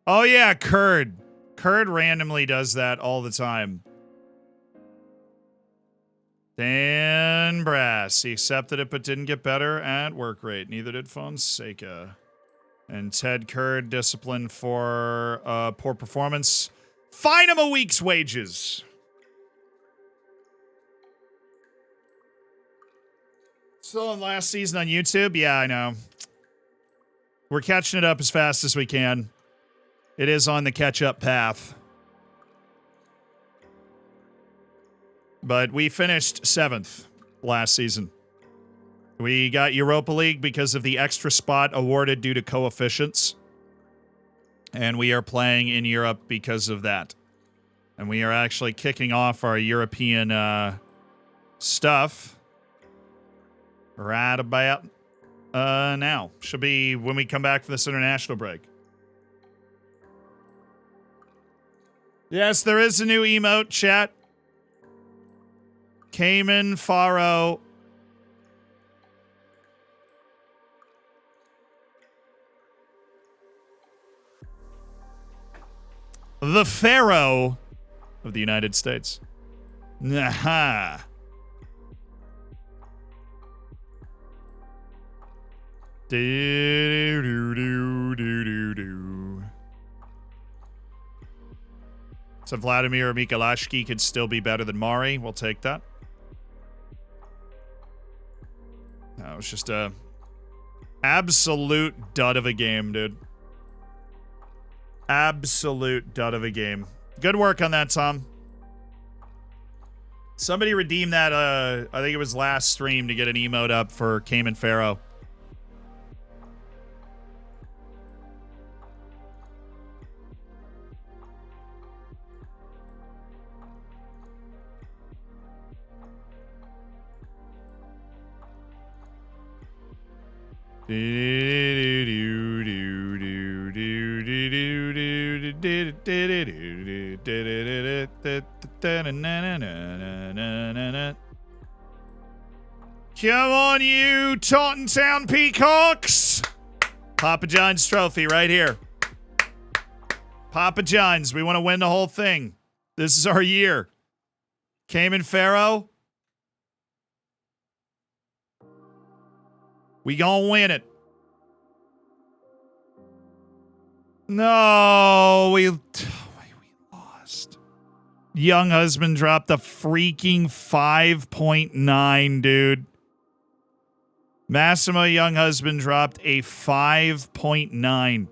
Oh, yeah, Kurd. Kurd randomly does that all the time. Dan Brass. He accepted it but didn't get better at work rate. Neither did Fonseca. And Ted Kurd disciplined for poor performance. Fine him a week's wages. Still on last season on YouTube? Yeah, I know. We're catching it up as fast as we can. It is on the catch-up path. But we finished 7th last season. We got Europa League because of the extra spot awarded due to coefficients. And we are playing in Europe because of that. And we are actually kicking off our European stuff right about now. Should be when we come back from this international break. Yes, there is a new emote, chat. Cayman, Faro. The Pharaoh of the United States. Aha. Do do do do do do. So Vladimir Mikulashki could still be better than Mari. We'll take that. That was just a absolute dud of a game, dude. Absolute dud of a game. Good work on that, Tom. Somebody redeemed that, I think it was last stream, to get an emote up for Cayman Pharaoh. Come on, you Taunton Town Peacocks! Papa John's trophy right here. Papa John's, we want to win the whole thing. This is our year. Cayman Pharaoh. We gonna win it. No, we lost. Young husband dropped a freaking 5.9, dude. Massimo Young husband dropped a 5.9.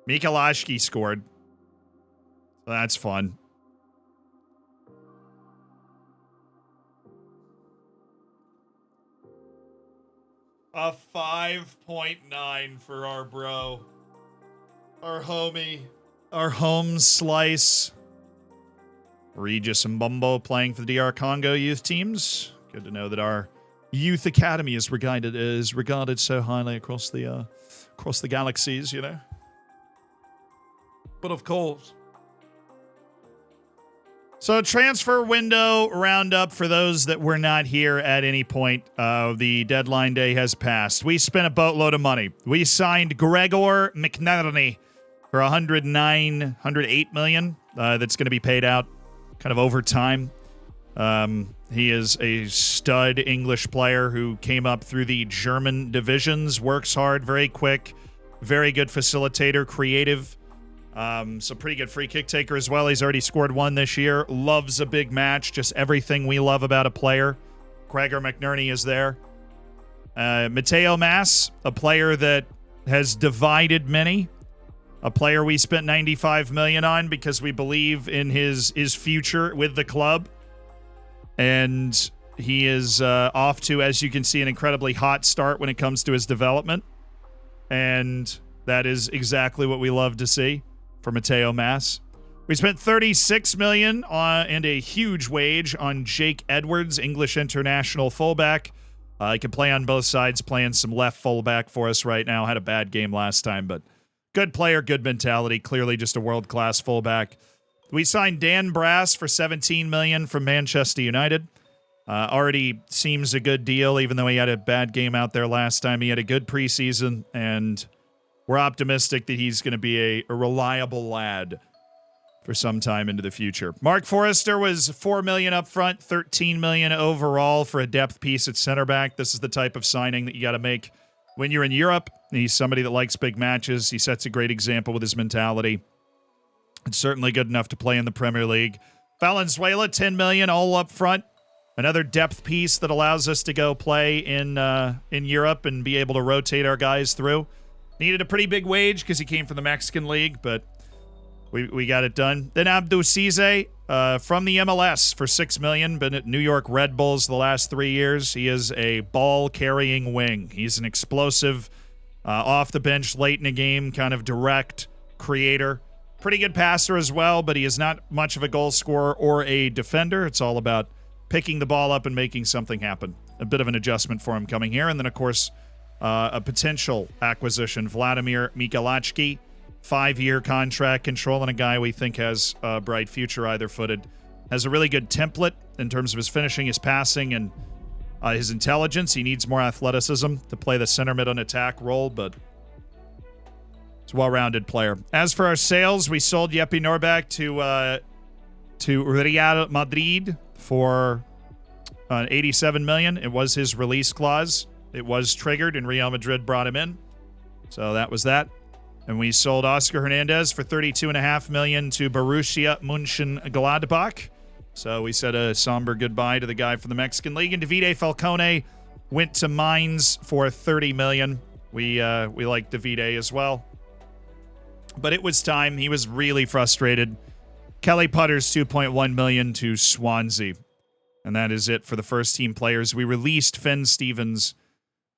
Mikulashki scored. That's fun. A 5.9 for our bro. Our homie. Our home slice. Regis and Bumbo playing for the DR Congo youth teams. Good to know that our youth academy is regarded so highly across the galaxies, you know. But of course. So transfer window roundup for those that were not here at any point. The deadline day has passed. We spent a boatload of money. We signed Gregor McNerney for $108 million. That's going to be paid out kind of over time. He is a stud English player who came up through the German divisions, works hard, very quick, very good facilitator, creative. So pretty good free kick taker as well. He's already scored one this year. Loves a big match. Just everything we love about a player. Gregor McNerney is there. Mateo Mas, a player that has divided many. A player we spent $95 million on because we believe in his future with the club. And he is off to, as you can see, an incredibly hot start when it comes to his development. And that is exactly what we love to see for Mateo Mas. We spent $36 million and a huge wage on Jake Edwards, English international fullback. He can play on both sides, playing some left fullback for us right now. Had a bad game last time, but good player, good mentality. Clearly just a world-class fullback. We signed Dan Brass for $17 million from Manchester United. Already seems a good deal, even though he had a bad game out there last time. He had a good preseason, and we're optimistic that he's going to be a reliable lad for some time into the future. Mark Forrester was $4 million up front, $13 million overall for a depth piece at center back. This is the type of signing that you got to make when you're in Europe. He's somebody that likes big matches. He sets a great example with his mentality. It's certainly good enough to play in the Premier League. Valenzuela, $10 million all up front. Another depth piece that allows us to go play in Europe and be able to rotate our guys through. Needed a pretty big wage because he came from the Mexican League, but we got it done. Then Abdou Cisse from the MLS for $6 million. Been at New York Red Bulls the last 3 years. He is a ball-carrying wing. He's an explosive, off the bench, late in a game, kind of direct creator. Pretty good passer as well, but he is not much of a goal scorer or a defender. It's all about picking the ball up and making something happen. A bit of an adjustment for him coming here. And then, of course, a potential acquisition, Vladimir Michalacki, 5-year contract, controlling a guy we think has a bright future, either-footed. Has a really good template in terms of his finishing, his passing, and his intelligence. He needs more athleticism to play the center mid on attack role, but it's a well-rounded player. As for our sales, we sold Jeppe Norbak to Real Madrid for $87 million. It was his release clause. It was triggered, and Real Madrid brought him in. So that was that. And we sold Oscar Hernandez for $32.5 million to Borussia Mönchengladbach. So we said a somber goodbye to the guy from the Mexican League. And Davide Falcone went to Mainz for $30 million. We like Davide as well. But it was time. He was really frustrated. Kelly Putter's $2.1 million to Swansea. And that is it for the first team players. We released Finn Stevens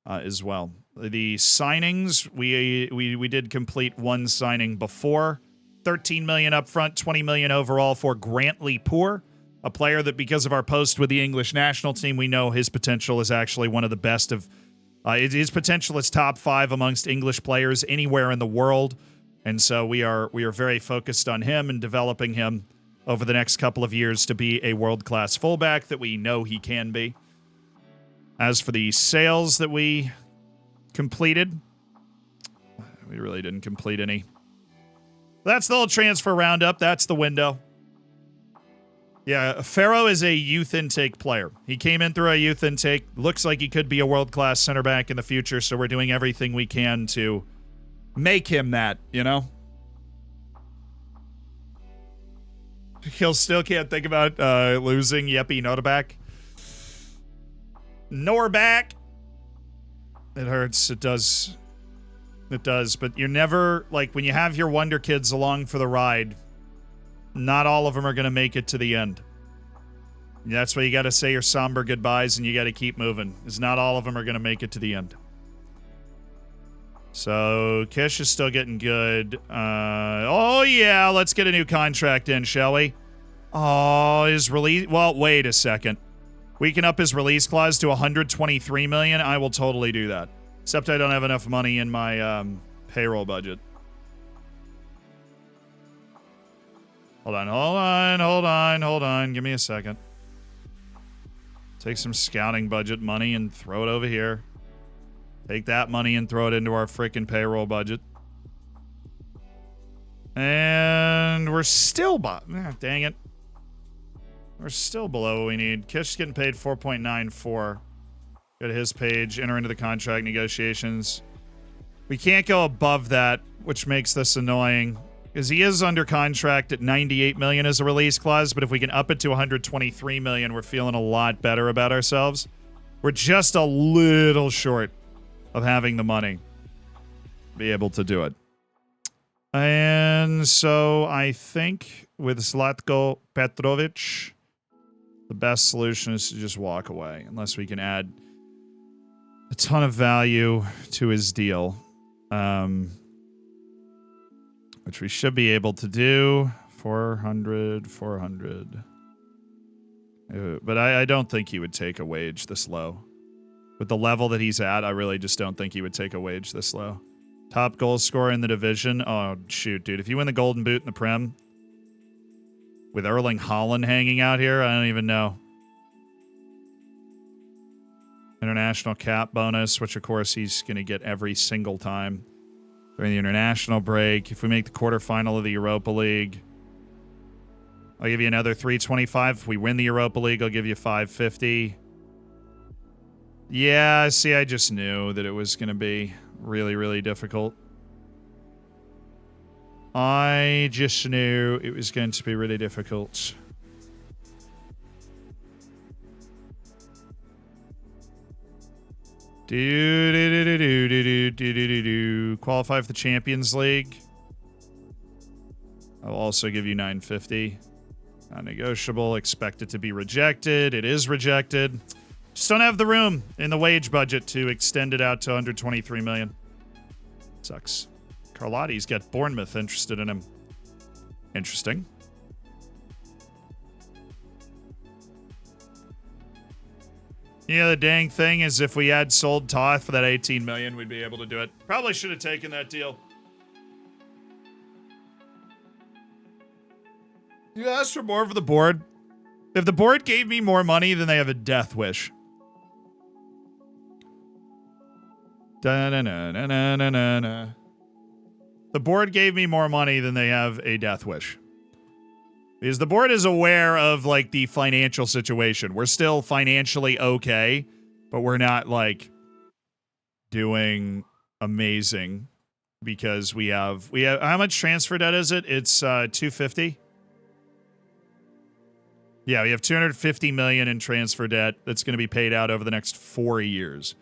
as well. The signings, we did complete one signing before. $13 million up front, $20 million overall for Grantley Poor, a player that because of our post with the English national team, we know his potential is actually one of the best of... his potential is top 5 amongst English players anywhere in the world. And so we are very focused on him and developing him over the next couple of years to be a world-class fullback that we know he can be. As for the sales that we completed, we really didn't complete any. That's the whole transfer roundup. That's the window. Yeah, Farrow is a youth intake player. He came in through a youth intake. Looks like he could be a world-class center back in the future, so we're doing everything we can to make him that, you know? He'll still can't think about losing Jeppe Norbak. Norbak! It hurts. It does. It does. But you're never, like, when you have your Wonder Kids along for the ride, not all of them are going to make it to the end. That's why you got to say your somber goodbyes and you got to keep moving. Because not all of them are going to make it to the end. So, Kish is still getting good. Oh, yeah, let's get a new contract in, shall we? Oh, his release... Well, wait a second. We can up his release clause to $123 million. I will totally do that. Except I don't have enough money in my payroll budget. Hold on. Give me a second. Take some scouting budget money and throw it over here. Take that money and throw it into our freaking payroll budget. And we're still... dang it. We're still below what we need. Kish's getting paid $4.94. Go to his page, enter into the contract negotiations. We can't go above that, which makes this annoying. Because he is under contract at $98 million as a release clause, but if we can up it to $123 million, we're feeling a lot better about ourselves. We're just a little short of having the money to be able to do it. And so I think with Zlatko Petrovic, the best solution is to just walk away, unless we can add a ton of value to his deal, which we should be able to do. 400. But I don't think he would take a wage this low. With the level that he's at, I really just don't think he would take a wage this low. Top goal scorer in the division. Oh, shoot, dude. If you win the Golden Boot in the Prem, with Erling Haaland hanging out here, I don't even know. International cap bonus, which, of course, he's going to get every single time during the international break. If we make the quarterfinal of the Europa League, I'll give you another 325. If we win the Europa League, I'll give you 550. Yeah, see, I just knew that it was going to be really, really difficult. I just knew it was going to be really difficult. Qualify for the Champions League. I'll also give you 950. Non-negotiable. Expect it to be rejected. It is rejected. Just don't have the room in the wage budget to extend it out to under 23 million. Sucks. Carlotti's got Bournemouth interested in him. Interesting. Yeah, the dang thing is if we had sold Toth for that 18 million, we'd be able to do it. Probably should have taken that deal. You asked for more for the board. If the board gave me more money, then they have a death wish. Da-na-na-na-na-na-na. The board gave me more money than they have a death wish. Because the board is aware of, like, the financial situation. We're still financially okay, but we're not, like, doing amazing because we have how much transfer debt is it? It's 250. Yeah, we have 250 million in transfer debt that's going to be paid out over the next 4 years,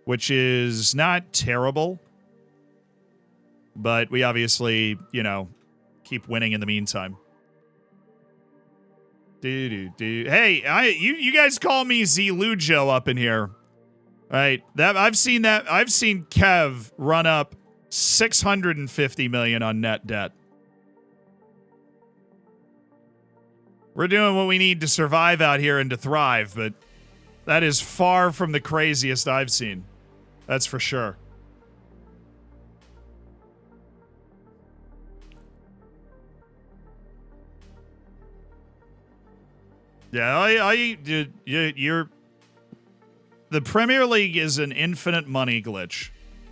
which is not terrible. But we obviously, you know, keep winning in the meantime. Hey, you guys call me Zilujo up in here. All right, I've seen Kev run up 650 million on net debt. We're doing what we need to survive out here and to thrive, but that is far from the craziest I've seen. That's for sure. Yeah, you're... The Premier League is an infinite money glitch.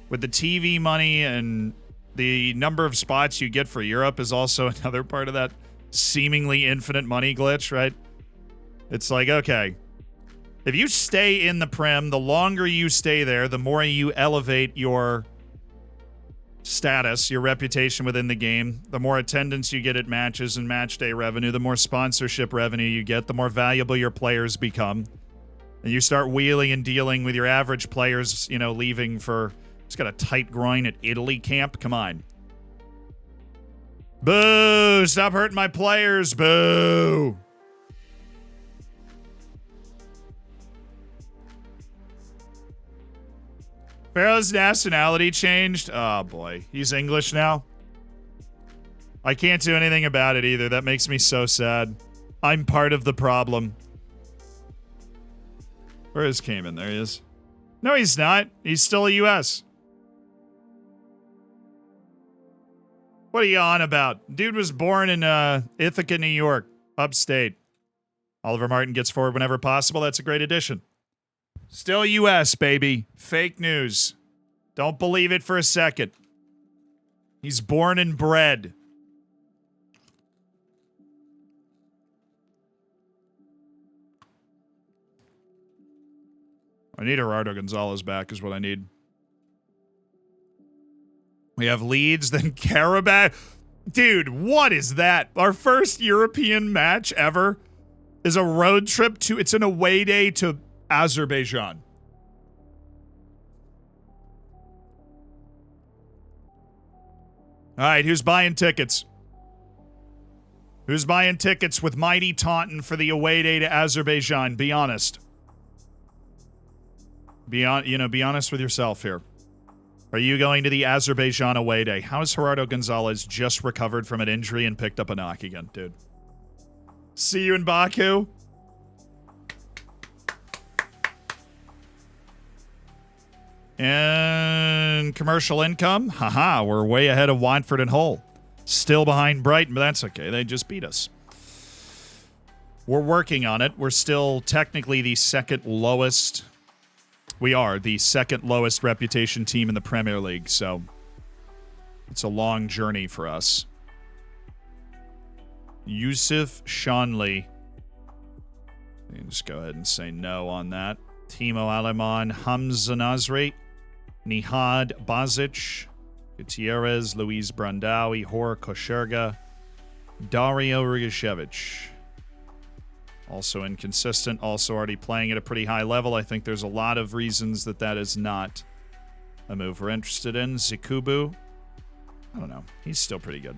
With the TV money and the number of spots you get for Europe is also another part of that seemingly infinite money glitch, right? It's like, okay, if you stay in the Prem, the longer you stay there, the more you elevate your status, your reputation within the game, the more attendance you get at matches and match day revenue, the more sponsorship revenue you get, the more valuable your players become. And you start wheeling and dealing with your average players, you know, leaving for, it's got a tight groin at Italy camp. Come on. Boo! Stop hurting my players. Boo! Pharaoh's nationality changed. Oh, boy. He's English now. I can't do anything about it either. That makes me so sad. I'm part of the problem. Where is Cayman? There he is. No, he's not. He's still a U.S. What are you on about? Dude was born in Ithaca, New York, upstate. Oliver Martin gets forward whenever possible. That's a great addition. Still U.S., baby. Fake news. Don't believe it for a second. He's born and bred. I need Gerardo Gonzalez back is what I need. We have Leeds, then Karabakh. Dude, what is that? Our first European match ever is a road trip to... It's an away day to Azerbaijan. All right, who's buying tickets? Who's buying tickets with mighty Taunton for the away day to Azerbaijan? Be honest. Be honest with yourself here. Are you going to the Azerbaijan away day? How is Gerardo Gonzalez just recovered from an injury and picked up a knock again, dude? See you in Baku. And commercial income. Haha, we're way ahead of Watford and Hull. Still behind Brighton, but that's okay. They just beat us. We're working on it. We're still technically the second lowest. We are the second lowest reputation team in the Premier League, so it's a long journey for us. Yusuf Shanley. You can just go ahead and say no on that. Timo Aleman, Hamza Nasri, Nihad Bazic, Gutierrez, Luis Brandawi, Hor Kosherga, Dario Rugashevich. Also inconsistent, also already playing at a pretty high level. I think there's a lot of reasons that that is not a move we're interested in. Zikubu, I don't know. He's still pretty good.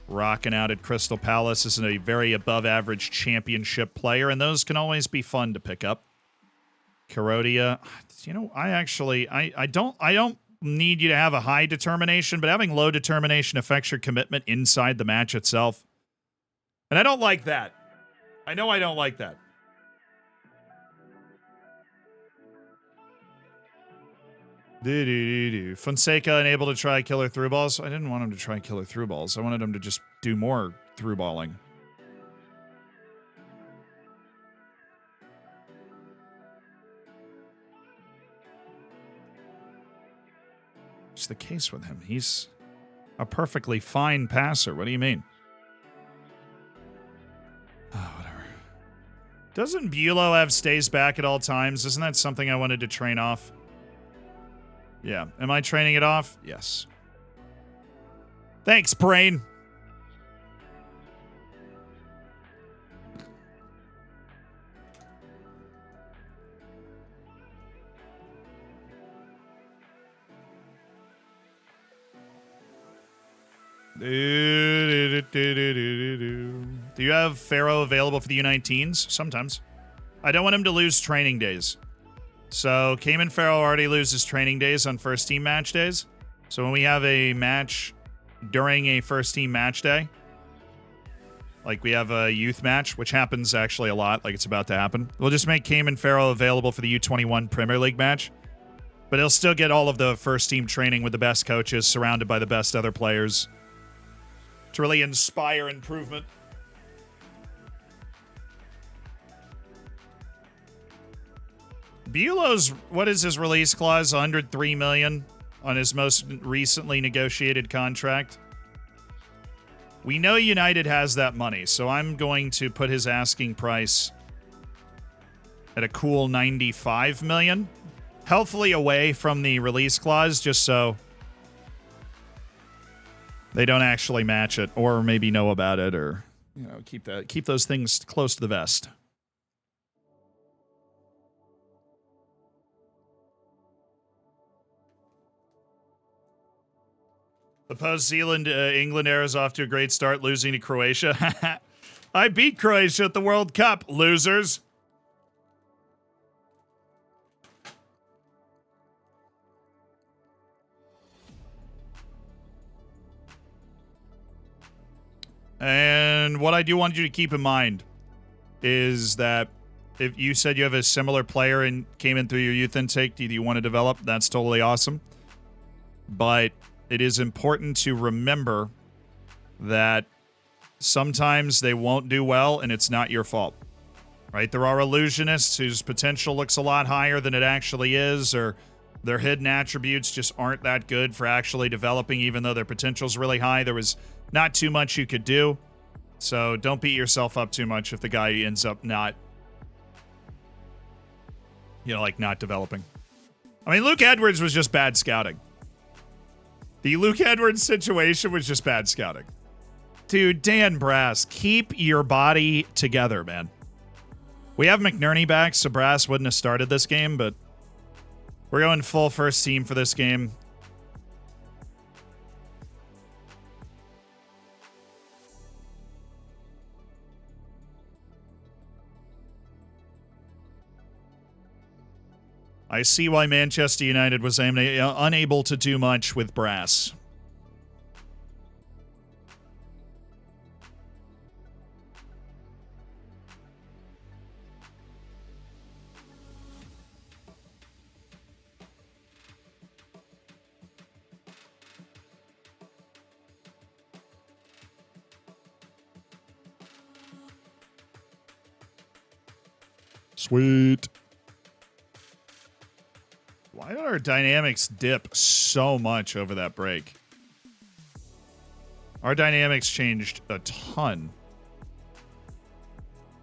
Rocking out at Crystal Palace is a very above-average championship player, and those can always be fun to pick up. Karodia, you know, I don't need you to have a high determination, but having low determination affects your commitment inside the match itself. And I don't like that. I know I don't like that. Fonseca unable to try killer through balls. I didn't want him to try killer through balls. I wanted him to just do more through balling. What's the case with him? He's a perfectly fine passer. What do you mean? Oh, whatever. Doesn't Bulow have stays back at all times? Isn't that something I wanted to train off? Yeah. Am I training it off? Yes. Thanks, brain. Do you have Pharaoh available for the U19s? Sometimes. I don't want him to lose training days. So Cayman Farrell already loses training days on first team match days. So when we have a match during a first team match day, like we have a youth match, which happens actually a lot, like it's about to happen, we'll just make Cayman Farrell available for the U21 Premier League match. But he'll still get all of the first team training with the best coaches, surrounded by the best other players to really inspire improvement. Bulow's, what is his release clause? $103 million on his most recently negotiated contract. We know United has that money, so I'm going to put his asking price at a cool $95 million. Healthily away from the release clause, just so they don't actually match it, or maybe know about it, or keep those things close to the vest. The post-Zealand England era is off to a great start, losing to Croatia. I beat Croatia at the World Cup, losers. And what I do want you to keep in mind is that if you said you have a similar player and came in through your youth intake, do you want to develop? That's totally awesome. But it is important to remember that sometimes they won't do well and it's not your fault, right? There are illusionists whose potential looks a lot higher than it actually is, or their hidden attributes just aren't that good for actually developing, even though their potential's really high. There was not too much you could do. So don't beat yourself up too much if the guy ends up not, not developing. I mean, Luke Edwards was just bad scouting. The Luke Edwards situation was just bad scouting. Dude, Dan Brass, keep your body together, man. We have McNerney back, so Brass wouldn't have started this game, but we're going full first team for this game. I see why Manchester United was unable to do much with Brass. Sweet. Why did our dynamics dip so much over that break? Our dynamics changed a ton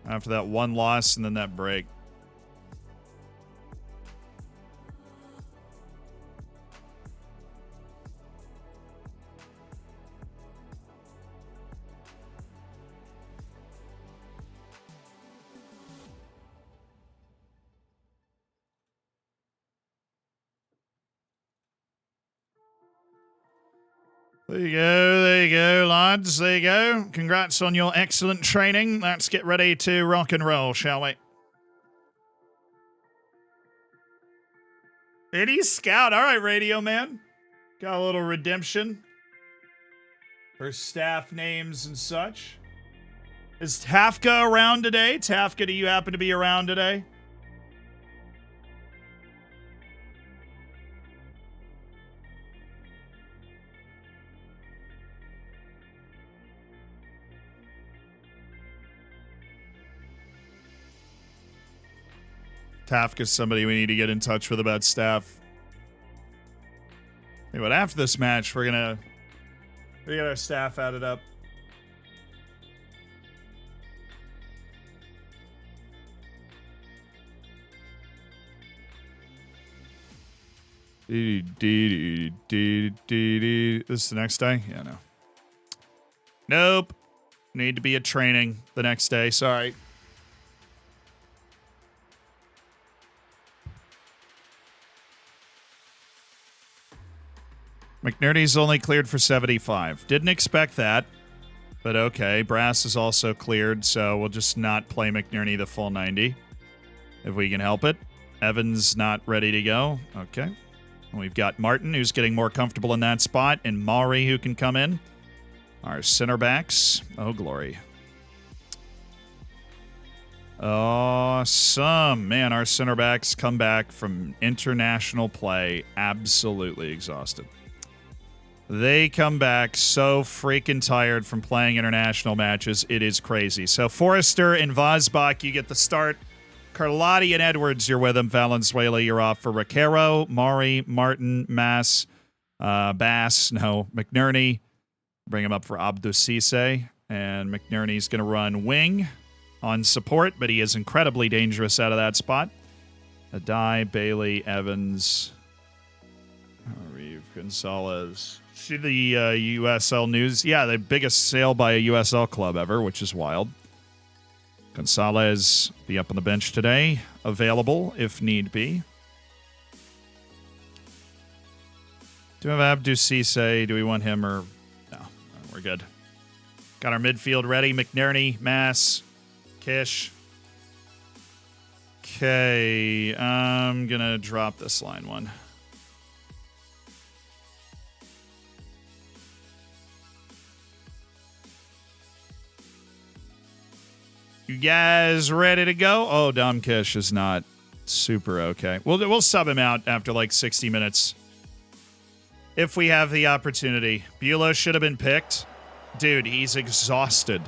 after that one loss and then that break. There you go, lads. There you go. Congrats on your excellent training. Let's get ready to rock and roll, shall we? Any scout. All right, Radio Man. Got a little redemption for staff names and such. Is Tafka around today? Tafka, do you happen to be around today? Tafka's somebody we need to get in touch with about staff. Hey, but after this match, we get our staff added up. This is the next day? Yeah, no. Nope. Need to be at training the next day. Sorry. McNerdy's only cleared for 75. Didn't expect that, but okay. Brass is also cleared, so we'll just not play McNerdy the full 90 if we can help it. Evans not ready to go. Okay. And we've got Martin, who's getting more comfortable in that spot, and Maury, who can come in. Our center backs. Oh, glory. Awesome. Man, our center backs come back from international play absolutely exhausted. They come back so freaking tired from playing international matches. It is crazy. So Forrester and Vosbach, you get the start. Carlotti and Edwards, you're with them. Valenzuela, you're off for Ricaro. Maury, Martin, Mass, McNerney. Bring him up for Abdusise. And McNerney's going to run wing on support, but he is incredibly dangerous out of that spot. Adai, Bailey, Evans, Reeve, Gonzalez. See the USL news? Yeah, the biggest sale by a USL club ever, which is wild. Gonzalez be up on the bench today, available if need be. Do we have Abdou Cisse? Do we want him or... No, we're good. Got our midfield ready. McNerney, Mass, Kish. Okay, I'm going to drop this line one. You guys ready to go? Oh, Dom Kish is not super okay. We'll sub him out after like 60 minutes. If we have the opportunity. Bulow should have been picked. Dude, he's exhausted.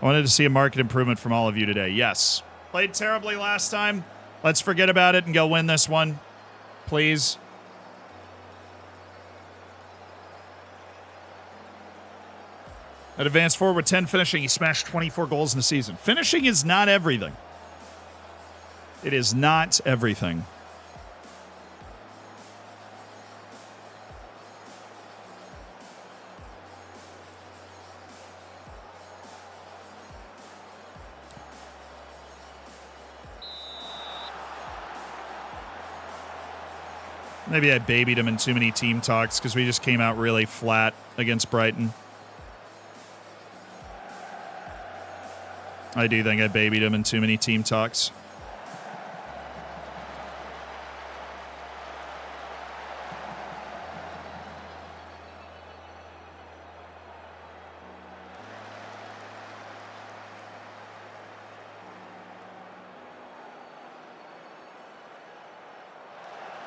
I wanted to see a market improvement from all of you today. Yes. Played terribly last time. Let's forget about it and go win this one. Please. At advanced forward with 10 finishing, he smashed 24 goals in the season. Finishing is not everything. It is not everything. Maybe I babied him in too many team talks because we just came out really flat against Brighton. I do think I babied him in too many team talks.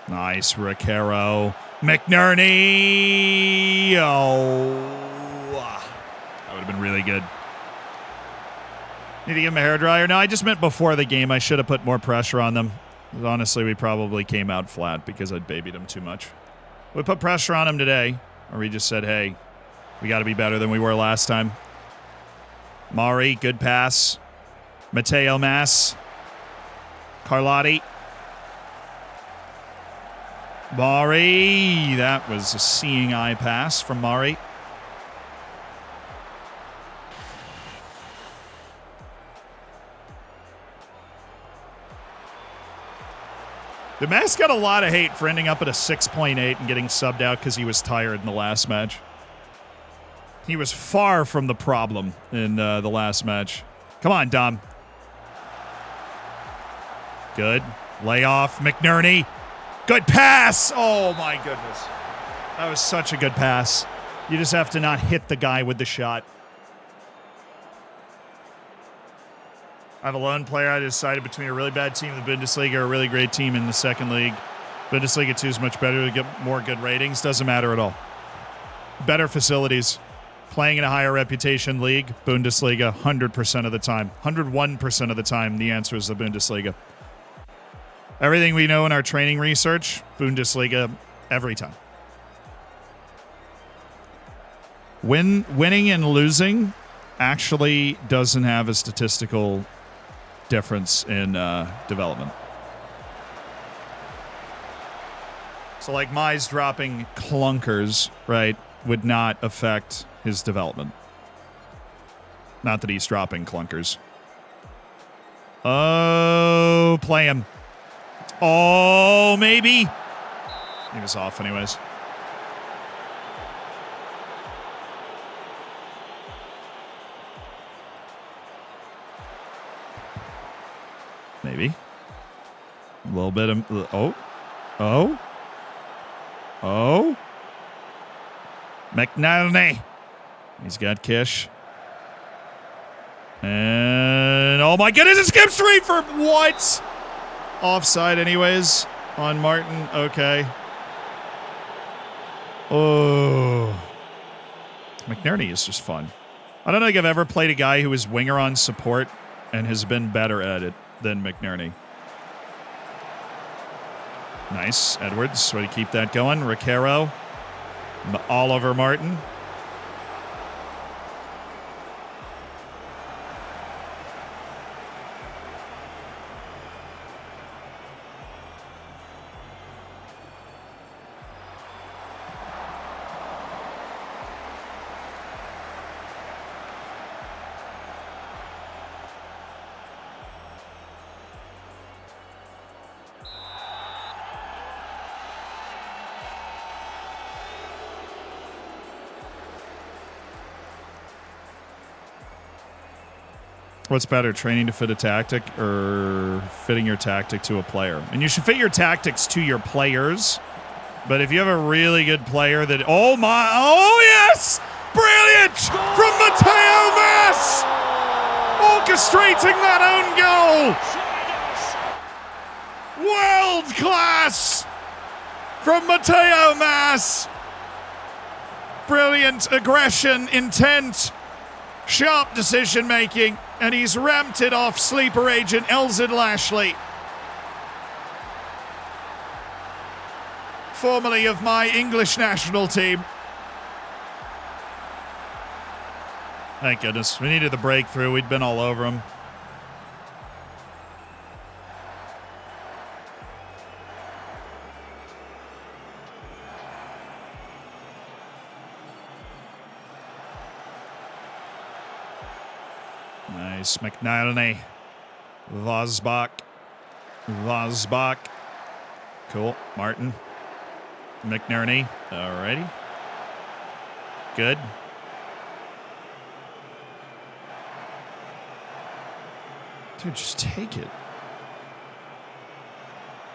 Nice, Ricaro. McNerney! Oh. That would have been really good. Need to give him a hairdryer? No, I just meant before the game. I should have put more pressure on them. Honestly, we probably came out flat because I'd babied him too much. We put pressure on him today, or we just said, hey, we got to be better than we were last time. Maury, good pass. Mateo Mass. Carlotti. Maury. That was a seeing eye pass from Maury. The Mass got a lot of hate for ending up at a 6.8 and getting subbed out because he was tired in the last match. He was far from the problem in the last match. Come on, Dom. Good. Layoff. McNerney. Good pass. Oh, my goodness. That was such a good pass. You just have to not hit the guy with the shot. I have a lone player. I decided between a really bad team in the Bundesliga or a really great team in the second league. Bundesliga 2 is much better to get more good ratings. Doesn't matter at all. Better facilities. Playing in a higher reputation league, Bundesliga, 100% of the time. 101% of the time, the answer is the Bundesliga. Everything we know in our training research, Bundesliga, every time. Winning and losing actually doesn't have a statistical difference in development. So like Mize dropping clunkers, right, would not affect his development. Not that he's dropping clunkers. Oh, play him. Oh, maybe. He was off anyways. Maybe. A little bit of... Oh. McNally. He's got Kish. And... Oh my goodness, it skipped straight for... What? Offside anyways on Martin. Okay. Oh. McNerney is just fun. I don't think I've ever played a guy who was winger on support and has been better at it than McNerney. Nice. Edwards, way to keep that going. Riquero. Oliver Martin. What's better, training to fit a tactic or fitting your tactic to a player? And you should fit your tactics to your players. But if you have a really good player that... Oh, my... Oh, yes! Brilliant! From Matteo Mass! Orchestrating that own goal! World class! From Matteo Mass! Brilliant aggression, intent, sharp decision-making. And he's ramped it off sleeper agent Elzin Lashley. Formerly of my English national team. Thank goodness. We needed the breakthrough. We'd been all over him. Nice. McNally. Vosbach. Cool. Martin. McNerney. Alrighty. Good. Dude, just take it.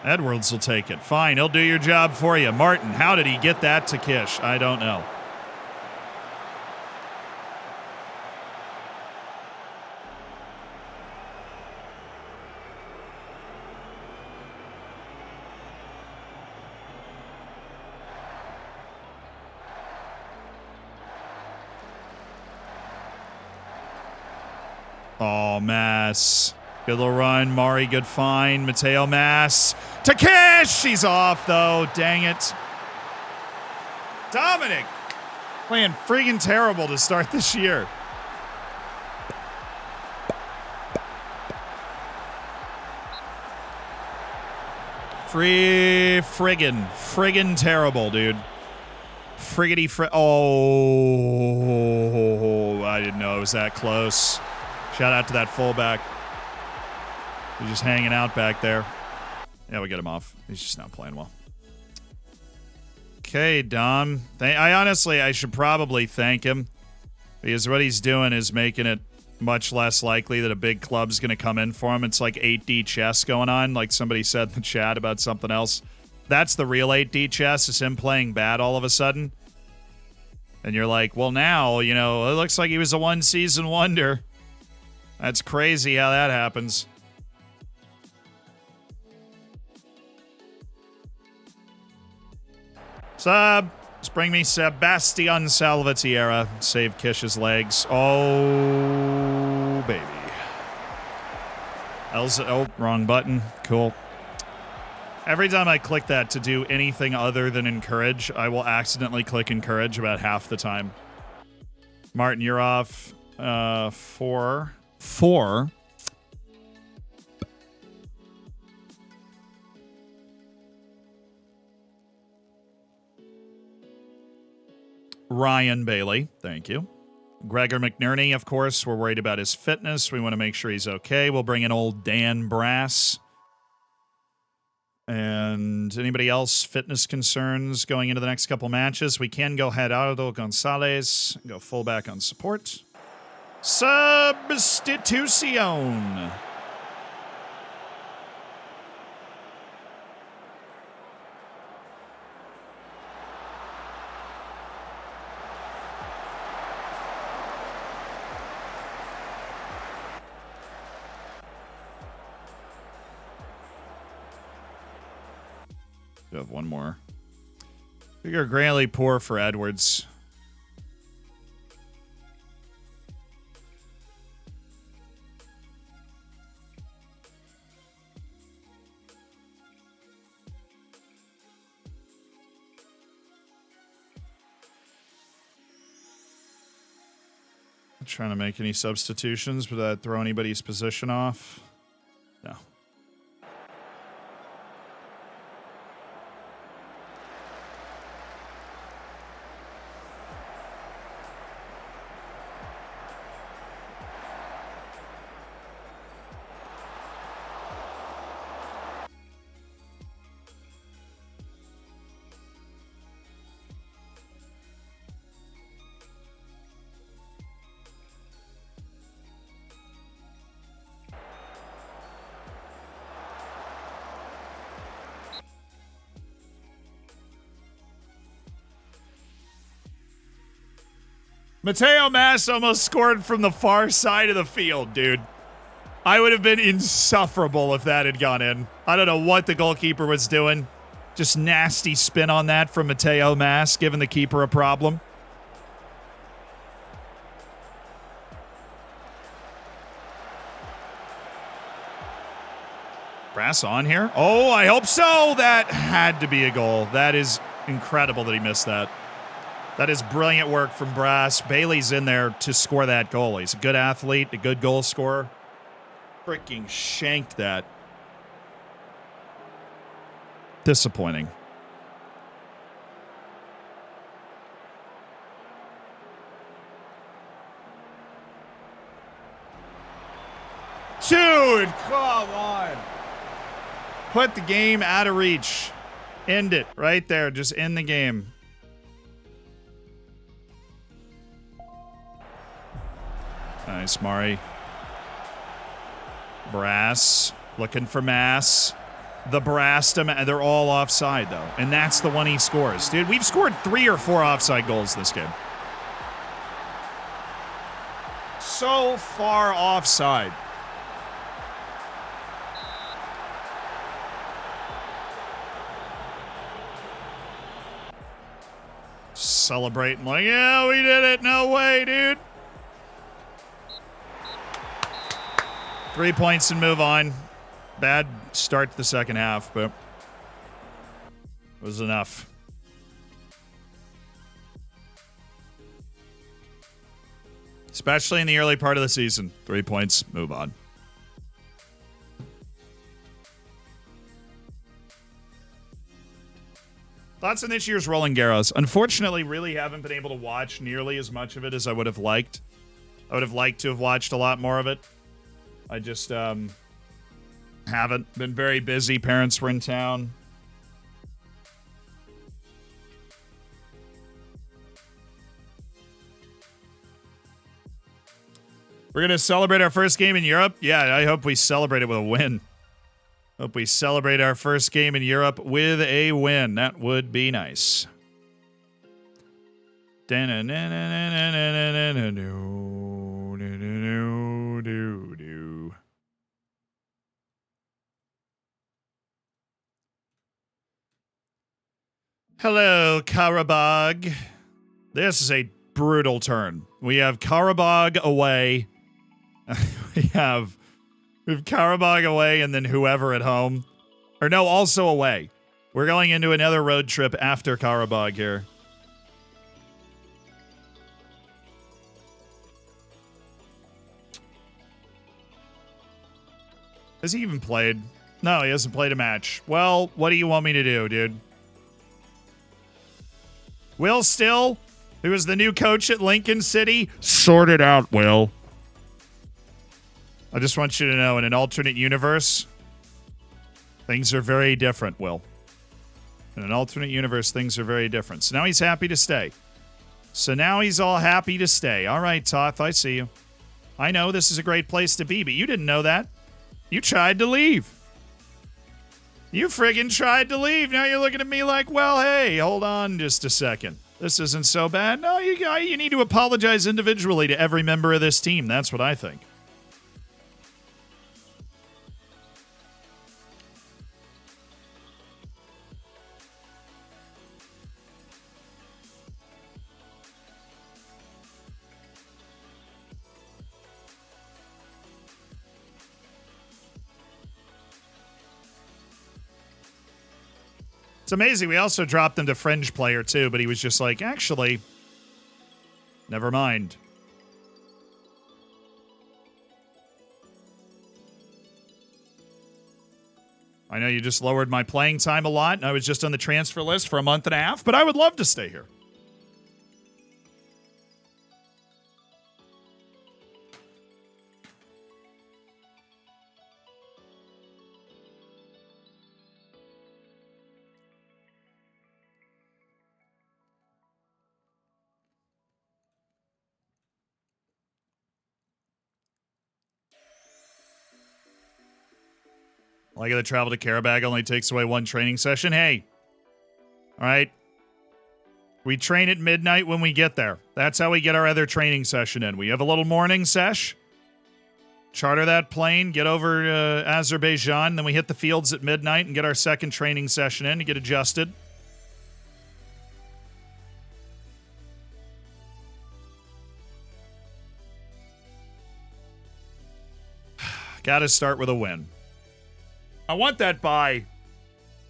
Edwards will take it. Fine, he'll do your job for you. Martin, how did he get that to Kish? I don't know. Oh, Mass. Good little run. Mari, good find. Mateo Mass. To Kish! He's off, though. Dang it. Dominic. Playing friggin' terrible to start this year. Friggin' terrible, dude. Oh, I didn't know it was that close. Shout out to that fullback. He's just hanging out back there. Yeah, we get him off. He's just not playing well. Okay, Dom. I should probably thank him Because what he's doing is making it much less likely that a big club's going to come in for him. It's like 8D chess going on, like somebody said in the chat about something else. That's the real 8D chess, is him playing bad all of a sudden. And you're like, well, now, you know, it looks like he was a one-season wonder. That's crazy how that happens. Sub, just bring me Sebastian Salvatierra. Save Kish's legs. Oh, baby. Oh, wrong button. Cool. Every time I click that to do anything other than encourage, I will accidentally click encourage about half the time. Martin, you're off. 4. Ryan Bailey, thank you. Gregor McNerney, of course, we're worried about his fitness. We want to make sure he's okay. We'll bring in old Dan Brass. And anybody else fitness concerns going into the next couple matches? We can go Gerardo Gonzalez, go fullback on support. Substitución. We have one more. Figure Granley poor for Edwards. Not trying to make any substitutions without throw anybody's position off. No. Mateo Mass almost scored from the far side of the field, dude. I would have been insufferable if that had gone in. I don't know what the goalkeeper was doing. Just nasty spin on that from Mateo Mass, giving the keeper a problem. Brass on here. Oh, I hope so. That had to be a goal. That is incredible that he missed that. That is brilliant work from Brass. Bailey's in there to score that goal. He's a good athlete, a good goal scorer. Freaking shanked that. Disappointing. Dude, come on. Put the game out of reach. End it right there. Just end the game. Nice, Mari. Brass looking for Mass. The Brass, they're all offside, though. And that's the one he scores. Dude, we've scored 3 or 4 offside goals this game. So far offside. Celebrating like, yeah, we did it. No way, dude. 3 points and move on. Bad start to the second half, but it was enough. Especially in the early part of the season. 3 points, move on. Thoughts on this year's Roland Garros? Unfortunately, really haven't been able to watch nearly as much of it as I would have liked. I would have liked to have watched a lot more of it. I just haven't. Been very busy. Parents were in town. We're going to celebrate our first game in Europe? Yeah, I hope we celebrate it with a win. Hope we celebrate our first game in Europe with a win. That would be nice. Hello, Karabakh. This is a brutal turn. We have Karabakh away. we have Karabakh away and then whoever at home. Or no, also away. We're going into another road trip after Karabakh here. Has he even played? No, he hasn't played a match. Well, what do you want me to do, dude? Will Still, who is the new coach at Lincoln City, sort it out, Will. I just want you to know, in an alternate universe, things are very different, Will. In an alternate universe, things are very different. So now he's happy to stay. So now he's all happy to stay. All right, Toth, I see you. I know this is a great place to be, but you didn't know that. You tried to leave. You friggin' tried to leave. Now you're looking at me like, well, hey, hold on just a second. This isn't so bad. No, you need to apologize individually to every member of this team. That's what I think. It's amazing. We also dropped him to fringe player, too, but he was just like, actually, never mind. I know you just lowered my playing time a lot, and I was just on the transfer list for a month and a half, but I would love to stay here. Like the travel to Karabakh only takes away one training session. Hey, all right. We train at midnight when we get there. That's how we get our other training session in. We have a little morning sesh. Charter that plane, get over to Azerbaijan, then we hit the fields at midnight and get our second training session in to get adjusted. Got to start with a win. I want that bye,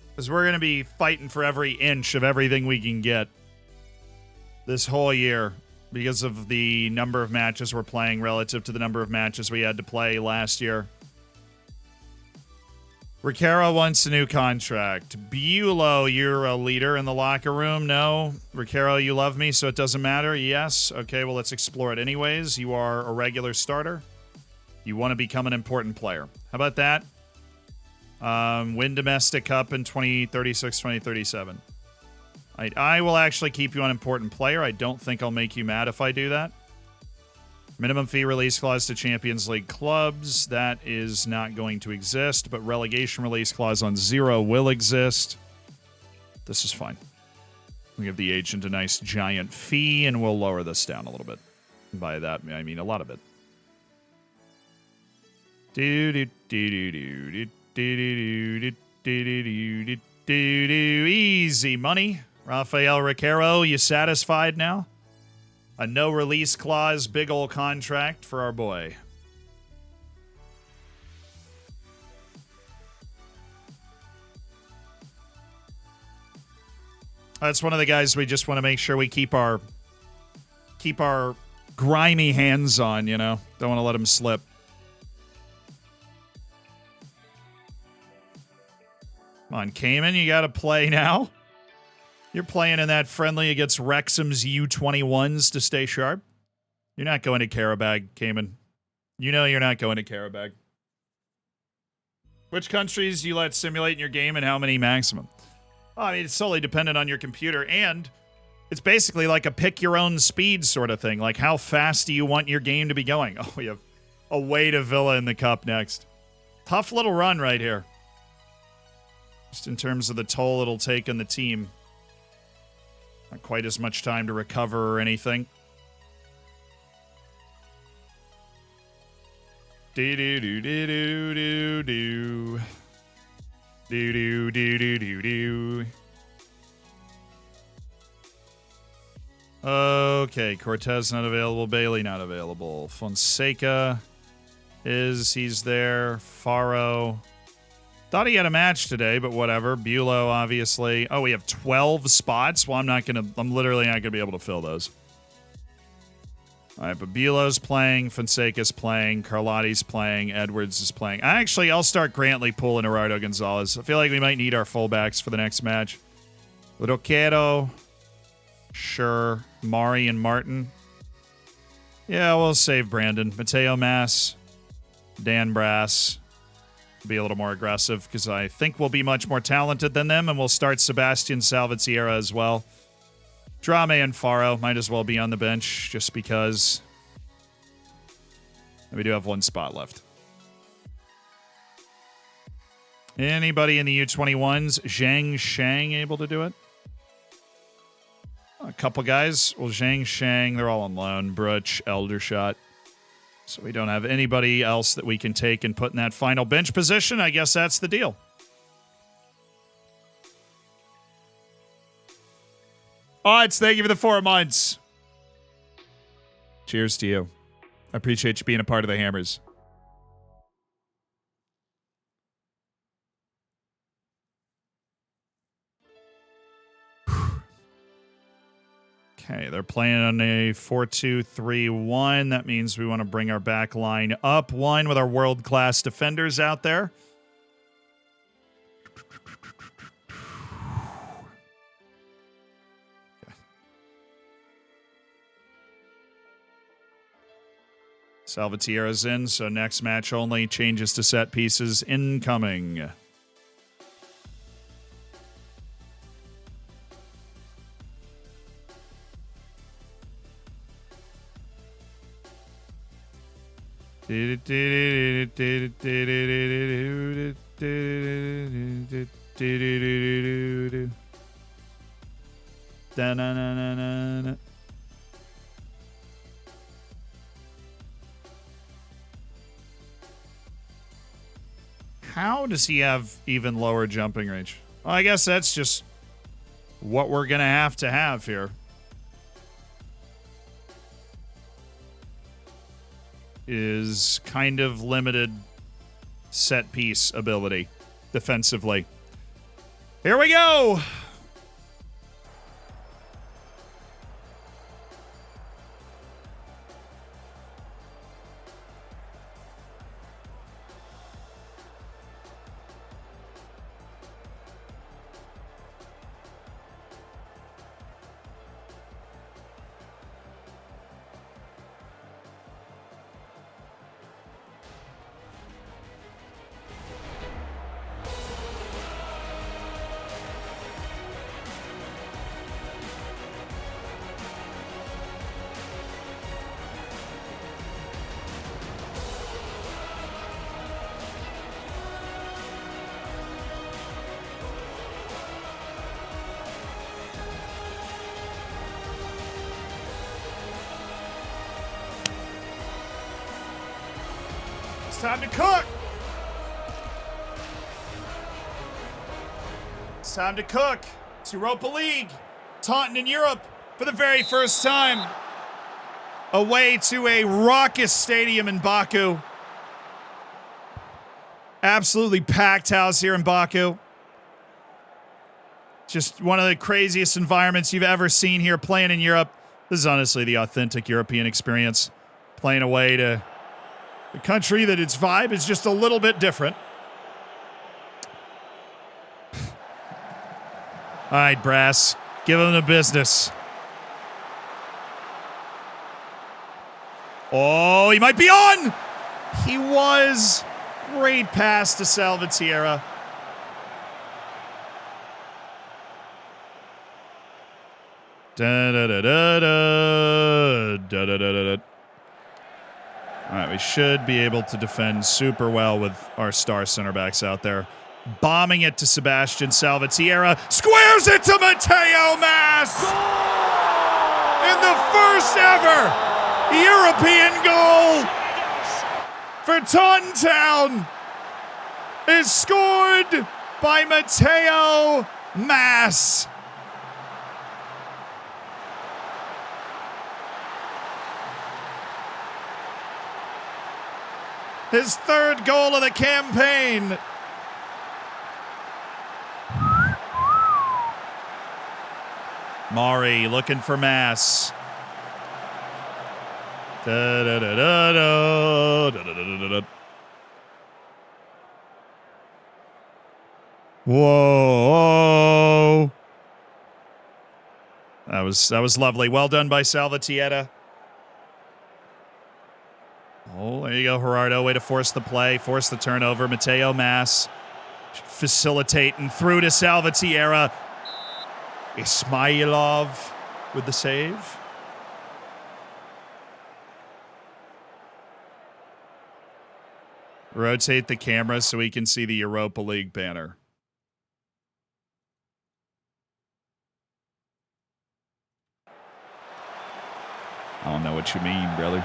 because we're going to be fighting for every inch of everything we can get this whole year because of the number of matches we're playing relative to the number of matches we had to play last year. Ricaro wants a new contract. Bulow, you're a leader in the locker room. No. Ricaro, you love me, so it doesn't matter. Yes. Okay, well, let's explore it anyways. You are a regular starter. You want to become an important player. How about that? Win Domestic Cup in 2036, 2037. I will actually keep you on important player. I don't think I'll make you mad if I do that. Minimum fee release clause to Champions League clubs. That is not going to exist, but relegation release clause on 0 will exist. This is fine. We give the agent a nice giant fee, and we'll lower this down a little bit. By that, I mean a lot of it. Easy money. Rafael Ricaro, you satisfied now? A no release clause, big ol' contract for our boy. That's one of the guys we just want to make sure we keep our grimy hands on, you know? Don't want to let him slip. Come on, Cayman, you got to play now. You're playing in that friendly against Wrexham's U21s to stay sharp. You're not going to Karabakh, Cayman. You know you're not going to Karabakh. Which countries do you let simulate in your game and how many maximum? I mean, it's solely dependent on your computer, and it's basically like a pick-your-own-speed sort of thing. Like, how fast do you want your game to be going? Oh, away to Villa in the Cup next. Tough little run right here. Just in terms of the toll it'll take on the team. Not quite as much time to recover or anything. Do-do-do-do-do-do-do. Do-do-do-do-do-do. Okay, Cortez not available. Bailey not available. Fonseca he's there. Faro. Thought he had a match today, but whatever. Bulow, obviously. Oh, we have 12 spots? Well, I'm literally not gonna be able to fill those. All right, but Bulow's playing, Fonseca's playing, Carlotti's playing, Edwards is playing. I'll start Grantley, Poole, and Gerardo Gonzalez. I feel like we might need our fullbacks for the next match. Roquero. Sure. Mari and Martin. Yeah, we'll save Brandon. Mateo Mass. Dan Brass. Be a little more aggressive because I think we'll be much more talented than them, and we'll start Sebastian Salvatierra as well. Drame and Faro might as well be on the bench just because we do have one spot left. Anybody in the U21s? Zhang Shang able to do it? A couple guys. Well, Zhang Shang, they're all on loan. Bruch, Eldershot. So we don't have anybody else that we can take and put in that final bench position. I guess that's the deal. Odds, thank you for the 4 months. Cheers to you. I appreciate you being a part of the Hammers. Okay, they're playing on a 4-2-3-1. That means we want to bring our back line up one with our world-class defenders out there. Okay. Salvatierra's in, so next match only. Changes to set pieces incoming. How does he have even lower jumping range? Well, I guess that's just what we're going to have here. Is kind of limited set piece ability defensively. Here we go. It's time to cook. It's time to cook. It's Europa League. Taunton in Europe for the very first time. Away to a raucous stadium in Baku. Absolutely packed house here in Baku. Just one of the craziest environments you've ever seen here playing in Europe. This is honestly the authentic European experience. Playing away to a country that its vibe is just a little bit different. All right, Brass. Give him the business. Oh, he might be on! He was. Great pass to Salvatierra. Da da da da da da da da da. All right, we should be able to defend super well with our star center backs out there. Bombing it to Sebastian Salvatierra. Squares it to Mateo Mas! In the first ever European goal for Taunton Town is scored by Mateo Mas. His third goal of the campaign. Mari looking for Mass. Whoa. That was lovely. Well done by Salvatierra. Oh, there you go, Gerardo. Way to force the play, force the turnover. Mateo Mas facilitating through to Salvatierra. Ismailov with the save. Rotate the camera so we can see the Europa League banner. I don't know what you mean, brother.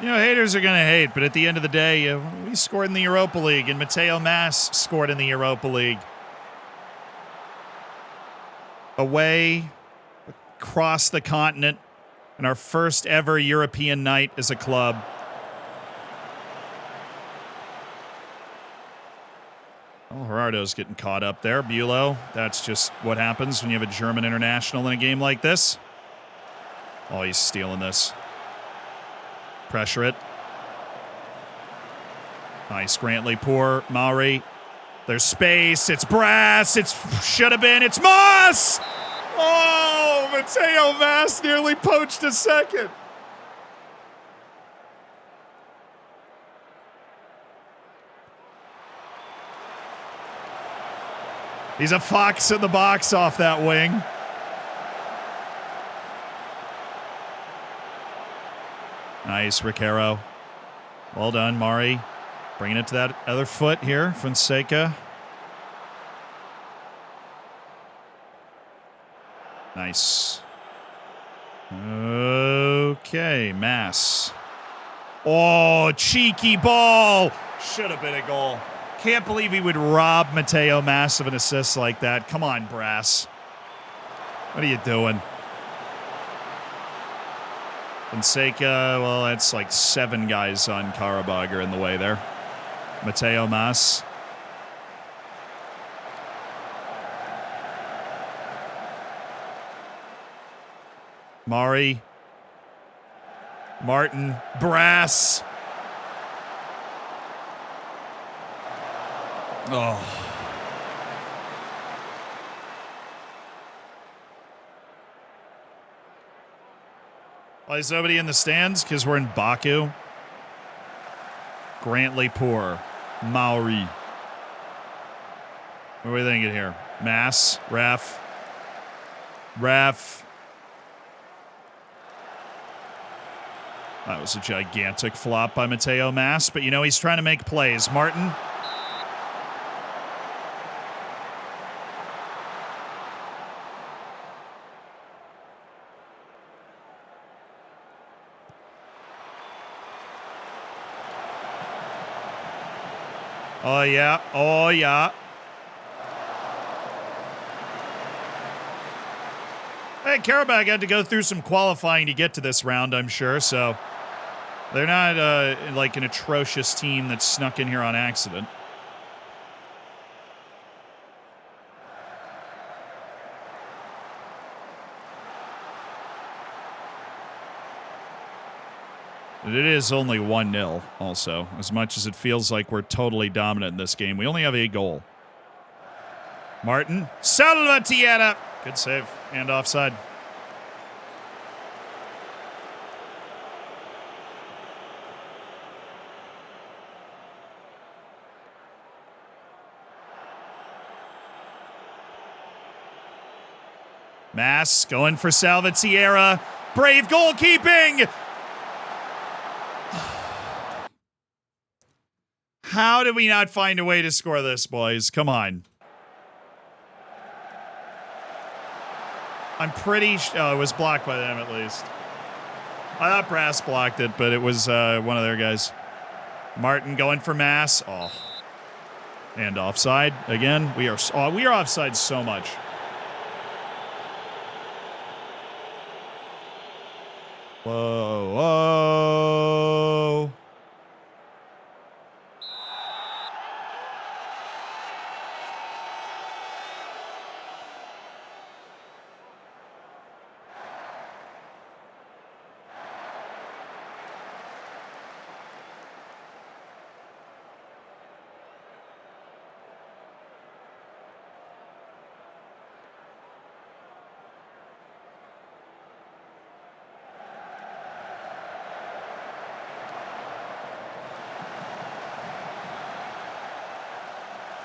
You know, haters are going to hate, but at the end of the day, we scored in the Europa League, and Mateo Mas scored in the Europa League. Away, across the continent, in our first ever European night as a club. Oh, Gerardo's getting caught up there. Bulow, that's just what happens when you have a German international in a game like this. Oh, he's stealing this. Pressure it. Nice, Grantley, poor Mauri. There's space. It's Brass. It should have been. It's Moss. Oh, Mateo Mas nearly poached a second. He's a fox in the box off that wing. Nice, Riquero. Well done, Mari. Bringing it to that other foot here, Fonseca. Nice. Okay, Mass. Oh, cheeky ball. Should have been a goal. Can't believe he would rob Mateo Mas of an assist like that. Come on, Brass. What are you doing? Fonseca, well, that's like 7 guys on Karabakh are in the way there. Mateo Mas. Mari. Martin. Brass. Oh. Why is nobody in the stands? Because we're in Baku. Grantley poor. Mauri. What are we thinking here? Mass. Ref. Ref. That was a gigantic flop by Mateo Mas, but you know he's trying to make plays. Martin. Oh, yeah. Oh, yeah. Hey, Karabakh had to go through some qualifying to get to this round, I'm sure, so they're not like an atrocious team that snuck in here on accident. It is only 1-0 also, as much as it feels like we're totally dominant in this game. We only have a goal. Martin. Salvatierra. Good save. And offside. Mass going for Salvatierra. Brave goalkeeping. How did we not find a way to score this, boys? Come on. I'm pretty it was blocked by them at least. I thought Brass blocked it, but it was one of their guys. Martin going for Mass. Oh. And offside again. We are offside so much. Whoa, whoa.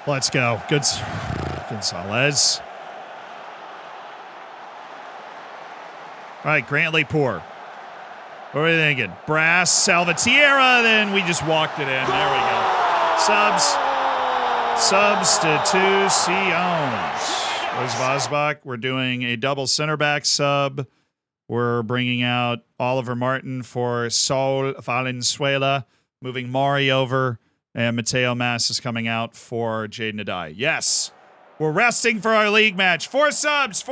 Let's go. Good Gonzalez. All right, Grantley Poor. What are you thinking? Brass, Salvatierra, then we just walked it in. There we go. Substitutions. Where's Vosbach? We're doing a double center back sub. We're bringing out Oliver Martin for Saul Valenzuela, moving Mari over. And Mateo Mass is coming out for Jaden Adai. Yes. We're resting for our league match. 4 subs.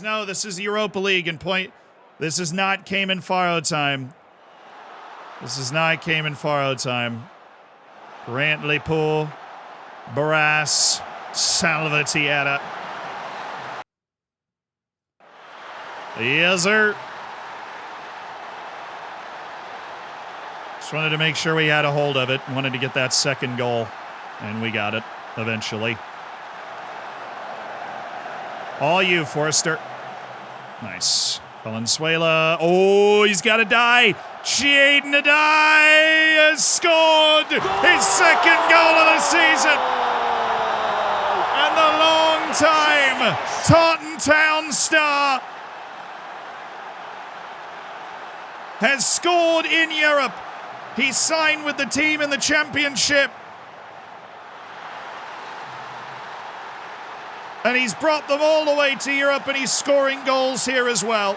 No, this is Europa League and point. This is not Cayman Faro time. Grantley Pool. Barras. Salvatierra. Yes, sir. Just wanted to make sure we had a hold of it. Wanted to get that second goal, and we got it eventually. All you, Forrester. Nice. Valenzuela. Oh, he's got to die. Jaden Adai has scored his second goal of the season. And the long-time Taunton Town star has scored in Europe. He signed with the team in the championship. And he's brought them all the way to Europe, and he's scoring goals here as well.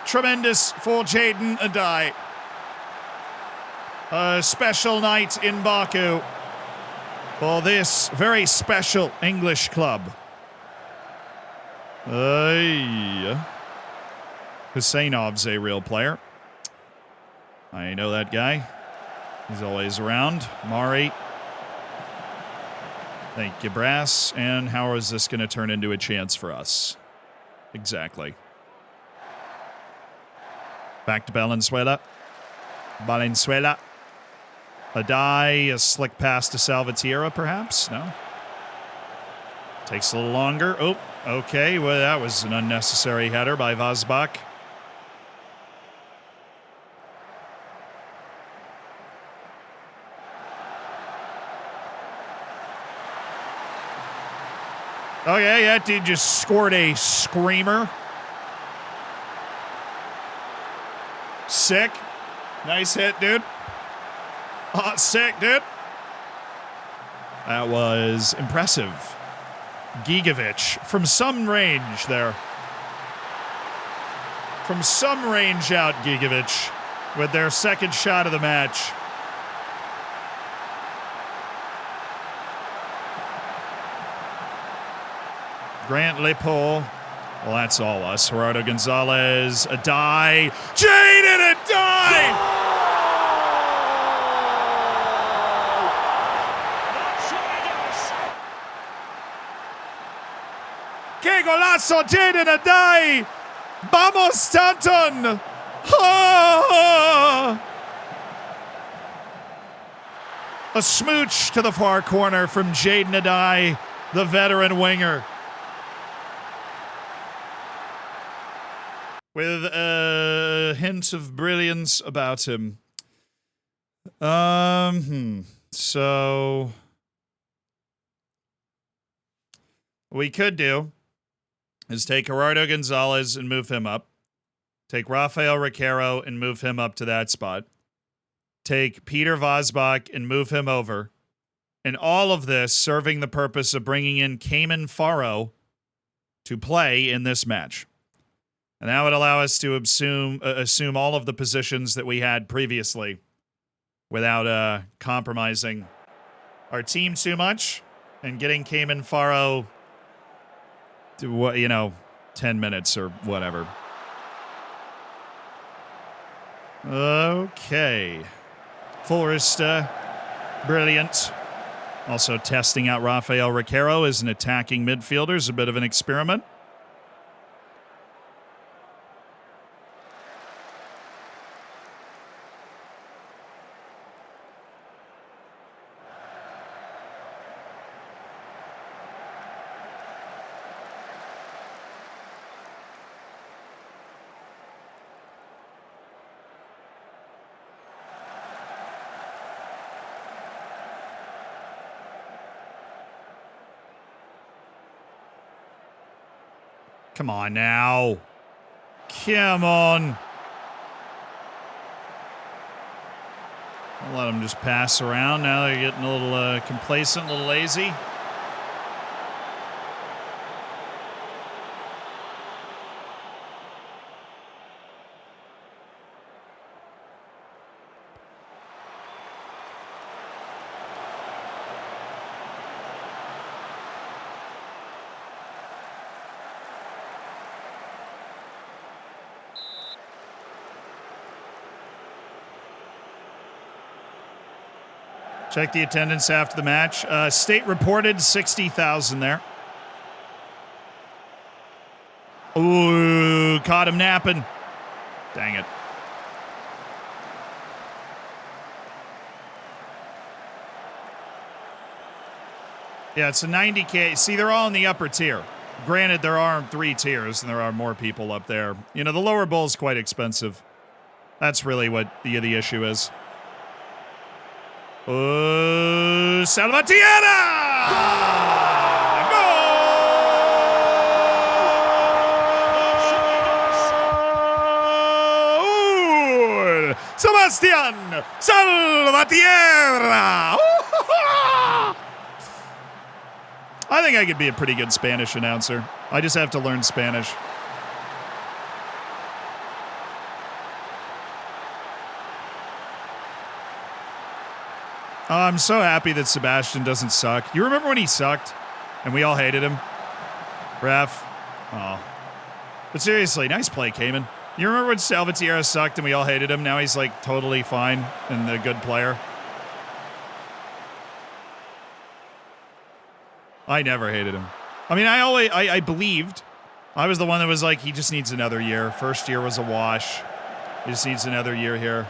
Tremendous for Jaden Adai. A special night in Baku for this very special English club. Husainov's a real player. I know that guy. He's always around. Mari. Thank you, Brass. And how is this going to turn into a chance for us? Exactly. Back to Valenzuela. Adai, a slick pass to Salvatierra, perhaps? No? Takes a little longer. Oh, okay. Well, that was an unnecessary header by Vosbach. Oh, yeah, that dude just scored a screamer. Sick. Nice hit, dude. Oh, sick, dude. That was impressive. Gigovic from some range there. From some range out, Gigovic, with their second shot of the match. Grantley Poole. Well, that's all us. Gerardo Gonzalez. Adai. Jaden Adai! ¡Qué golazo, Jaden Adai! ¡Vamos, Taunton! Oh! A smooch to the far corner from Jaden Adai, the veteran winger. With a hint of brilliance about him. So what we could do is take Gerardo Gonzalez and move him up. Take Rafael Riquero and move him up to that spot. Take Peter Vosbach and move him over. And all of this serving the purpose of bringing in Cayman Faro to play in this match. And that would allow us to assume all of the positions that we had previously without compromising our team too much and getting Cayman Faro to, 10 minutes or whatever. Okay. Forrest, brilliant. Also testing out Rafael Riquero as an attacking midfielder is a bit of an experiment. Come on now. Come on. I'll let them just pass around. Now they're getting a little complacent, a little lazy. Check the attendance after the match. State reported 60,000 there. Ooh, caught him napping. Dang it. Yeah, it's a 90K. See, they're all in the upper tier. Granted, there are 3 tiers, and there are more people up there. The lower bowl is quite expensive. That's really what the issue is. Salvatierra! Goal! Sebastian Salvatierra! I think I could be a pretty good Spanish announcer. I just have to learn Spanish. Oh, I'm so happy that Sebastian doesn't suck. You remember when he sucked and we all hated him? Ref. Oh. But seriously, nice play, Cayman. You remember when Salvatierra sucked and we all hated him? Now he's like totally fine and a good player. I never hated him. I mean, I believed. I was the one that was like, he just needs another year. First year was a wash. He just needs another year here.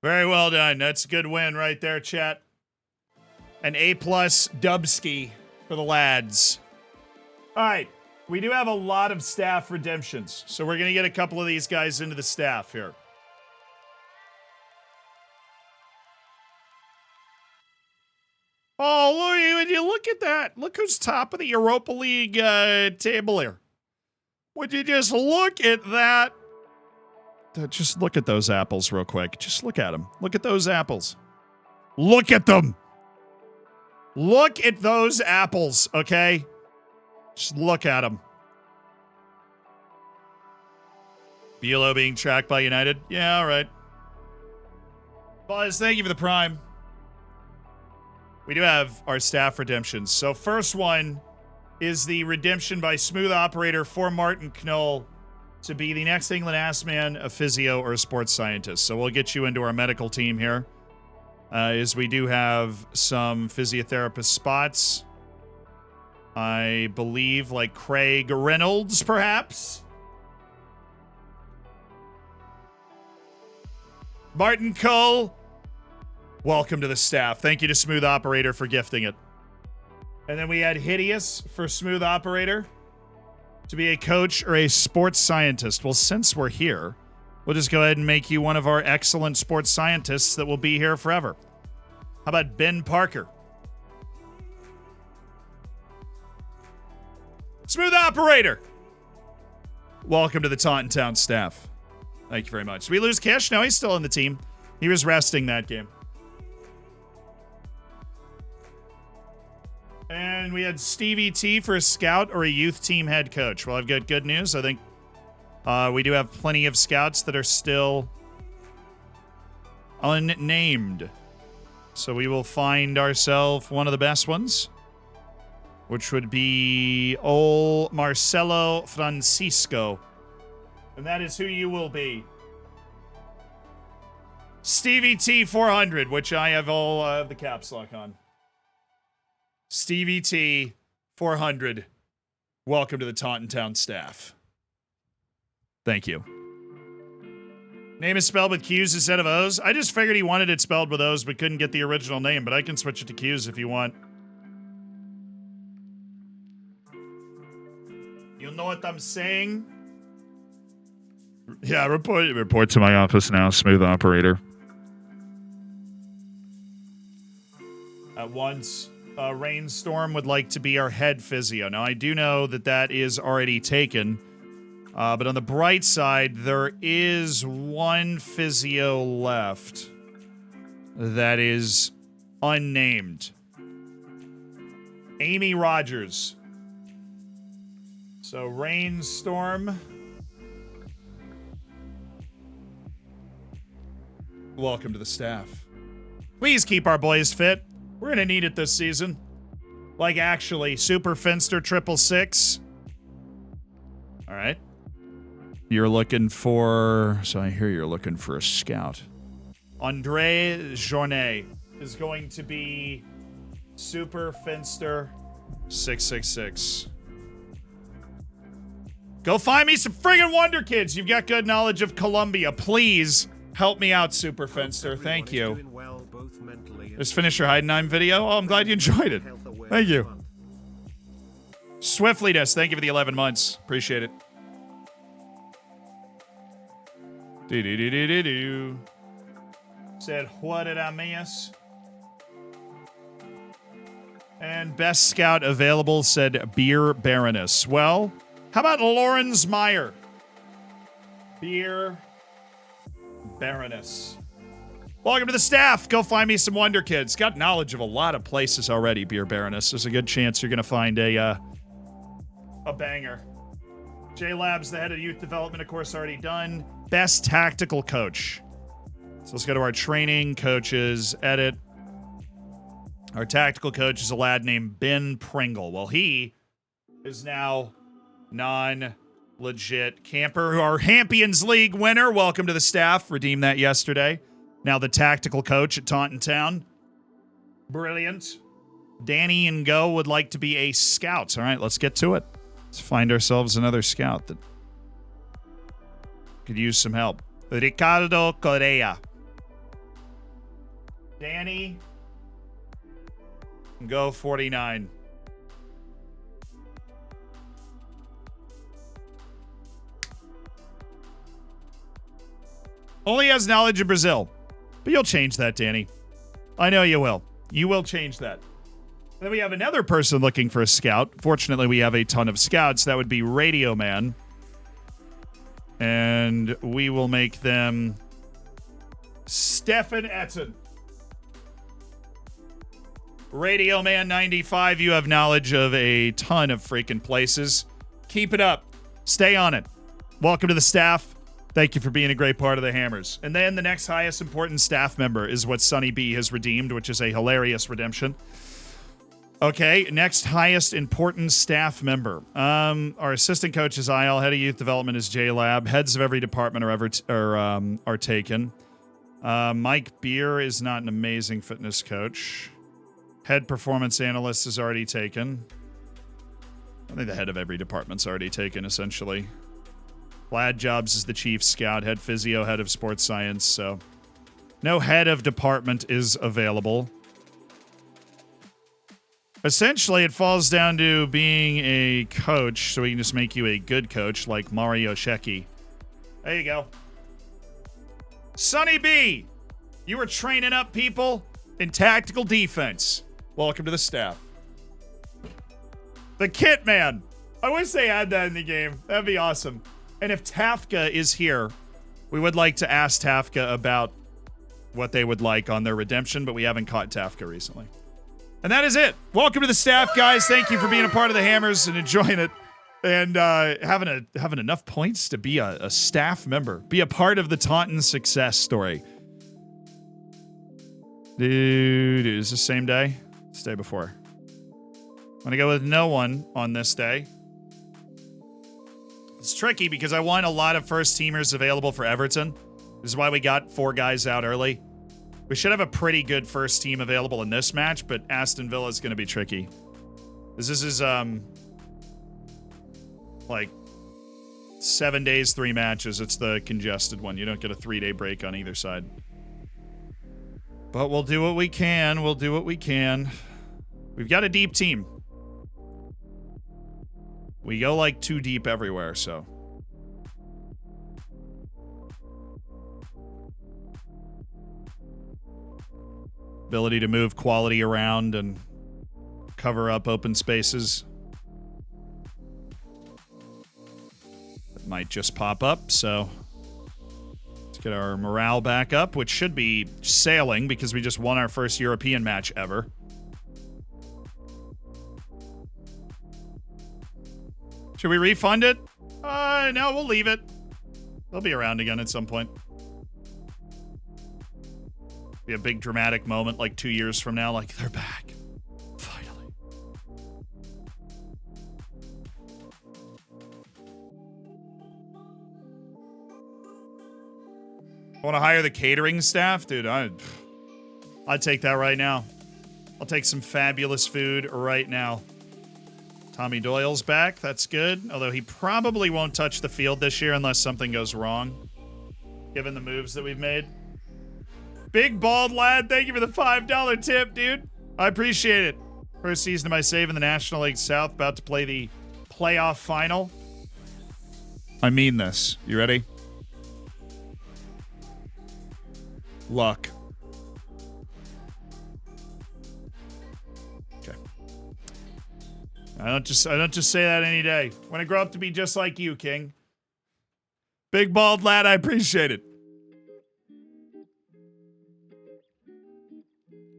Very well done. That's a good win right there, chat. An A+ Dubski for the lads. All right. We do have a lot of staff redemptions, so we're going to get a couple of these guys into the staff here. Oh, would you look at that? Look who's top of the Europa League table here. Would you just look at that? Just look at those apples real quick. Just look at them. Look at those apples. Look at them. Look at those apples, okay? Just look at them. Bulow being tracked by United? Yeah, all right. Buzz, thank you for the prime. We do have our staff redemptions. So first one is the redemption by Smooth Operator for Martin Knoll to be the next England ass man, a physio, or a sports scientist. So we'll get you into our medical team here. is we do have some physiotherapist spots. I believe like Craig Reynolds, perhaps. Martin Cole, welcome to the staff. Thank you to Smooth Operator for gifting it. And then we had Hideous for Smooth Operator to be a coach or a sports scientist. Well, since we're here, we'll just go ahead and make you one of our excellent sports scientists that will be here forever. How about Ben Parker? Smooth Operator, welcome to the Taunton Town staff. Thank you very much. Did we lose Kish? No, he's still in the team. He was resting that game. And we had Stevie T for a scout or a youth team head coach. Well, I've got good news. I think we do have plenty of scouts that are still unnamed. So we will find ourselves one of the best ones, which would be old Marcelo Francisco. And that is who you will be. Stevie T 400, which I have all the caps lock on. Stevie T 400, welcome to the Taunton Town staff. Thank you. Name is spelled with Q's instead of O's. I just figured he wanted it spelled with O's but couldn't get the original name, but I can switch it to Q's if you want. You know what I'm saying? Yeah, report to my office now, Smooth Operator. At once, Rainstorm would like to be our head physio. Now, I do know that that is already taken, but on the bright side, there is one physio left that is unnamed. Amy Rogers. So, Rainstorm, welcome to the staff. Please keep our boys fit. We're going to need it this season. Like, actually, Super Finster 666. All right. You're looking for... So I hear you're looking for a scout. Andre Journet is going to be Super Finster 666. Go find me some friggin' Wonder Kids. You've got good knowledge of Colombia. Please help me out, Super Finster. Thank you. Just finish your Hide 9 video. Oh, I'm glad you enjoyed it. Thank you. Swiftliness, thank you for the 11 months. Appreciate it. Do-do-do-do-do-do. Said, what did I miss? And best scout available said Beer Baroness. Well, how about Lawrence Meyer? Beer Baroness. Welcome to the staff. Go find me some Wonder Kids. Got knowledge of a lot of places already, Beer Baroness. There's a good chance you're going to find a banger. J-Lab's the head of youth development, of course, already done. Best tactical coach. So let's go to our training coaches, edit. Our tactical coach is a lad named Ben Pringle. Well, he is now non-legit camper. Our Hampions League winner. Welcome to the staff. Redeemed that yesterday. Now the tactical coach at Taunton Town. Brilliant. Danny and Go would like to be a scout. All right, let's get to it. Let's find ourselves another scout that could use some help. Ricardo Correa. Danny. Go 49. Only has knowledge of Brazil. But you'll change that, Danny. I know you will. You will change that. Then we have another person looking for a scout. Fortunately, we have a ton of scouts. That would be Radio Man. And we will make them Stefan Etten. Radio Man 95, you have knowledge of a ton of freaking places. Keep it up. Stay on it. Welcome to the staff. Thank you for being a great part of the Hammers. And then the next highest important staff member is what Sonny B has redeemed, which is a hilarious redemption. Okay, next highest important staff member. Our assistant coach is IL. Head of youth development is J-Lab. Heads of every department are taken. Mike Beer is not an amazing fitness coach. Head performance analyst is already taken. I think the head of every department's already taken, essentially. Lad Jobs is the chief scout, head physio, head of sports science, so no head of department is available. Essentially, it falls down to being a coach, so we can just make you a good coach like Mario Sheki. There you go. Sonny B, you were training up people in tactical defense. Welcome to the staff. The Kit Man. I wish they had that in the game. That'd be awesome. And if Tafka is here, we would like to ask Tafka about what they would like on their redemption, but we haven't caught Tafka recently. And that is it. Welcome to the staff, guys. Thank you for being a part of the Hammers and enjoying it. And having enough points to be a staff member. Be a part of the Taunton success story. Dude, is this the same day? It's the day before. I'm going to go with no one on this day. It's tricky because I want a lot of first teamers available for Everton. This is why we got 4 guys out early. We should have a pretty good first team available in this match, but Aston Villa is going to be tricky. This is like 7 days, 3 matches. It's the congested one. You don't get a 3-day break on either side. But we'll do what we can. We'll do what we can. We've got a deep team. We go like 2 deep everywhere, so. Ability to move quality around and cover up open spaces. That might just pop up, so let's get our morale back up, which should be sailing because we just won our first European match ever. Should we refund it? No, we'll leave it. They'll be around again at some point. Be a big dramatic moment like 2 years from now, like they're back. Finally. I want to hire the catering staff? Dude, I'd take that right now. I'll take some fabulous food right now. Tommy Doyle's back. That's good. Although he probably won't touch the field this year unless something goes wrong, given the moves that we've made. Big Bald Lad, thank you for the $5 tip, dude. I appreciate it. First season of my save in the National League South. About to play the playoff final. I mean this. You ready? Luck. I don't just say that any day. When I grow up to be just like you, King. Big Bald Lad, I appreciate it.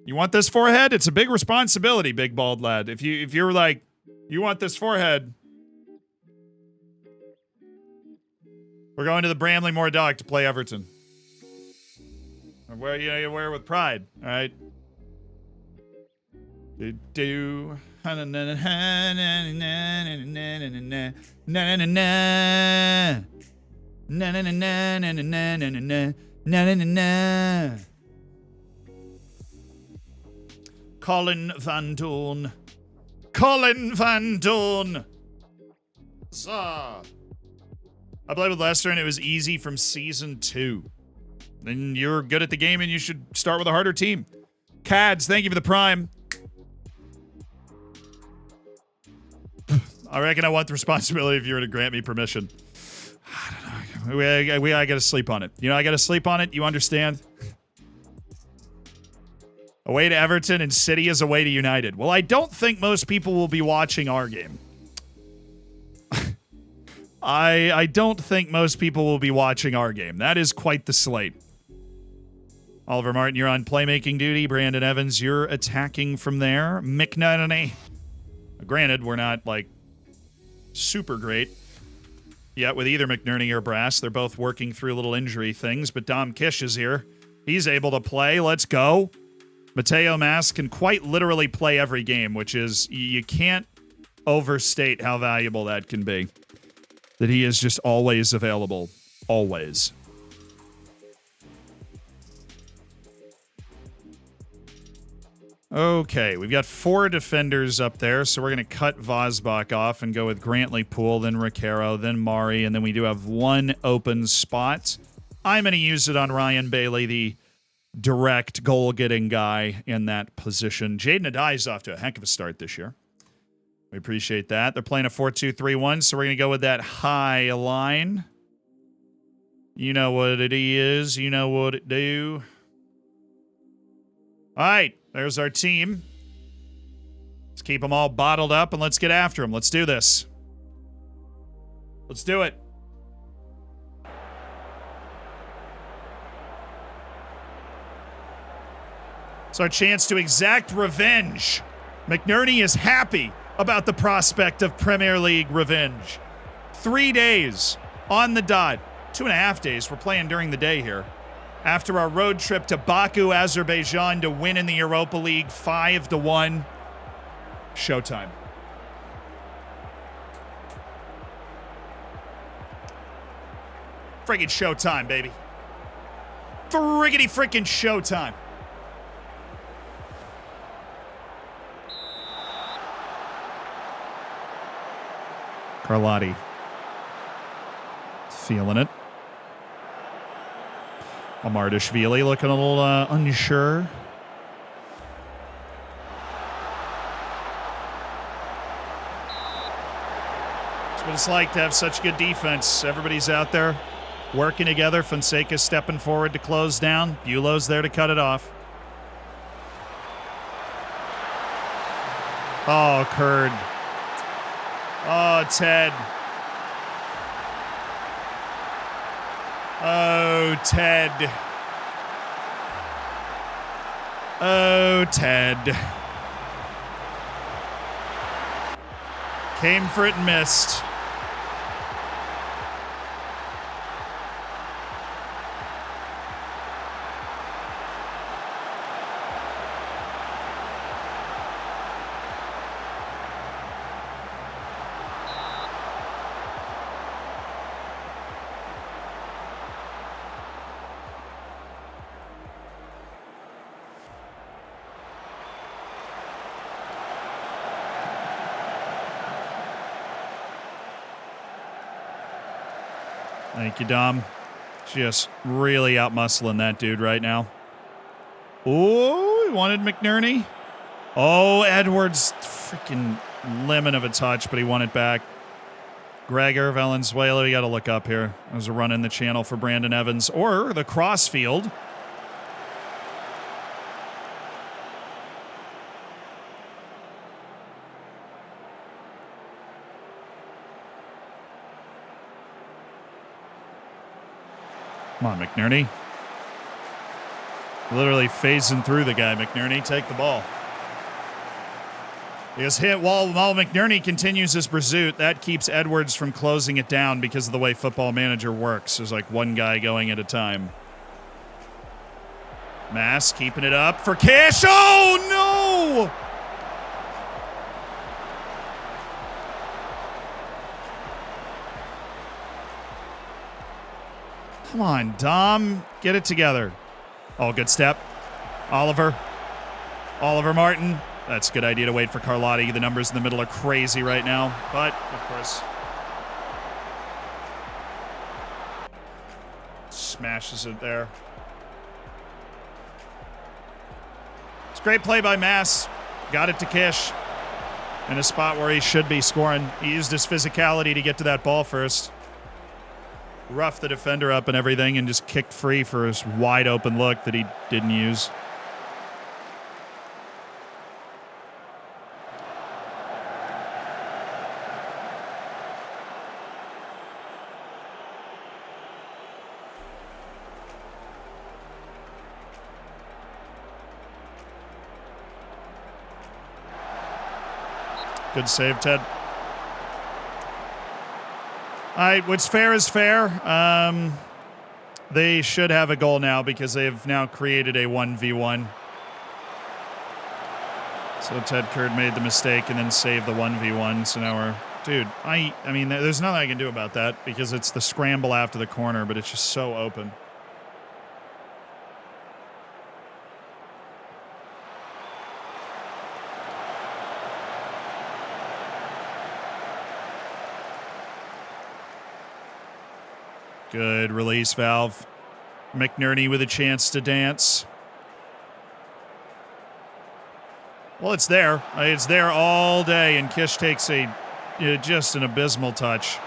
You want this forehead? It's a big responsibility, Big Bald Lad. If you're like, you want this forehead, we're going to the Bramley Moor Dock to play Everton. Where you wear it with pride, all right? Do. Na na na na na na na na na na. Colin Van Doorn. Colin Van Doorn. I played with Leicester and it was easy from season 2. Then you're good at the game and you should start with a harder team. Cads, thank you for the prime. I reckon I want the responsibility if you were to grant me permission. I don't know. I gotta sleep on it. You know, I gotta sleep on it. You understand? Away to Everton and City is away to United. Well, I don't think most people will be watching our game. I don't think most people will be watching our game. That is quite the slate. Oliver Martin, you're on playmaking duty. Brandon Evans, you're attacking from there. McNerney. Granted, we're not, like, super great yet with either McNerney or Brass. They're both working through little injury things, but Dom Kish is here. He's able to play. Let's go. Mateo Mas can quite literally play every game, which is, you can't overstate how valuable that can be. That he is just always available. Always. Okay, we've got 4 defenders up there, so we're going to cut Vosbach off and go with Grantley Poole, then Riquero, then Mari, and then we do have 1 open spot. I'm going to use it on Ryan Bailey, the direct goal-getting guy in that position. Jaden Adai's off to a heck of a start this year. We appreciate that. They're playing a 4-2-3-1, so we're going to go with that high line. You know what it is. You know what it do. All right, there's our team. Let's keep them all bottled up and let's get after them. Let's do this. Let's do it. It's our chance to exact revenge. McNerney is happy about the prospect of Premier League revenge. 3 days on the dot. 2.5 days. We're playing during the day here. After our road trip to Baku, Azerbaijan to win in the Europa League 5-1. Showtime. Friggin' showtime, baby. Friggity frickin' showtime. Carlotti. Feeling it. Amardashvili looking a little unsure. That's what it's like to have such good defense. Everybody's out there working together. Fonseca's stepping forward to close down. Bulow's there to cut it off. Oh, Curd. Oh, Ted. Oh, Ted. Oh, Ted. Came for it and missed. Thank you, Dom. Just really out-muscling that dude right now. Oh, he wanted McNerney. Oh, Edwards, freaking lemon of a touch, but he won it back. Gregor Valenzuela, we got to look up here. There's a run in the channel for Brandon Evans. Or the crossfield. Come on, McNerney. Literally phasing through the guy, McNerney. Take the ball. Because while McNerney continues his pursuit, that keeps Edwards from closing it down because of the way Football Manager works. There's like one guy going at a time. Mass keeping it up for Cash. Oh, no! Come on, Dom. Get it together. Oh, good step. Oliver Martin. That's a good idea to wait for Carlotti. The numbers in the middle are crazy right now. But, of course, smashes it there. It's a great play by Mass. Got it to Kish in a spot where he should be scoring. He used his physicality to get to that ball first. Roughed the defender up and everything and just kicked free for his wide open look that he didn't use. Good save, Ted. All right, what's fair is fair. They should have a goal now because they've now created a 1v1. So Ted Curd made the mistake and then saved the 1v1. So now we're... Dude, I mean, there's nothing I can do about that because it's the scramble after the corner, but it's just so open. Good release valve. McNerney with a chance to dance. Well, it's there. It's there all day, and Kish takes just an abysmal touch.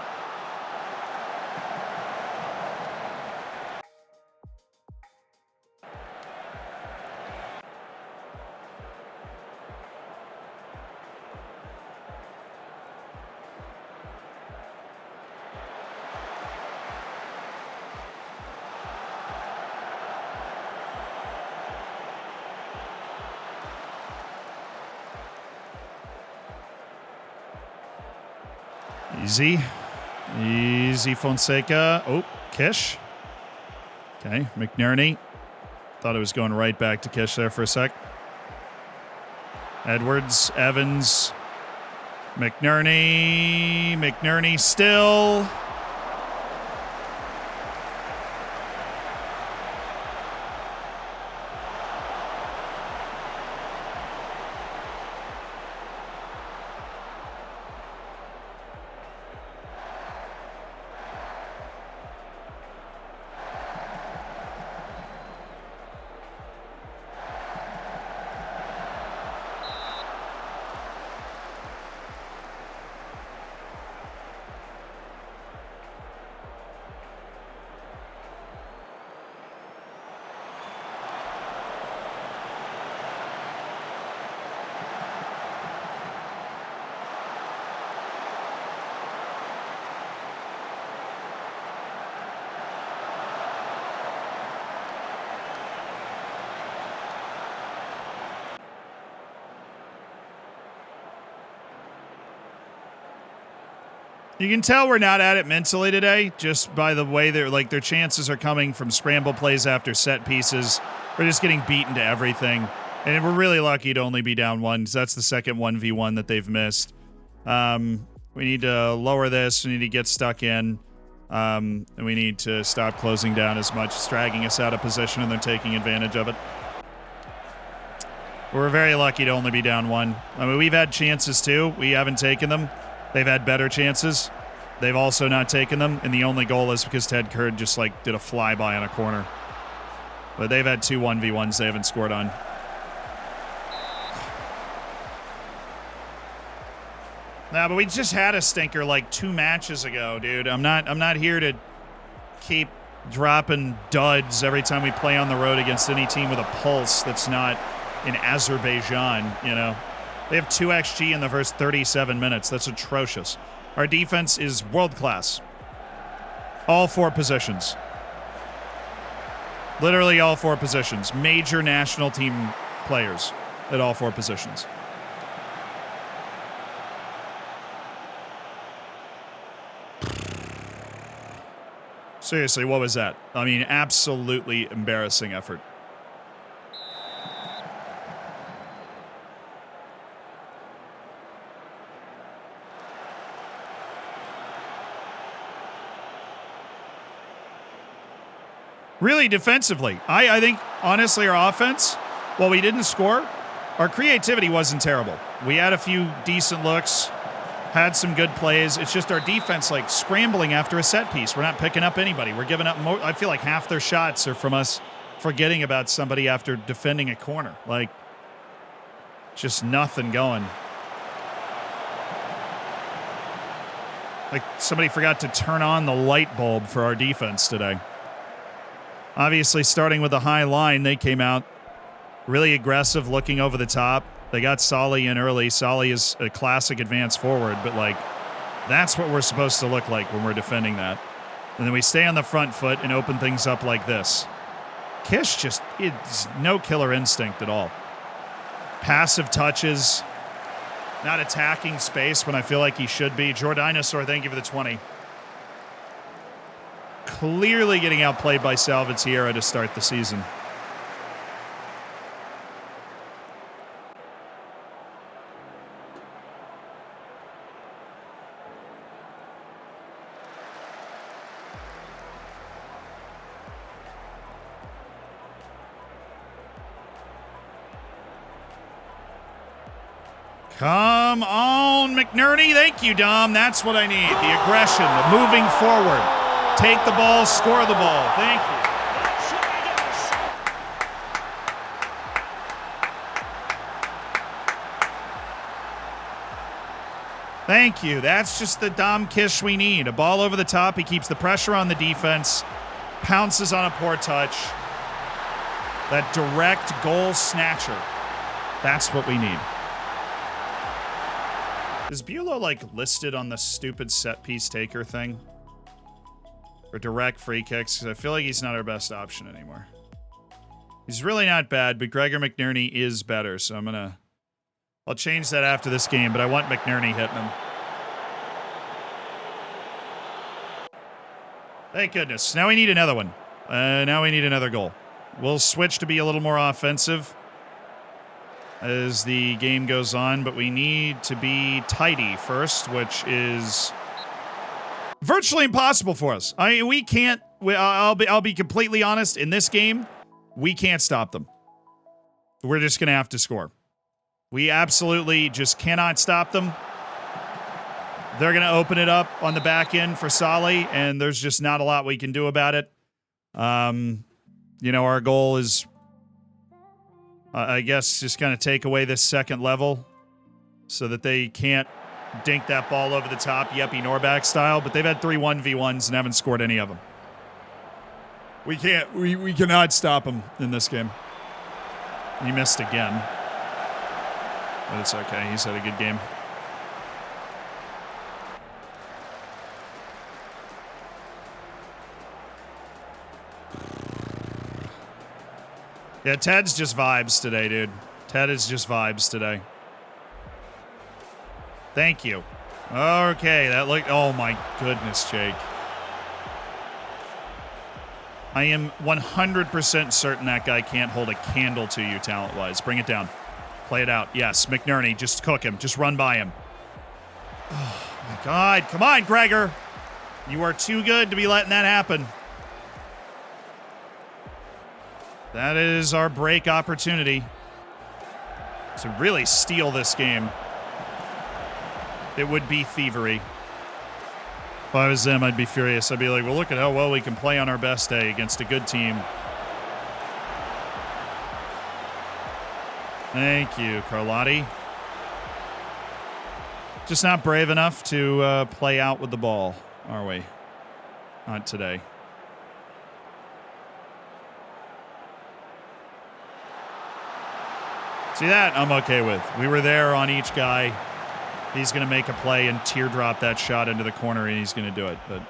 Easy Fonseca. Oh, Kish. Okay, McNerney. Thought it was going right back to Kish there for a sec. Edwards, Evans, McNerney still. You can tell we're not at it mentally today, just by the way their chances are coming from scramble plays after set pieces. We're just getting beaten to everything. And we're really lucky to only be down one, because that's the second 1v1 that they've missed. We need to lower this. We need to get stuck in. And we need to stop closing down as much. It's dragging us out of position, and they're taking advantage of it. We're very lucky to only be down one. I mean, we've had chances too. We haven't taken them. They've had better chances. They've also not taken them, and the only goal is because Ted Kurd just did a flyby on a corner. But they've had two 1v1s they haven't scored on. Nah, but we just had a stinker 2 matches ago, dude. I'm not here to keep dropping duds every time we play on the road against any team with a pulse that's not in Azerbaijan, you know. They have 2 XG in the first 37 minutes. That's atrocious. Our defense is world class. All 4 positions. Literally all 4 positions. Major national team players at all 4 positions. Seriously, what was that? I mean, absolutely embarrassing effort. Really defensively. I think, honestly, our offense, while we didn't score, our creativity wasn't terrible. We had a few decent looks, had some good plays. It's just our defense, scrambling after a set piece. We're not picking up anybody. We're giving up I feel like half their shots are from us forgetting about somebody after defending a corner. Just nothing going. Somebody forgot to turn on the light bulb for our defense today. Obviously, starting with a high line, they came out really aggressive, looking over the top. They got Solly in early. Solly is a classic advance forward, but that's what we're supposed to look like when we're defending that. And then we stay on the front foot and open things up like this. Kish it's no killer instinct at all. Passive touches, not attacking space when I feel like he should be. Jordinosaur, thank you for the 20. Clearly getting outplayed by Salvatierra to start the season. Come on, McNerney. Thank you, Dom. That's what I need. The aggression, the moving forward. Take the ball, score the ball. Thank you. Thank you. That's just the Dom Kish we need. A ball over the top. He keeps the pressure on the defense. Pounces on a poor touch. That direct goal snatcher. That's what we need. Is Bulow, like, listed on the stupid set-piece taker thing? Or direct free kicks? Because I feel like he's not our best option anymore. He's really not bad, but Gregor McNerney is better, so I'm gonna... I'll change that after this game, but I want McNerney hitting him. Thank goodness. Now we need another one. Now we need another goal. We'll switch to be a little more offensive as the game goes on, but we need to be tidy first, which is virtually impossible for us. I mean, we can't... I'll be completely honest. In this game, we can't stop them. We're just going to have to score. We absolutely just cannot stop them. They're going to open it up on the back end for Solly, and there's just not a lot we can do about it. You know, our goal is, I guess, just kind of take away this second level so that they can't dink that ball over the top, Yeppy Norback style, but they've had 3 1v1s and haven't scored any of them. We cannot stop them in this game. He missed again. But it's okay. He's had a good game. Yeah, Ted's just vibes today, dude. Ted is just vibes today. Thank you. Okay, that looked... Oh, my goodness, Jake. I am 100% certain that guy can't hold a candle to you talent-wise. Bring it down. Play it out. Yes, McNerney. Just cook him. Just run by him. Oh, my God. Come on, Gregor. You are too good to be letting that happen. That is our break opportunity to really steal this game. It would be thievery. If I was them, I'd be furious. I'd be like, well, look at how well we can play on our best day against a good team. Thank you, Carlotti. Just not brave enough to play out with the ball, are we? Not today. See that? I'm okay with. We were there on each guy. He's going to make a play and teardrop that shot into the corner, and he's going to do it. But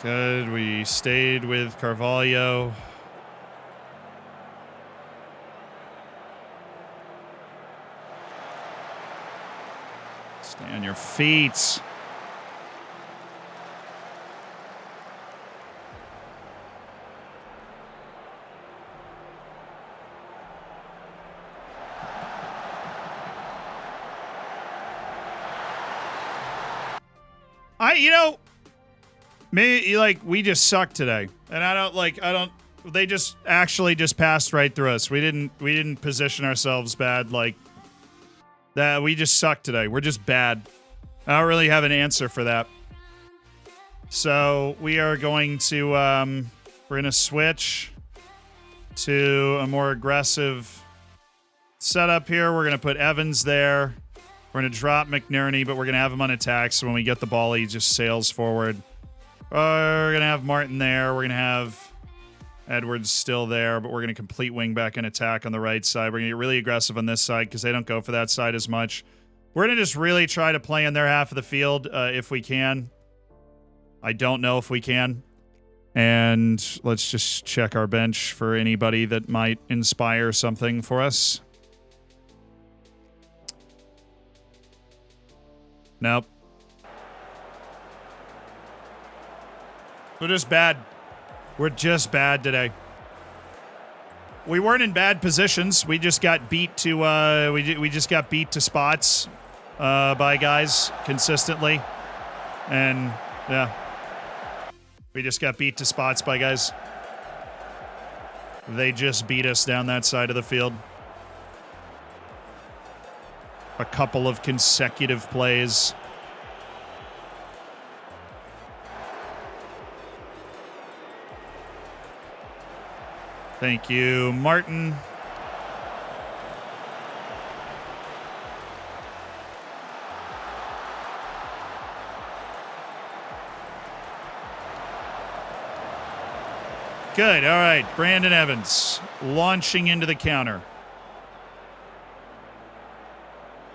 good. We stayed with Carvalho. Stay on your feet. You know, maybe, like, we just suck today. And they just actually just passed right through us. We didn't position ourselves bad, like, that. We just suck today. We're just bad. I don't really have an answer for that. So we are going to, we're going to switch to a more aggressive setup here. We're going to put Evans there. We're going to drop McNerney, but we're going to have him on attack, so when we get the ball, he just sails forward. We're going to have Martin there. We're going to have Edwards still there, but we're going to complete wing back and attack on the right side. We're going to get really aggressive on this side because they don't go for that side as much. We're going to just really try to play in their half of the field if we can. I don't know if we can. And let's just check our bench for anybody that might inspire something for us. Nope. We're just bad. We're just bad today. We weren't in bad positions. We just got beat to we just got beat to spots by guys consistently. And yeah. We just got beat to spots by guys. They just beat us down that side of the field. A couple of consecutive plays. Thank you, Martin. Good. All right. Brandon Evans launching into the counter.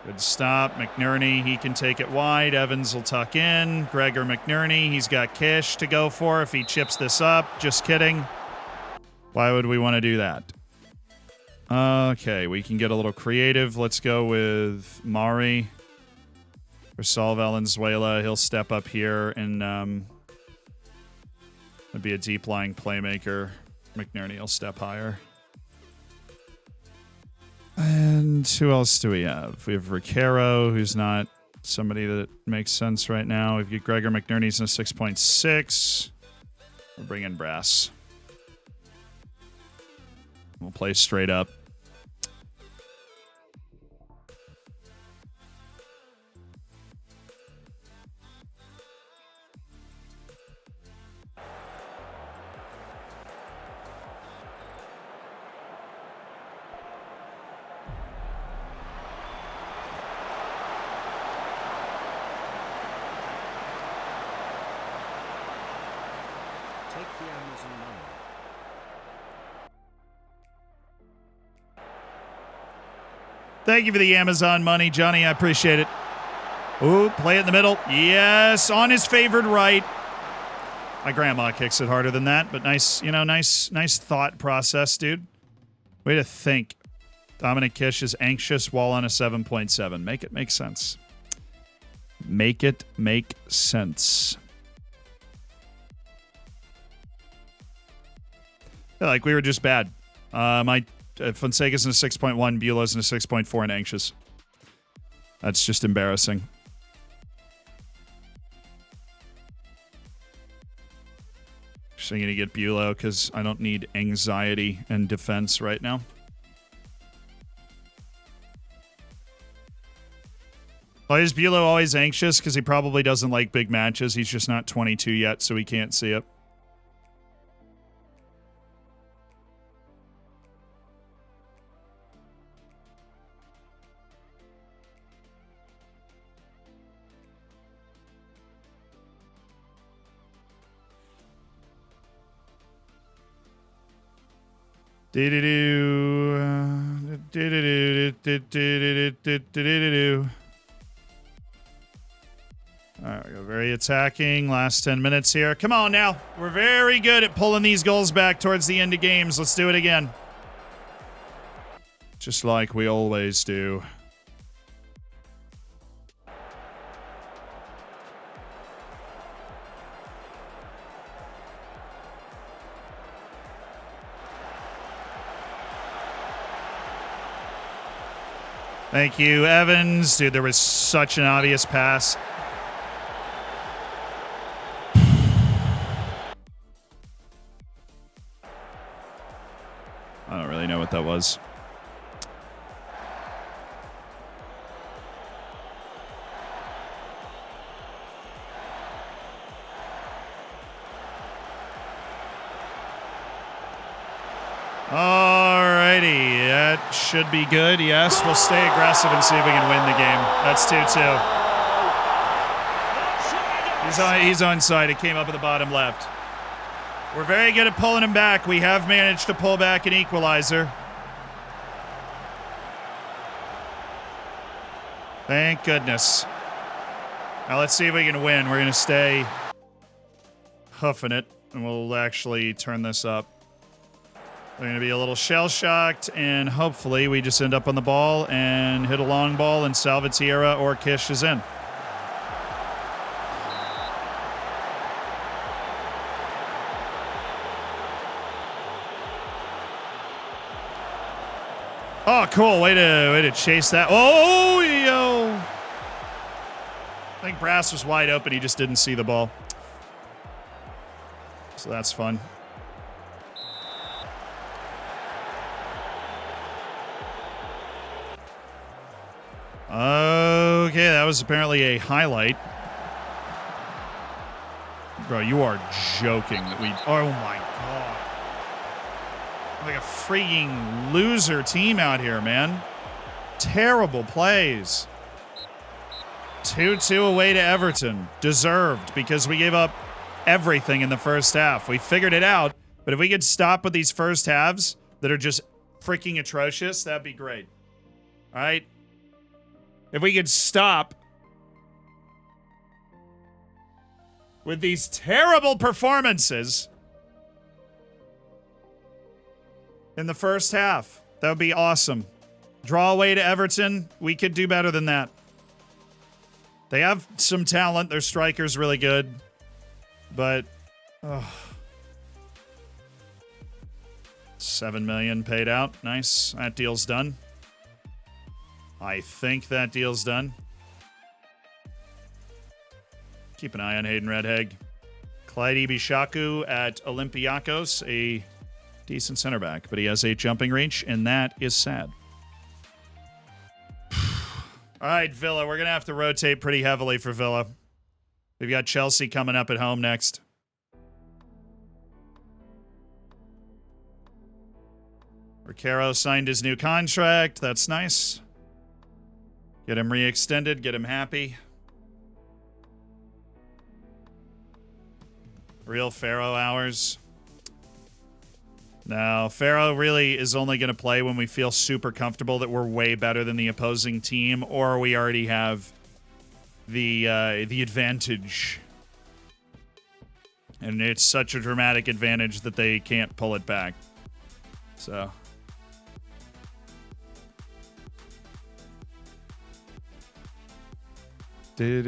Good stop. McNerney, he can take it wide. Evans will tuck in. Gregor McNerney, he's got Kish to go for if he chips this up. Just kidding. Why would we want to do that? Okay, we can get a little creative. Let's go with Mari. For Sal Valenzuela, he'll step up here and be a deep-lying playmaker. McNerney will step higher. And who else do we have? We have Riquero, who's not somebody that makes sense right now. We've got Gregor McNerney's in a 6.6. We'll bring in Brass. We'll play straight up. Thank you for the Amazon money, Johnny. I appreciate it. Ooh, play it in the middle. Yes, on his favored right. My grandma kicks it harder than that, but nice, nice thought process, dude. Way to think. Dominic Kish is anxious while on a 7.7. Make it make sense. Make it make sense. Yeah, like we were just bad. Fonseca's in a 6.1, Bulow's in a 6.4, and anxious. That's just embarrassing. Just going to get Bulow because I don't need anxiety and defense right now. Why is Bulow always anxious? Because he probably doesn't like big matches. He's just not 22 yet, so he can't see it. Alright, we go very attacking. Last 10 minutes here. Come on now. We're very good at pulling these goals back towards the end of games. Let's do it again. Just like we always do. Thank you, Evans. Dude, there was such an obvious pass. I don't really know what that was. Alrighty, that should be good. Yes, we'll stay aggressive and see if we can win the game. That's 2-2. He's onside. It came up at the bottom left. We're very good at pulling him back. We have managed to pull back an equalizer. Thank goodness. Now let's see if we can win. We're going to stay huffing it, and we'll actually turn this up. We're going to be a little shell-shocked, and hopefully we just end up on the ball and hit a long ball, and Salvatierra or Kish is in. Oh, cool. Way to chase that. Oh, yo. I think Brass was wide open. He just didn't see the ball. So that's fun. Okay, that was apparently a highlight. Bro, you are joking that we... Oh, my God. Like a freaking loser team out here, man. Terrible plays. 2-2 away to Everton. Deserved, because we gave up everything in the first half. We figured it out, but if we could stop with these first halves that are just freaking atrocious, that'd be great. All right? If we could stop with these terrible performances in the first half, that would be awesome. Draw away to Everton. We could do better than that. They have some talent. Their striker's really good. But, 7 million paid out. Nice. That deal's done. I think that deal's done. Keep an eye on Hayden Redhag. Clyde Ibishaku at Olympiacos, a decent center back, but he has a jumping reach, and that is sad. All right, Villa. We're going to have to rotate pretty heavily for Villa. We've got Chelsea coming up at home next. Ricaro signed his new contract. That's nice. Get him re-extended. Get him happy. Real Pharaoh hours. Now, Pharaoh really is only going to play when we feel super comfortable that we're way better than the opposing team, or we already have the advantage. And it's such a dramatic advantage that they can't pull it back. So. He's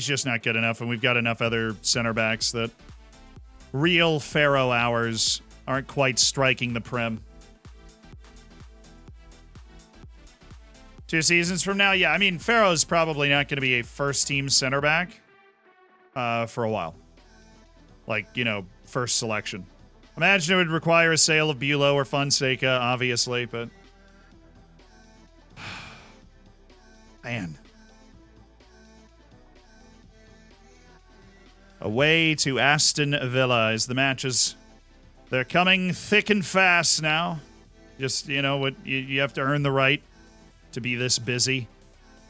just not good enough, and we've got enough other center backs that real Pharaoh hours aren't quite striking the prim. 2 seasons from now, yeah. I mean, Pharaoh's probably not going to be a first-team center back for a while. Like, you know, first selection. Imagine it would require a sale of Bulow or Fonseca, obviously, but... Man. Away to Aston Villa as the matches. They're coming thick and fast now. Just, you know, what you have to earn the right to be this busy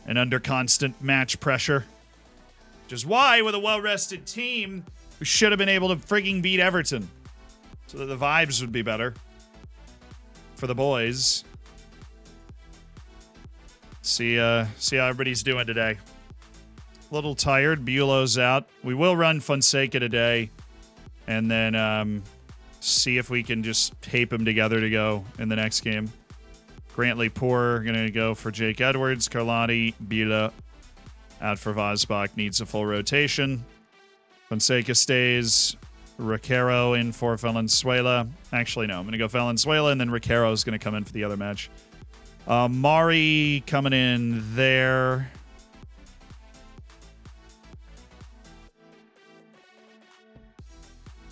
and under constant match pressure. Which is why, with a well-rested team, we should have been able to frigging beat Everton. So that the vibes would be better for the boys. See how everybody's doing today. A little tired. Bulow's out. We will run Fonseca today. And then see if we can just tape them together to go in the next game. Grantley Poor going to go for Jake Edwards. Carlotti, Bulow out for Vosbach. Needs a full rotation. Fonseca stays. Ricaro in for Valenzuela. Actually, no. I'm going to go Valenzuela, and then Ricaro is going to come in for the other match. Mari coming in there.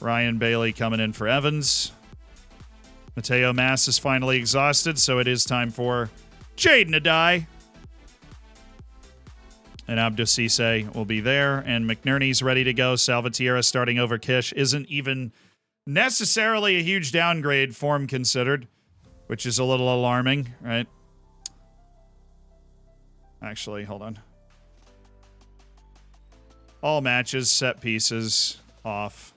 Ryan Bailey coming in for Evans. Mateo Mass is finally exhausted, so it is time for Jaden Adai. And Abdou Cisse will be there, and McNerney's ready to go. Salvatierra starting over Kish isn't even necessarily a huge downgrade, form considered, which is a little alarming, right? Actually, hold on. All matches, set pieces, off.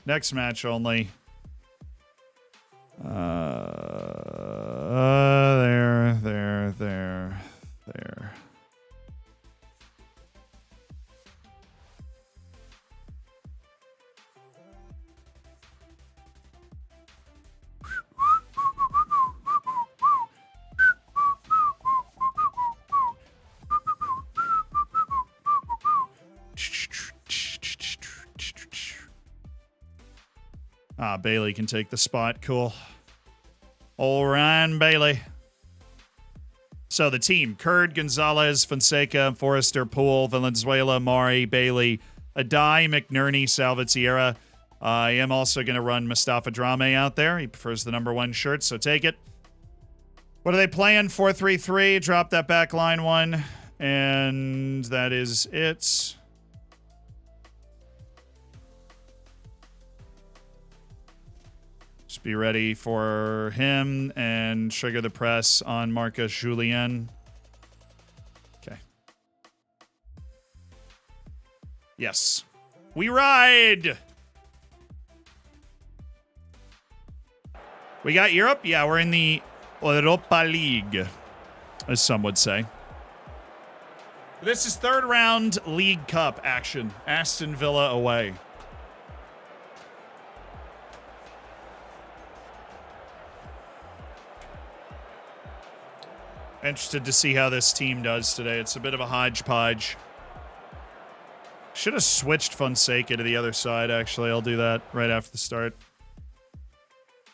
Next match only. There. Bailey can take the spot. Cool. All Ryan Bailey. So the team: Kurd, Gonzalez, Fonseca, Forrester, Poole, Valenzuela, Mari, Bailey, Adai, McNerney, Salvatierra. I am also going to run Mustafa Drame out there. He prefers the number 1 shirt, so take it. What are they playing? 4-3-3. Drop that back line 1. And that is it. Just be ready for him and trigger the press on Marcus Julien. Okay. Yes. We ride! We got Europe? Yeah, we're in the Europa League, as some would say. This is third round League Cup action. Aston Villa away. Interested to see how this team does today. It's a bit of a hodgepodge. Should have switched Fonseca to the other side, actually. I'll do that right after the start.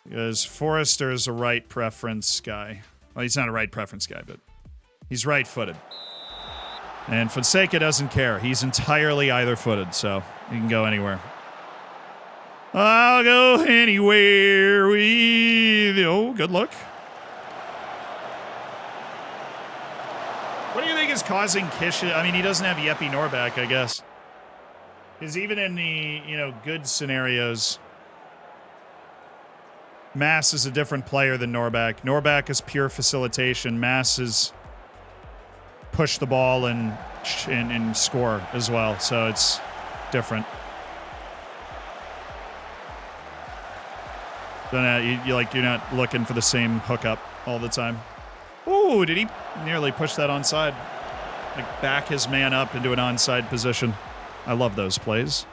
Because Forrester is a right preference guy. Well, he's not a right preference guy, but he's right-footed. And Fonseca doesn't care. He's entirely either-footed, so he can go anywhere. I'll go anywhere with... Oh, good look. What do you think is causing Kish? I mean, he doesn't have Yeppy Norback, I guess. Because even in the, good scenarios, Mass is a different player than Norback. Norback is pure facilitation. Mass is push the ball and score as well. So it's different. You're not looking for the same hookup all the time. Ooh, did he nearly push that onside? Like back his man up into an onside position. I love those plays.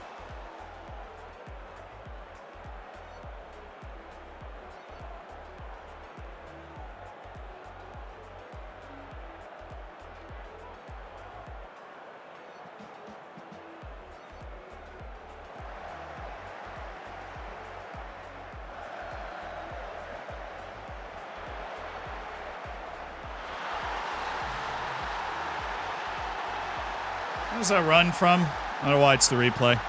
Where's that run from? I don't know why it's the replay.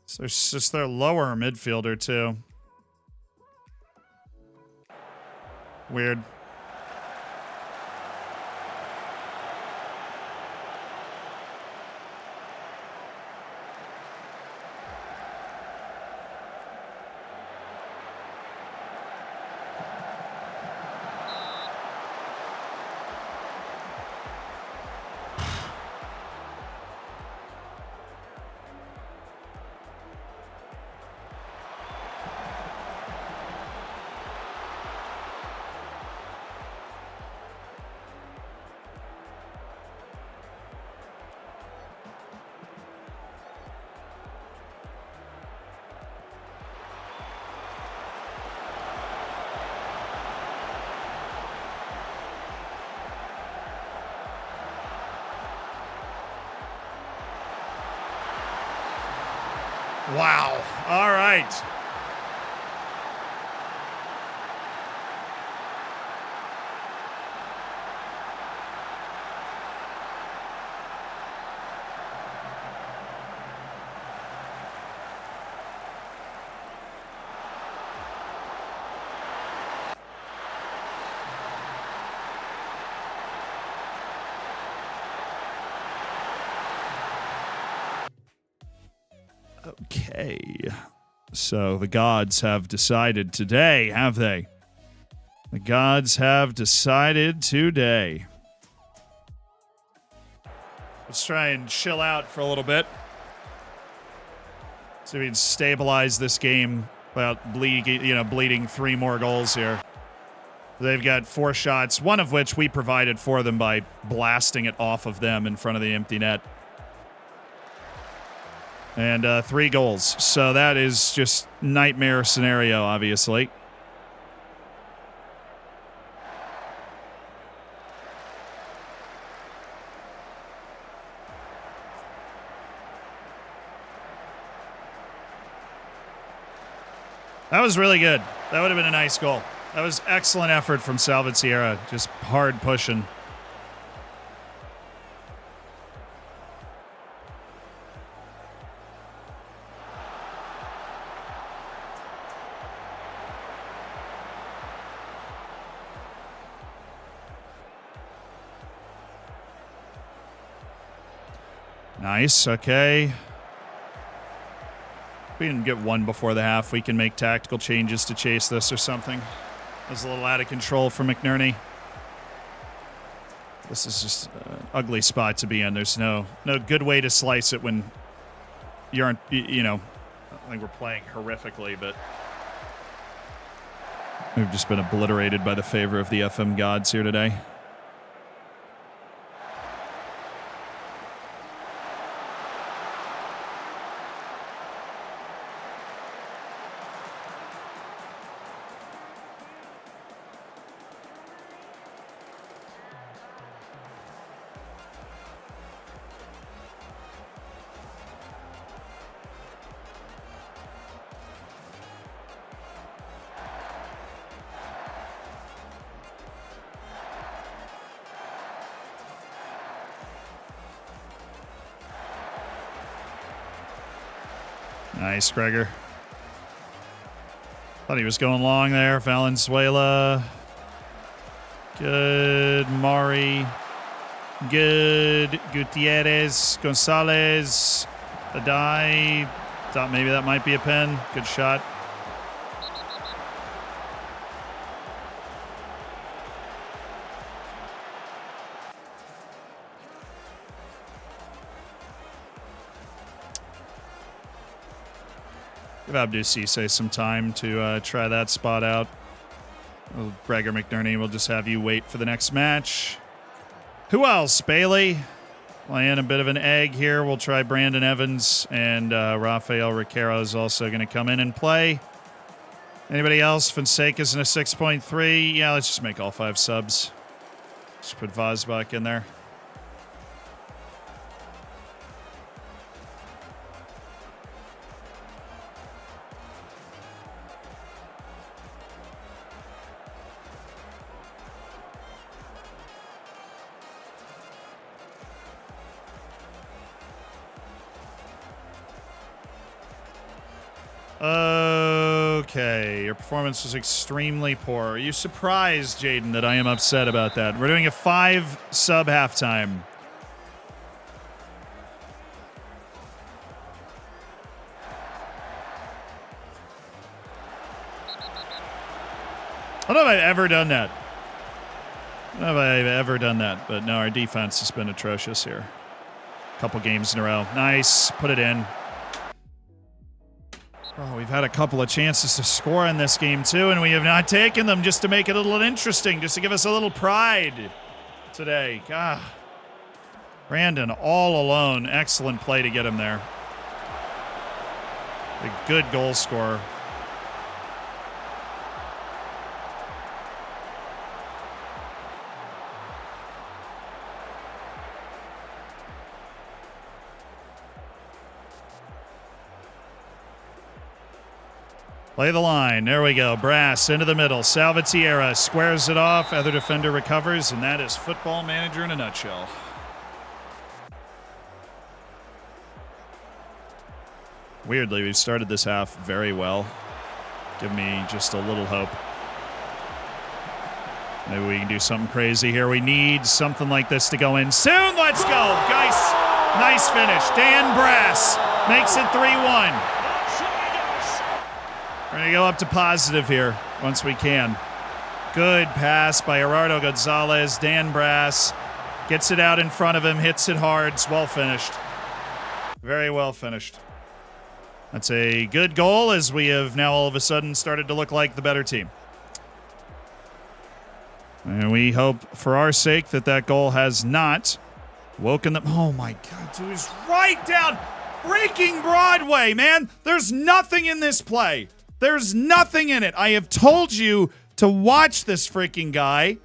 So it's just their lower midfielder, too. Weird. Wow. All right. Okay. So the gods have decided today, have they? The gods have decided today. Let's try and chill out for a little bit. See if we can stabilize this game without bleeding 3 more goals here. They've got 4 shots, one of which we provided for them by blasting it off of them in front of the empty net. And 3 goals. So that is just nightmare scenario, obviously. That was really good. That would have been a nice goal. That was excellent effort from Salvatierra. Just hard pushing. Nice. Okay. If we can get one before the half, we can make tactical changes to chase this or something. It was a little out of control for McNerney. This is just an ugly spot to be in. There's no good way to slice it when you aren't, you know, I think we're playing horrifically, but we've just been obliterated by the favor of the FM gods here today. Nice, Gregor. Thought he was going long there. Valenzuela. Good. Mari. Good. Gutierrez. Gonzalez. Adai. Thought maybe that might be a pen. Good shot. Give Abdou Cisse some time to try that spot out. Well, Gregor McNerney, we'll just have you wait for the next match. Who else? Bailey. Playing a bit of an egg here. We'll try Brandon Evans, and Rafael Riquero is also going to come in and play. Anybody else? Fonseca's in a 6.3. Yeah, let's just make all 5 subs. Just put Vazbach in there. Okay, your performance was extremely poor. Are you surprised, Jaden, that I am upset about that? We're doing a 5 sub halftime. I don't know if I've ever done that. I don't know if I've ever done that, but no, our defense has been atrocious here. Couple games in a row. Nice, put it in. Oh, we've had a couple of chances to score in this game, too, and we have not taken them just to make it a little interesting, just to give us a little pride today. God. Brandon all alone. Excellent play to get him there. A good goal scorer. Play the line. There we go. Brass into the middle. Salvatierra squares it off. Other defender recovers, and that is Football Manager in a nutshell. Weirdly, we've started this half very well. Give me just a little hope. Maybe we can do something crazy here. We need something like this to go in soon. Let's go. Guys, nice finish. Dan Brass makes it 3-1. We're going to go up to positive here once we can. Good pass by Gerardo Gonzalez. Dan Brass gets it out in front of him, hits it hard. It's well finished. Very well finished. That's a good goal, as we have now all of a sudden started to look like the better team. And we hope, for our sake, that that goal has not woken them. Oh, my God, dude, he's right down. Breaking Broadway, man. There's nothing in this play. There's nothing in it. I have told you to watch this freaking guy,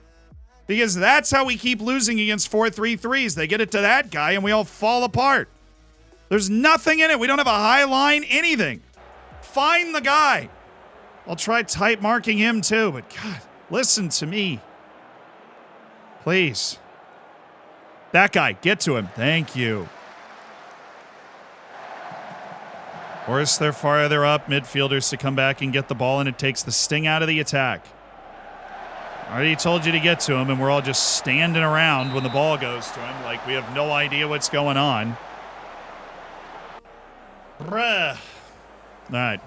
because that's how we keep losing against 4-3-3s. They get it to that guy, and we all fall apart. There's nothing in it. We don't have a high line, anything. Find the guy. I'll try tight marking him too, but God, listen to me. Please. That guy, get to him. Thank you. Force their farther up midfielders to come back and get the ball, and it takes the sting out of the attack. I already told you to get to him, and we're all just standing around when the ball goes to him like we have no idea what's going on. All right.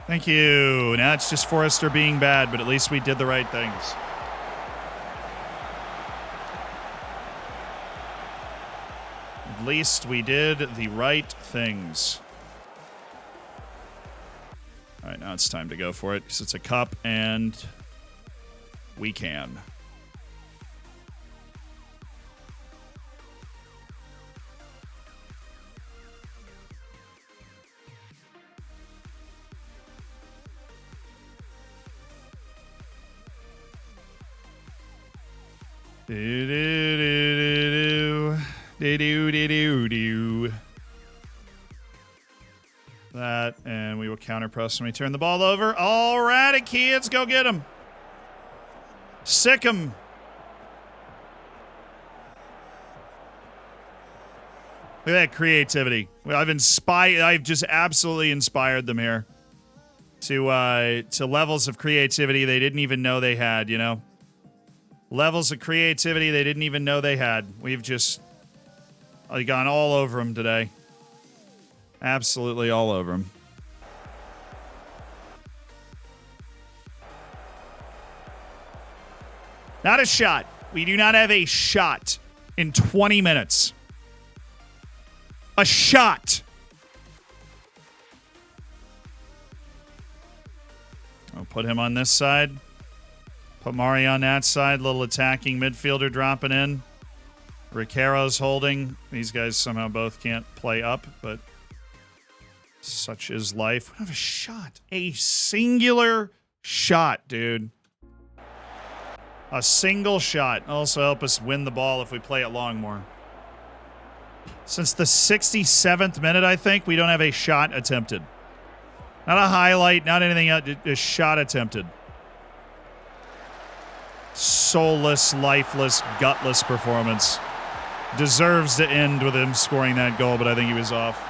Thank you. Now it's just Forrester being bad, but at least we did the right things. At least we did the right things. All right, now it's time to go for it because it's a cup and we can. That, and we will counter press when we turn the ball over. All righty, kids, go get them. Sick 'em. Look at that creativity. I've just absolutely inspired them here to levels of creativity they didn't even know they had, you know? Levels of creativity they didn't even know they had. We've just gone all over them today. Absolutely all over them. Not a shot. We do not have a shot in 20 minutes. A shot. I'll put him on this side. Put Mari on that side. Little attacking midfielder dropping in. Ricaro's holding. These guys somehow both can't play up, but such is life. We don't have a shot. A singular shot, dude. A single shot. Also help us win the ball if we play it long more. Since the 67th minute, I think, we don't have a shot attempted. Not a highlight, not anything else. A shot attempted. Soulless, lifeless, gutless performance. Deserves to end with him scoring that goal, but I think he was off.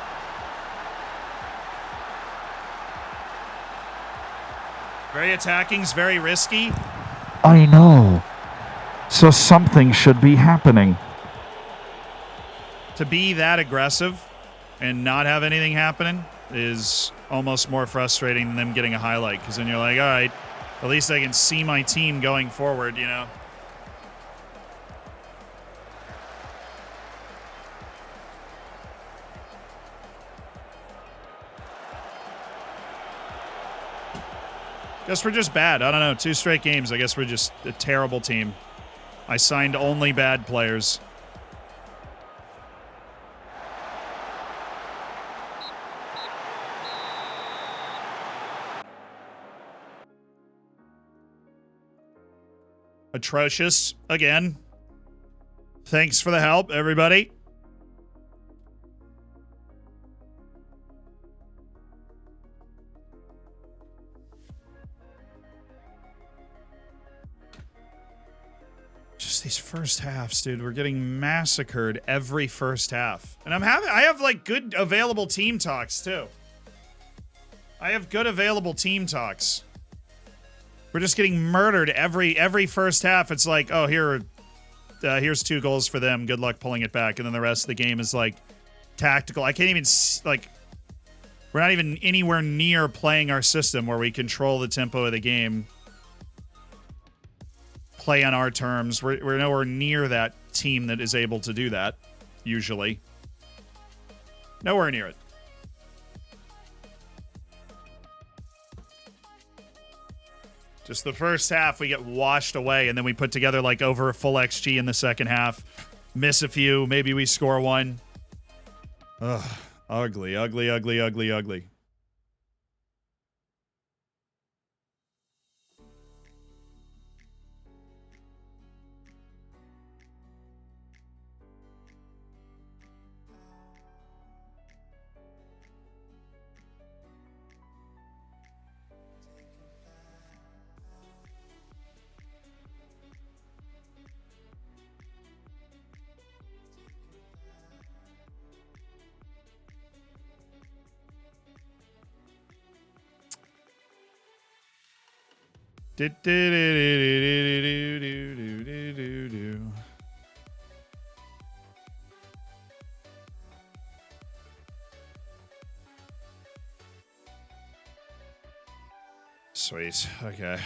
Very attacking, very risky. I know. So something should be happening. To be that aggressive and not have anything happening is almost more frustrating than them getting a highlight, because then you're like, all right, at least I can see my team going forward, you know? Guess we're just bad. I don't know. 2 straight games. I guess we're just a terrible team. I signed only bad players. Atrocious. Again. Thanks for the help, everybody. Just these first halves, dude. We're getting massacred every first half. And I have like good available team talks too. I have good available team talks. We're just getting murdered every first half. It's like, oh, here's 2 goals for them. Good luck pulling it back. And then the rest of the game is like tactical. I can't even like. We're not even anywhere near playing our system where we control the tempo of the game. Play on our terms. We're nowhere near that team that is able to do that, usually. Nowhere near it. Just the first half, we get washed away, and then we put together like over a full XG in the second half. Miss a few, maybe we score one. Ugh, ugly, ugly, ugly, ugly, ugly. Sweet. Okay.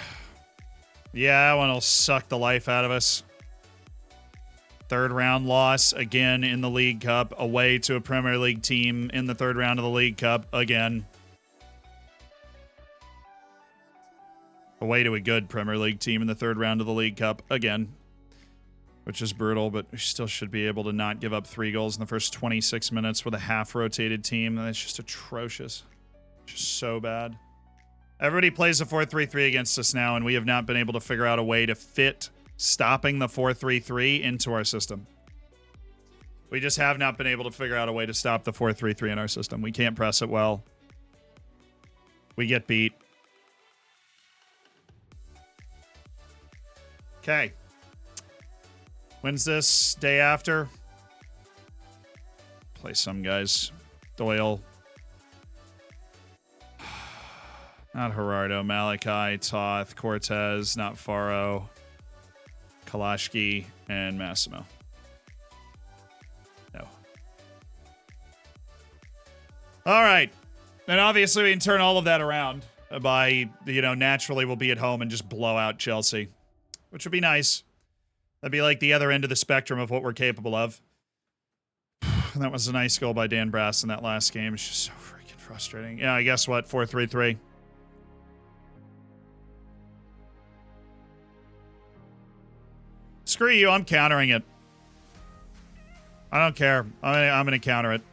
Yeah, that one will suck the life out of us. Third round loss again in the League Cup, away to a Premier League team in the third round of the League Cup again. Away to a good Premier League team in the third round of the League Cup again, which is brutal, but we still should be able to not give up 3 goals in the first 26 minutes with a half-rotated team. That's just atrocious. Just so bad. Everybody plays a 4-3-3 against us now, and we have not been able to figure out a way to fit stopping the 4-3-3 into our system. We just have not been able to figure out a way to stop the 4-3-3 in our system. We can't press it well. We get beat. Okay. When's this? Day after? Play some guys. Doyle. Not Gerardo. Malachi, Toth, Cortez, not Faro. Kalashki, and Massimo. No. All right. And obviously we can turn all of that around by, naturally we'll be at home and just blow out Chelsea, which would be nice. That'd be like the other end of the spectrum of what we're capable of. And that was a nice goal by Dan Brass in that last game. It's just so freaking frustrating. Yeah, guess what? 4-3-3. Screw you, I'm countering it. I don't care. I'm going to counter it.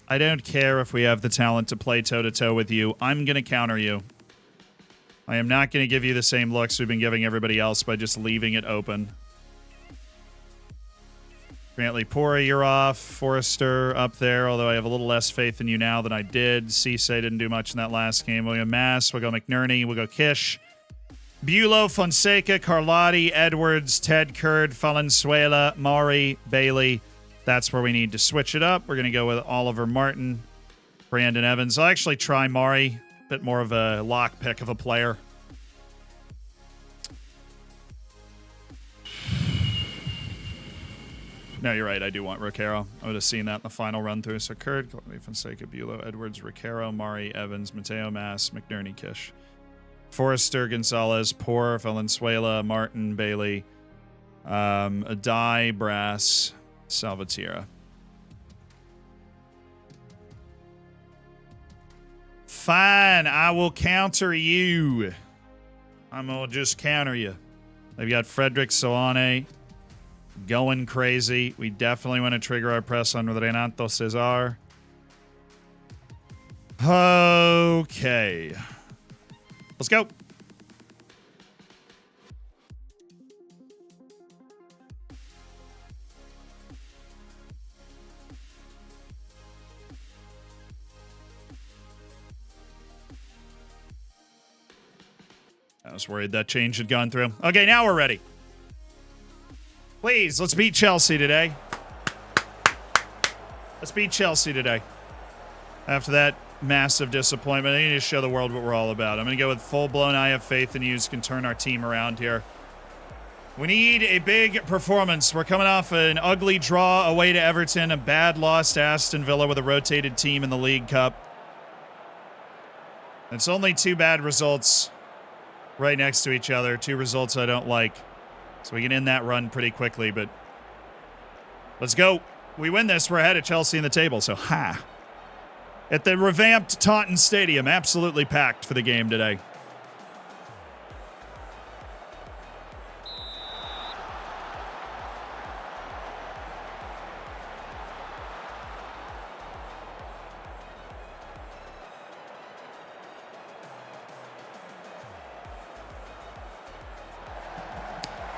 I don't care if we have the talent to play toe-to-toe with you. I'm going to counter you. I am not going to give you the same looks we've been giving everybody else by just leaving it open. Brantley Pora, you're off. Forrester up there, although I have a little less faith in you now than I did. Cisse didn't do much in that last game. We'll go Mass, we'll go McNerney, we'll go Kish. Bulow, Fonseca, Carlotti, Edwards, Ted Kurd, Valenzuela, Maury, Bailey. That's where we need to switch it up. We're going to go with Oliver Martin, Brandon Evans. I'll actually try Maury. Bit more of a lock pick of a player. No, you're right. I do want Riquero. I would have seen that in the final run through. So Kurd, Fonseca, Bulow, Edwards, Riquero, Maury, Evans, Mateo Mass, McNerney, Kish. Forrester, Gonzalez, Poor, Valenzuela, Martin, Bailey, Adai, Brass, Salvatierra. Fine, I will counter you. I'm going to just counter you. They've got Frederick Soane going crazy. We definitely want to trigger our press on Renato Cesar. Okay. Let's go. I was worried that change had gone through. Okay, now we're ready. Please, let's beat Chelsea today. Let's beat Chelsea today. After that massive disappointment, I need to show the world what we're all about. I'm going to go with full-blown I have faith in you can turn our team around here. We need a big performance. We're coming off an ugly draw away to Everton, a bad loss to Aston Villa with a rotated team in the League Cup. It's only 2 bad results right next to each other. 2 results I don't like. So we can end that run pretty quickly, but let's go. We win this, we're ahead of Chelsea in the table, so ha. At the revamped Taunton Stadium, absolutely packed for the game today.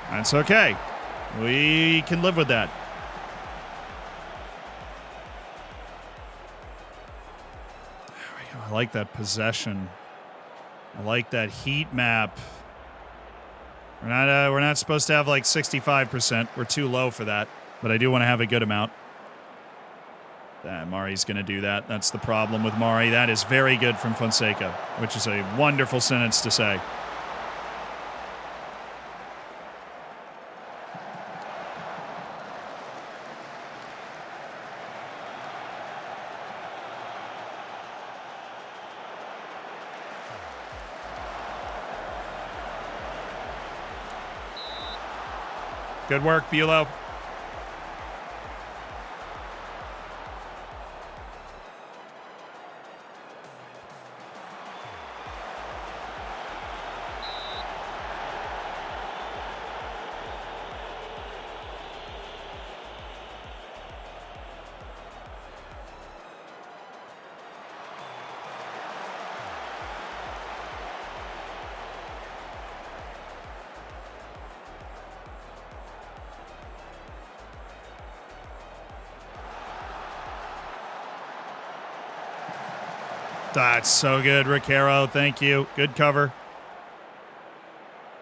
That's okay. We can live with that. I like that possession. I like that heat map. We're not supposed to have like 65%. We're too low for that, but I do want to have a good amount. Mari's going to do that. That's the problem with Mari. That is very good from Fonseca, which is a wonderful sentence to say. Good work, Bulow. That's so good, Riquero. Thank you. Good cover.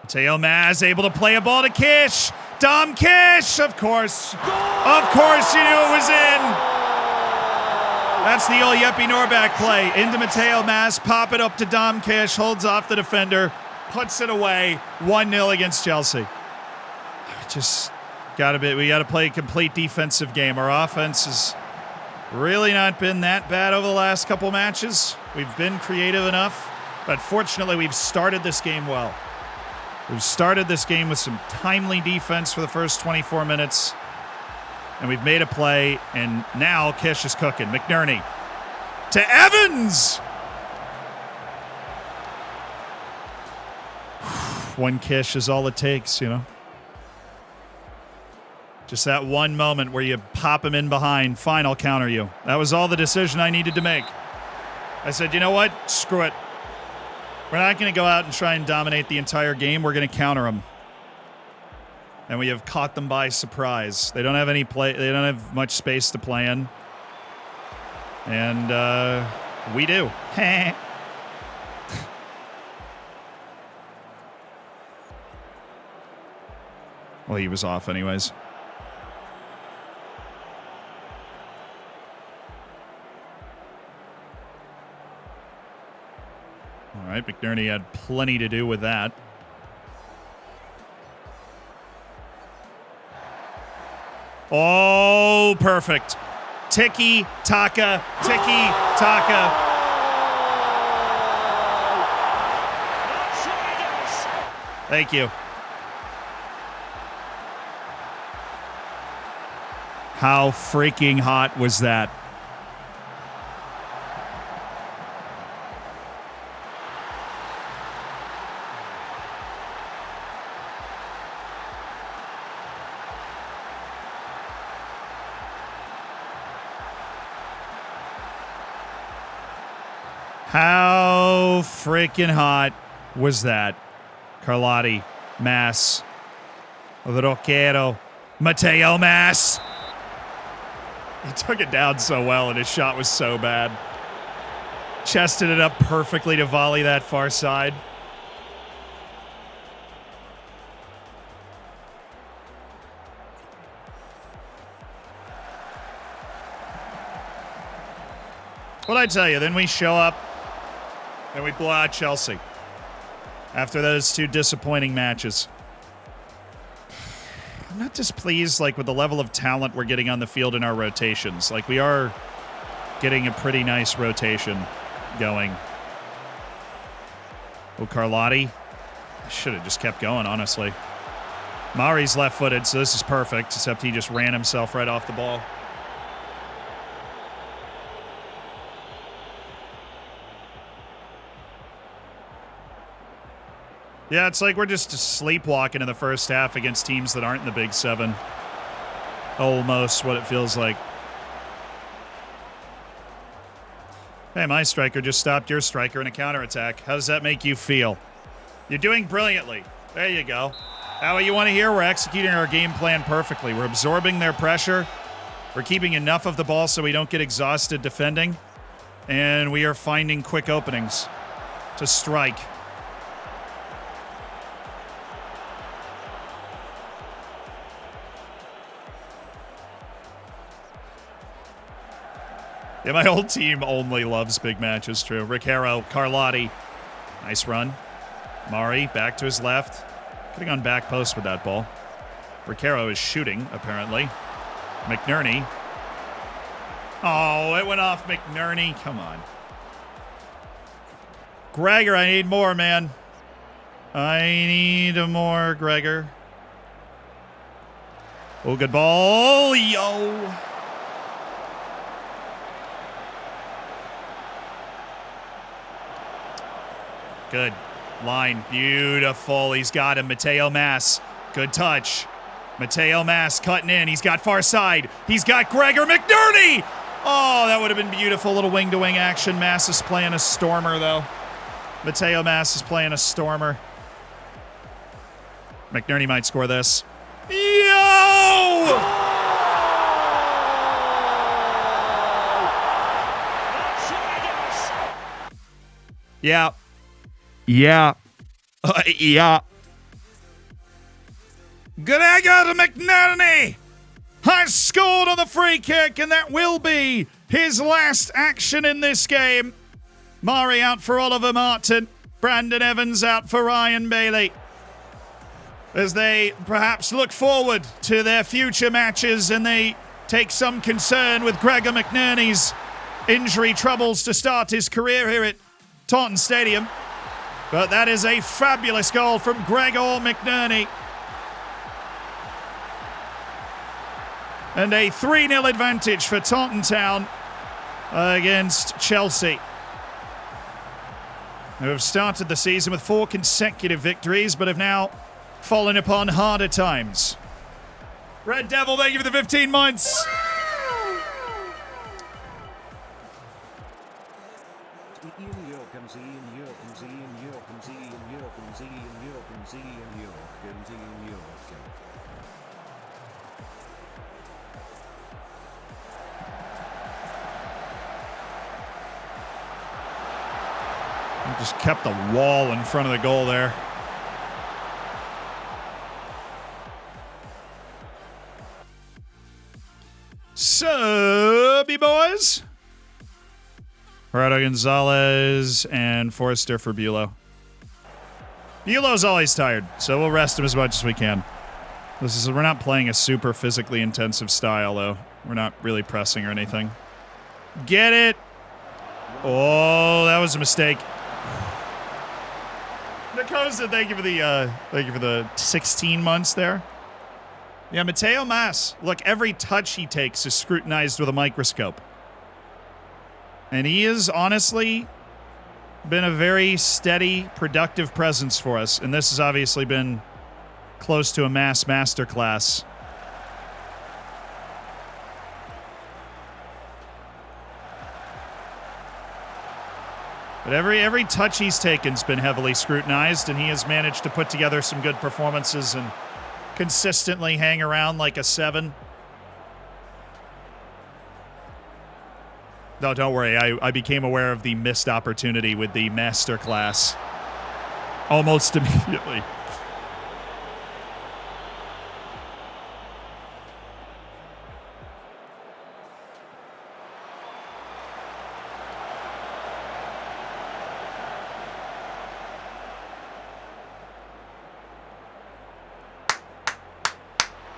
Mateo Maz able to play a ball to Kish. Dom Kish, of course. Of course you knew it was in. That's the old Yeppy Norback play. Into Mateo Maz, pop it up to Dom Kish, holds off the defender, puts it away. 1-0 against Chelsea. Just we got to play a complete defensive game. Our offense has really not been that bad over the last couple matches. We've been creative enough, but fortunately we've started this game well. We've started this game with some timely defense for the first 24 minutes, and we've made a play, and now Kish is cooking. McNerney to Evans! One Kish is all it takes, you know. Just that one moment where you pop him in behind. Fine, I'll counter you. That was all the decision I needed to make. I said, you know what? Screw it. We're not going to go out and try and dominate the entire game. We're going to counter them. And we have caught them by surprise. They don't have any play. They don't have much space to play in. And we do. Well, he was off anyways. All right, McNerney had plenty to do with that. Oh, perfect. Tiki-taka, tiki-taka. Thank you. How freaking hot was that? How freaking hot was that? Carlotti, Mass, Roquero, Mateo Mass. He took it down so well, and his shot was so bad. Chested it up perfectly to volley that far side. What'd I tell you? Then we show up and we blow out Chelsea after those two disappointing matches. I'm not displeased with the level of talent we're getting on the field in our rotations. We are getting a pretty nice rotation going. Oh, Carlotti. Should have just kept going, honestly. Mari's left-footed, so this is perfect, except he just ran himself right off the ball. Yeah, it's like we're just sleepwalking in the first half against teams that aren't in the Big Seven. Almost what it feels like. Hey, my striker just stopped your striker in a counterattack. How does that make you feel? You're doing brilliantly. There you go. How you want to hear? We're executing our game plan perfectly. We're absorbing their pressure. We're keeping enough of the ball so we don't get exhausted defending. And we are finding quick openings to strike. Yeah, my whole team only loves big matches, true. Riquero, Carlotti. Nice run. Mari, back to his left. Could have gone back post with that ball. Riquero is shooting, apparently. McNerney. Oh, it went off McNerney. Come on. Gregor, I need more, man. I need more, Gregor. Oh, good ball. Yo. Good. Line. Beautiful. He's got him. Mateo Mass. Good touch. Mateo Mass cutting in. He's got far side. He's got Gregor McNerney. Oh, that would have been beautiful. Little wing-to-wing action. Mass is playing a stormer, though. Mateo Mass is playing a stormer. McNerney might score this. Yo! Yeah. Yeah. Yeah. Gregor McNerney has scored on the free kick, and that will be his last action in this game. Mari out for Oliver Martin. Brandon Evans out for Ryan Bailey. As they perhaps look forward to their future matches and they take some concern with Gregor McNerney's injury troubles to start his career here at Taunton Stadium. But that is a fabulous goal from Gregor McNerney. And a 3-0 advantage for Taunton Town against Chelsea, who have started the season with 4 consecutive victories, but have now fallen upon harder times. Red Devil, thank you for the 15 months. Just kept the wall in front of the goal there. Subby boys. Gerardo Gonzalez and Forrester for Bulow. Bulow's always tired, so we'll rest him as much as we can. We're not playing a super physically intensive style, though. We're not really pressing or anything. Get it. Oh, that was a mistake. Nicosa, thank you for the 16 months there. Yeah, Mateo Mas. Look, every touch he takes is scrutinized with a microscope. And he has honestly been a very steady, productive presence for us. And this has obviously been close to a mass masterclass. But every touch he's taken's been heavily scrutinized, and he has managed to put together some good performances and consistently hang around like a 7. No, don't worry. I became aware of the missed opportunity with the masterclass almost immediately.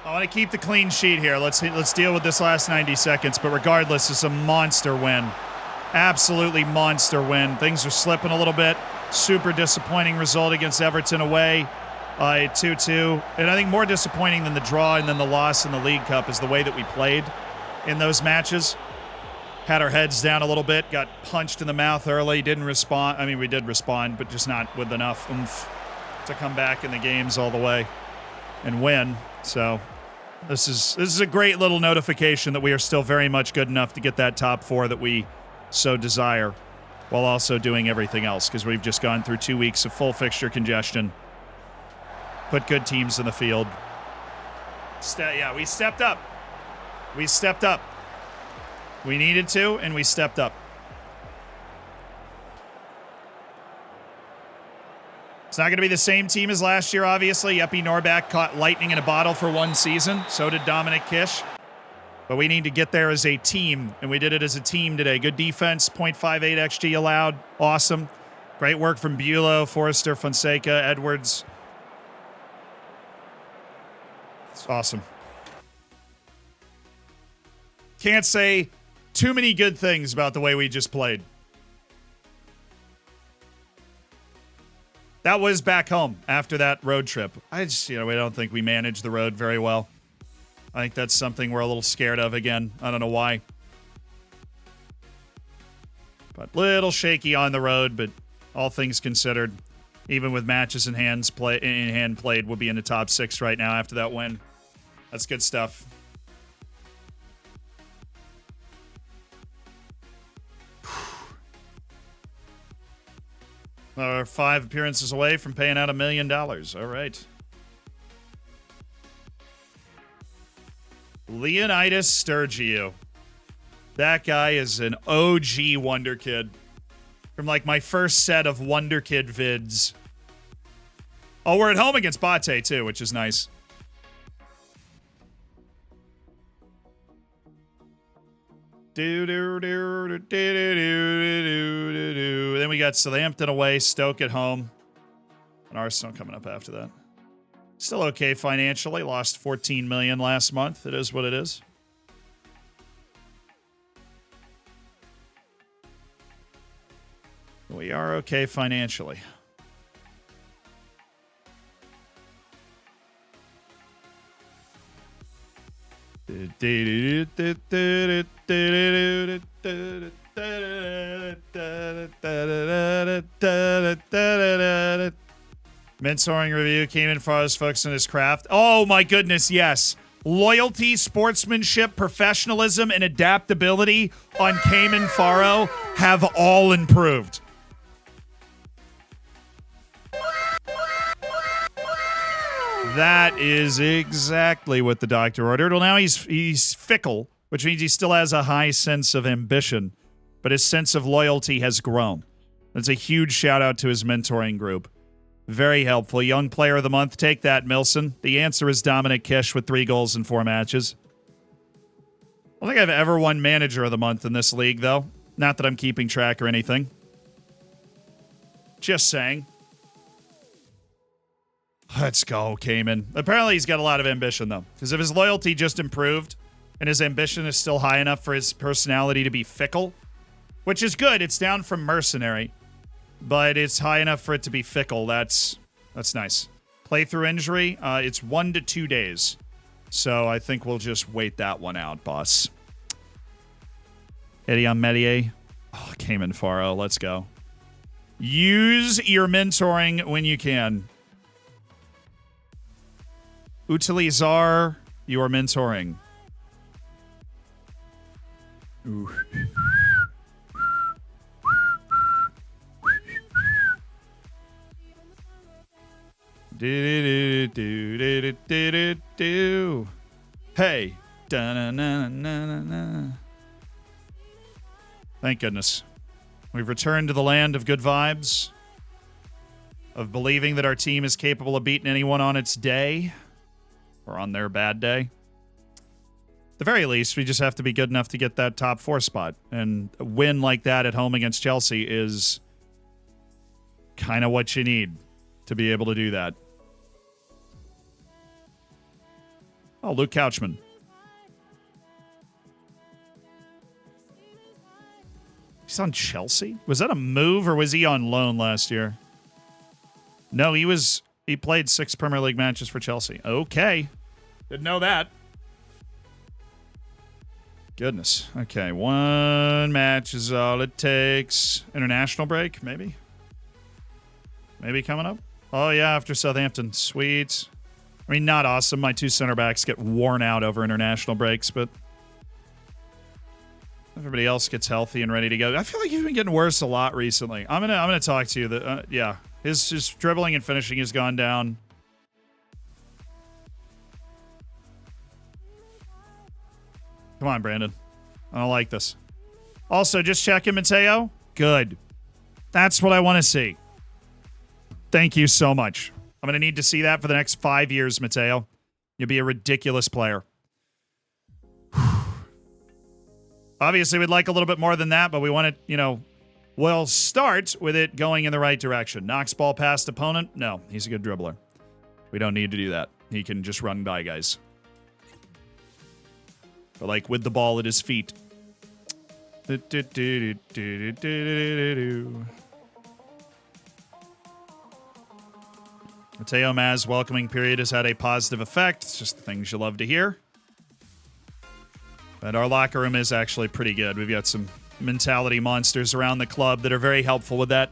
I want to keep the clean sheet here. Let's deal with this last 90 seconds. But regardless, it's a monster win. Absolutely monster win. Things are slipping a little bit. Super disappointing result against Everton away. 2-2. And I think more disappointing than the draw and then the loss in the League Cup is the way that we played in those matches. Had our heads down a little bit. Got punched in the mouth early. Didn't respond. I mean, we did respond, but just not with enough oomph to come back in the games all the way and win. So this is a great little notification that we are still very much good enough to get that top 4 that we so desire, while also doing everything else, because we've just gone through 2 weeks of full fixture congestion, put good teams in the field. Yeah, we stepped up. We stepped up. We needed to, and we stepped up. It's not going to be the same team as last year, obviously. Jeppe Norbeck caught lightning in a bottle for 1 season. So did Dominic Kish. But we need to get there as a team, and we did it as a team today. Good defense, 0.58 XG allowed. Awesome. Great work from Bulow, Forrester, Fonseca, Edwards. It's awesome. Can't say too many good things about the way we just played. That was back home after that road trip. I just, we don't think we managed the road very well. I think that's something we're a little scared of again. I don't know why. But little shaky on the road, but all things considered, even with matches in hand played, we'll be in the top 6 right now after that win. That's good stuff. We're 5 appearances away from paying out $1 million. All right. Leonidas Sturgio. That guy is an OG Wonder Kid. From like my first set of Wonder Kid vids. Oh, we're at home against Bate too, which is nice. Then we got Southampton away, Stoke at home, and Arsenal coming up after that. Still okay financially. Lost $14 million last month. It is what it is. We are okay financially. Mentoring review came in far as folks in his craft. Oh my goodness, yes. Loyalty, sportsmanship, professionalism, and adaptability on Cayman Faro have all improved. That is exactly what the doctor ordered. Well, now he's fickle, which means he still has a high sense of ambition, but his sense of loyalty has grown. That's a huge shout out to his mentoring group. Very helpful. Young Player of the Month. Take that, Milson. The answer is Dominic Kish with 3 goals in 4 matches. I don't think I've ever won Manager of the Month in this league, though. Not that I'm keeping track or anything. Just saying. Let's go, Cayman. Apparently he's got a lot of ambition, though. Because if his loyalty just improved and his ambition is still high enough for his personality to be fickle, which is good. It's down from mercenary, but it's high enough for it to be fickle. That's nice. Playthrough injury, it's 1 to 2 days. So I think we'll just wait that one out, boss. Eddie on Medier. Oh, Cayman Faro. Let's go. Use your mentoring when you can. Utilizar your mentoring. Ooh. Hey. Da-na-na-na-na-na. Thank goodness. We've returned to the land of good vibes, of believing that our team is capable of beating anyone on its day or on their bad day. At the very least, we just have to be good enough to get that top 4 spot. And a win like that at home against Chelsea is kind of what you need to be able to do that. Oh, Luke Couchman. He's on Chelsea? Was that a move or was he on loan last year? No, he played 6 Premier League matches for Chelsea. Okay. Didn't know that. Goodness. Okay, 1 match is all it takes. International break, maybe? Maybe coming up? Oh, yeah, after Southampton. Sweet. I mean, not awesome. My 2 center backs get worn out over international breaks, but everybody else gets healthy and ready to go. I feel like he's been getting worse a lot recently. I'm gonna talk to you. Yeah, his dribbling and finishing has gone down. Come on, Brandon. I don't like this. Also, just checking, Mateo. Good. That's what I want to see. Thank you so much. I'm going to need to see that for the next 5 years, Mateo. You'll be a ridiculous player. Obviously, we'd like a little bit more than that, but we want it, we'll start with it going in the right direction. Knocks ball past opponent? No, he's a good dribbler. We don't need to do that. He can just run by guys. But like with the ball at his feet. Mateo Maz welcoming period has had a positive effect. It's just the things you love to hear. But our locker room is actually pretty good. We've got some mentality monsters around the club that are very helpful with that.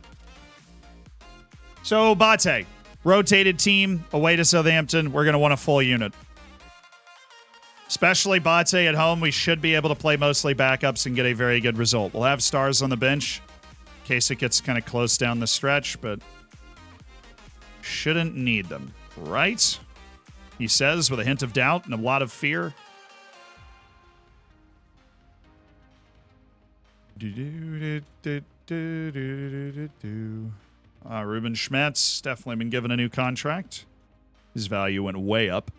So, Bate, rotated team, away to Southampton. We're going to want a full unit. Especially Bate at home, we should be able to play mostly backups and get a very good result. We'll have stars on the bench in case it gets kind of close down the stretch, but shouldn't need them, right? He says with a hint of doubt and a lot of fear. Ruben Schmetz definitely been given a new contract. His value went way up.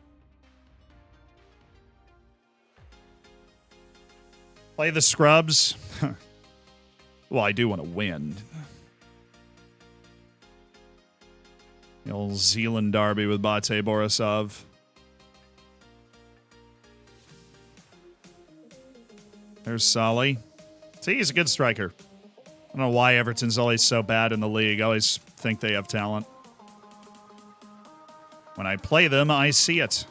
Play the scrubs. Well, I do want to win. The old Zealand derby with Bate Borisov. There's Solly. See, he's a good striker. I don't know why Everton's always so bad in the league. I always think they have talent. When I play them, I see it.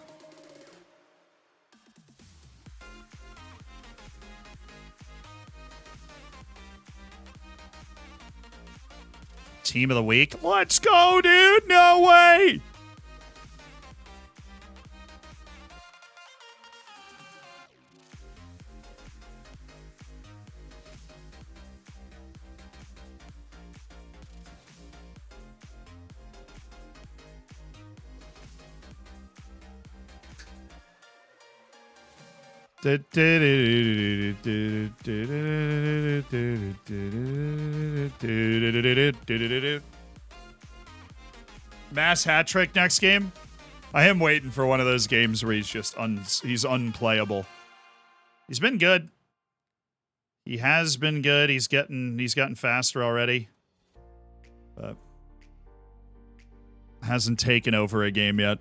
Team of the week. Let's go, dude. No way. Mass hat trick next game. I am waiting for one of those games where he's just he's unplayable. He's been good. He has been good. He's gotten faster already. But hasn't taken over a game yet.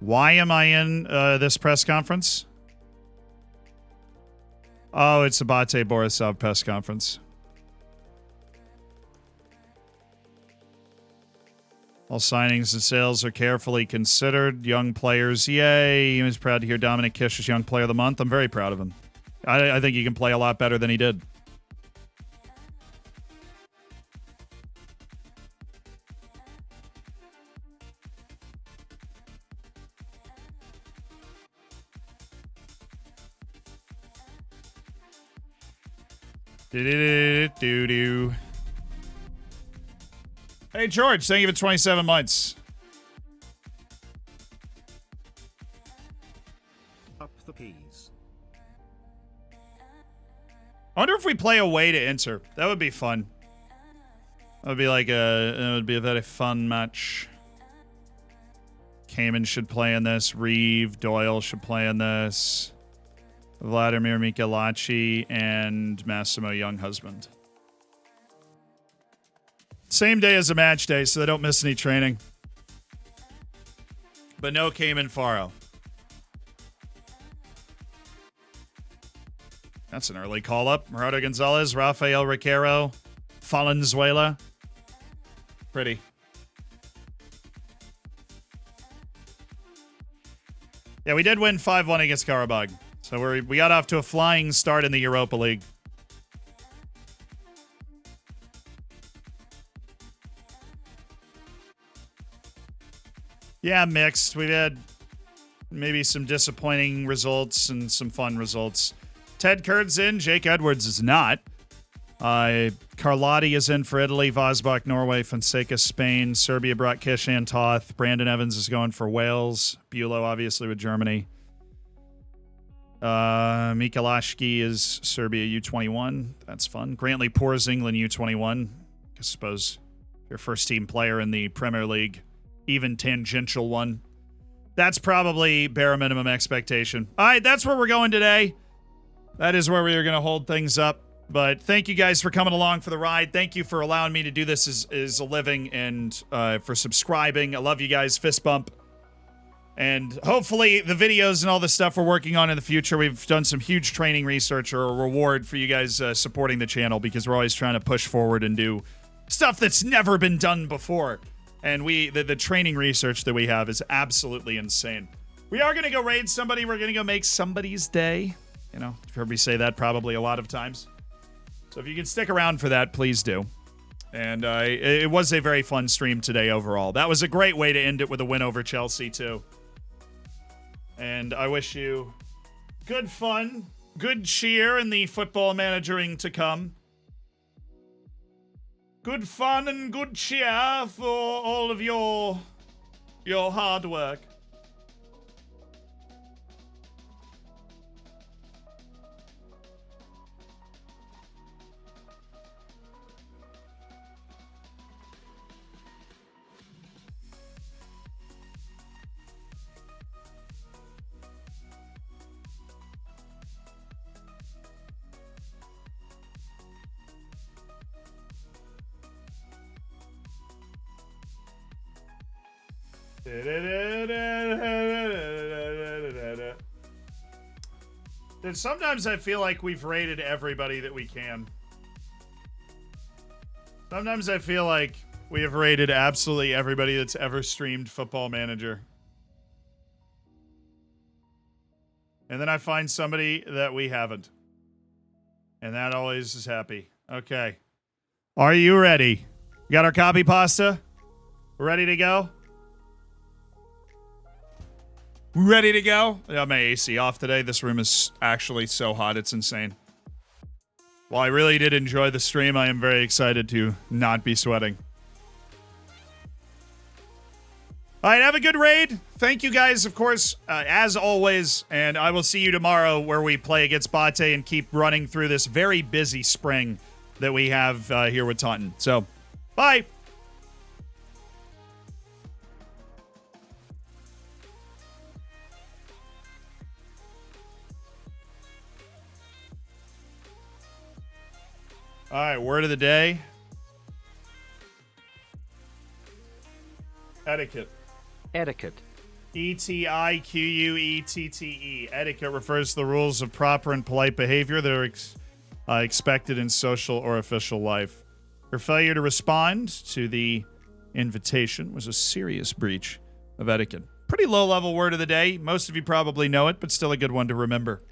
Why am I in this press conference? Oh, it's a Bate Borisov press conference. All signings and sales are carefully considered. Young players, yay. He was proud to hear Dominic Kish is Young Player of the Month. I'm very proud of him. I think he can play a lot better than he did. Do-do-do-do-do. Hey, George, thank you for 27 months. Up the peas. I wonder if we play away to Inter. That would be fun. That would be it would be a very fun match. Kamen should play in this. Reeve, Doyle should play in this. Vladimir Michelacci and Massimo Younghusband. Same day as a match day, so they don't miss any training. But no Cayman Faro. That's an early call-up. Gerardo Gonzalez, Rafael Riquero, Valenzuela. Pretty. Yeah, we did win 5-1 against Karabakh. So we got off to a flying start in the Europa League. Yeah, mixed. We've had maybe some disappointing results and some fun results. Ted Kurd's in. Jake Edwards is not. Carlotti is in for Italy. Vosbach, Norway. Fonseca, Spain. Serbia brought Kish and Toth. Brandon Evans is going for Wales. Bulow, obviously, with Germany. Michalashki is Serbia U21. That's fun. Grantley Poors, England U21. I suppose your first team player in the Premier League. Even tangential one. That's probably bare minimum expectation. All right, that's where we're going today. That is where we are going to hold things up. But thank you guys for coming along for the ride. Thank you for allowing me to do this as a living and for subscribing. I love you guys. Fist bump. And hopefully the videos and all the stuff we're working on in the future, we've done some huge training research or a reward for you guys supporting the channel because we're always trying to push forward and do stuff that's never been done before. And the training research that we have is absolutely insane. We are going to go raid somebody. We're going to go make somebody's day. You know, you've heard me say that probably a lot of times. So if you can stick around for that, please do. And it was a very fun stream today overall. That was a great way to end it with a win over Chelsea, too. And I wish you good fun, good cheer in the football managering to come. Good fun and good cheer for all of your hard work. Dude, sometimes I feel like we've rated everybody that we can. Sometimes I feel like we have rated absolutely everybody that's ever streamed Football Manager. And then I find somebody that we haven't. And that always is happy. Okay. Are you ready? We got our copy pasta? We're ready to go? Ready to go? I got my AC off today. This room is actually so hot. It's insane. While I really did enjoy the stream, I am very excited to not be sweating. All right, have a good raid. Thank you guys, of course, as always. And I will see you tomorrow where we play against Bate and keep running through this very busy spring that we have here with Taunton. So, bye. All right, word of the day. Etiquette. Etiquette. E-T-I-Q-U-E-T-T-E. Etiquette refers to the rules of proper and polite behavior that are expected in social or official life. Her failure to respond to the invitation was a serious breach of etiquette. Pretty low-level word of the day. Most of you probably know it, but still a good one to remember.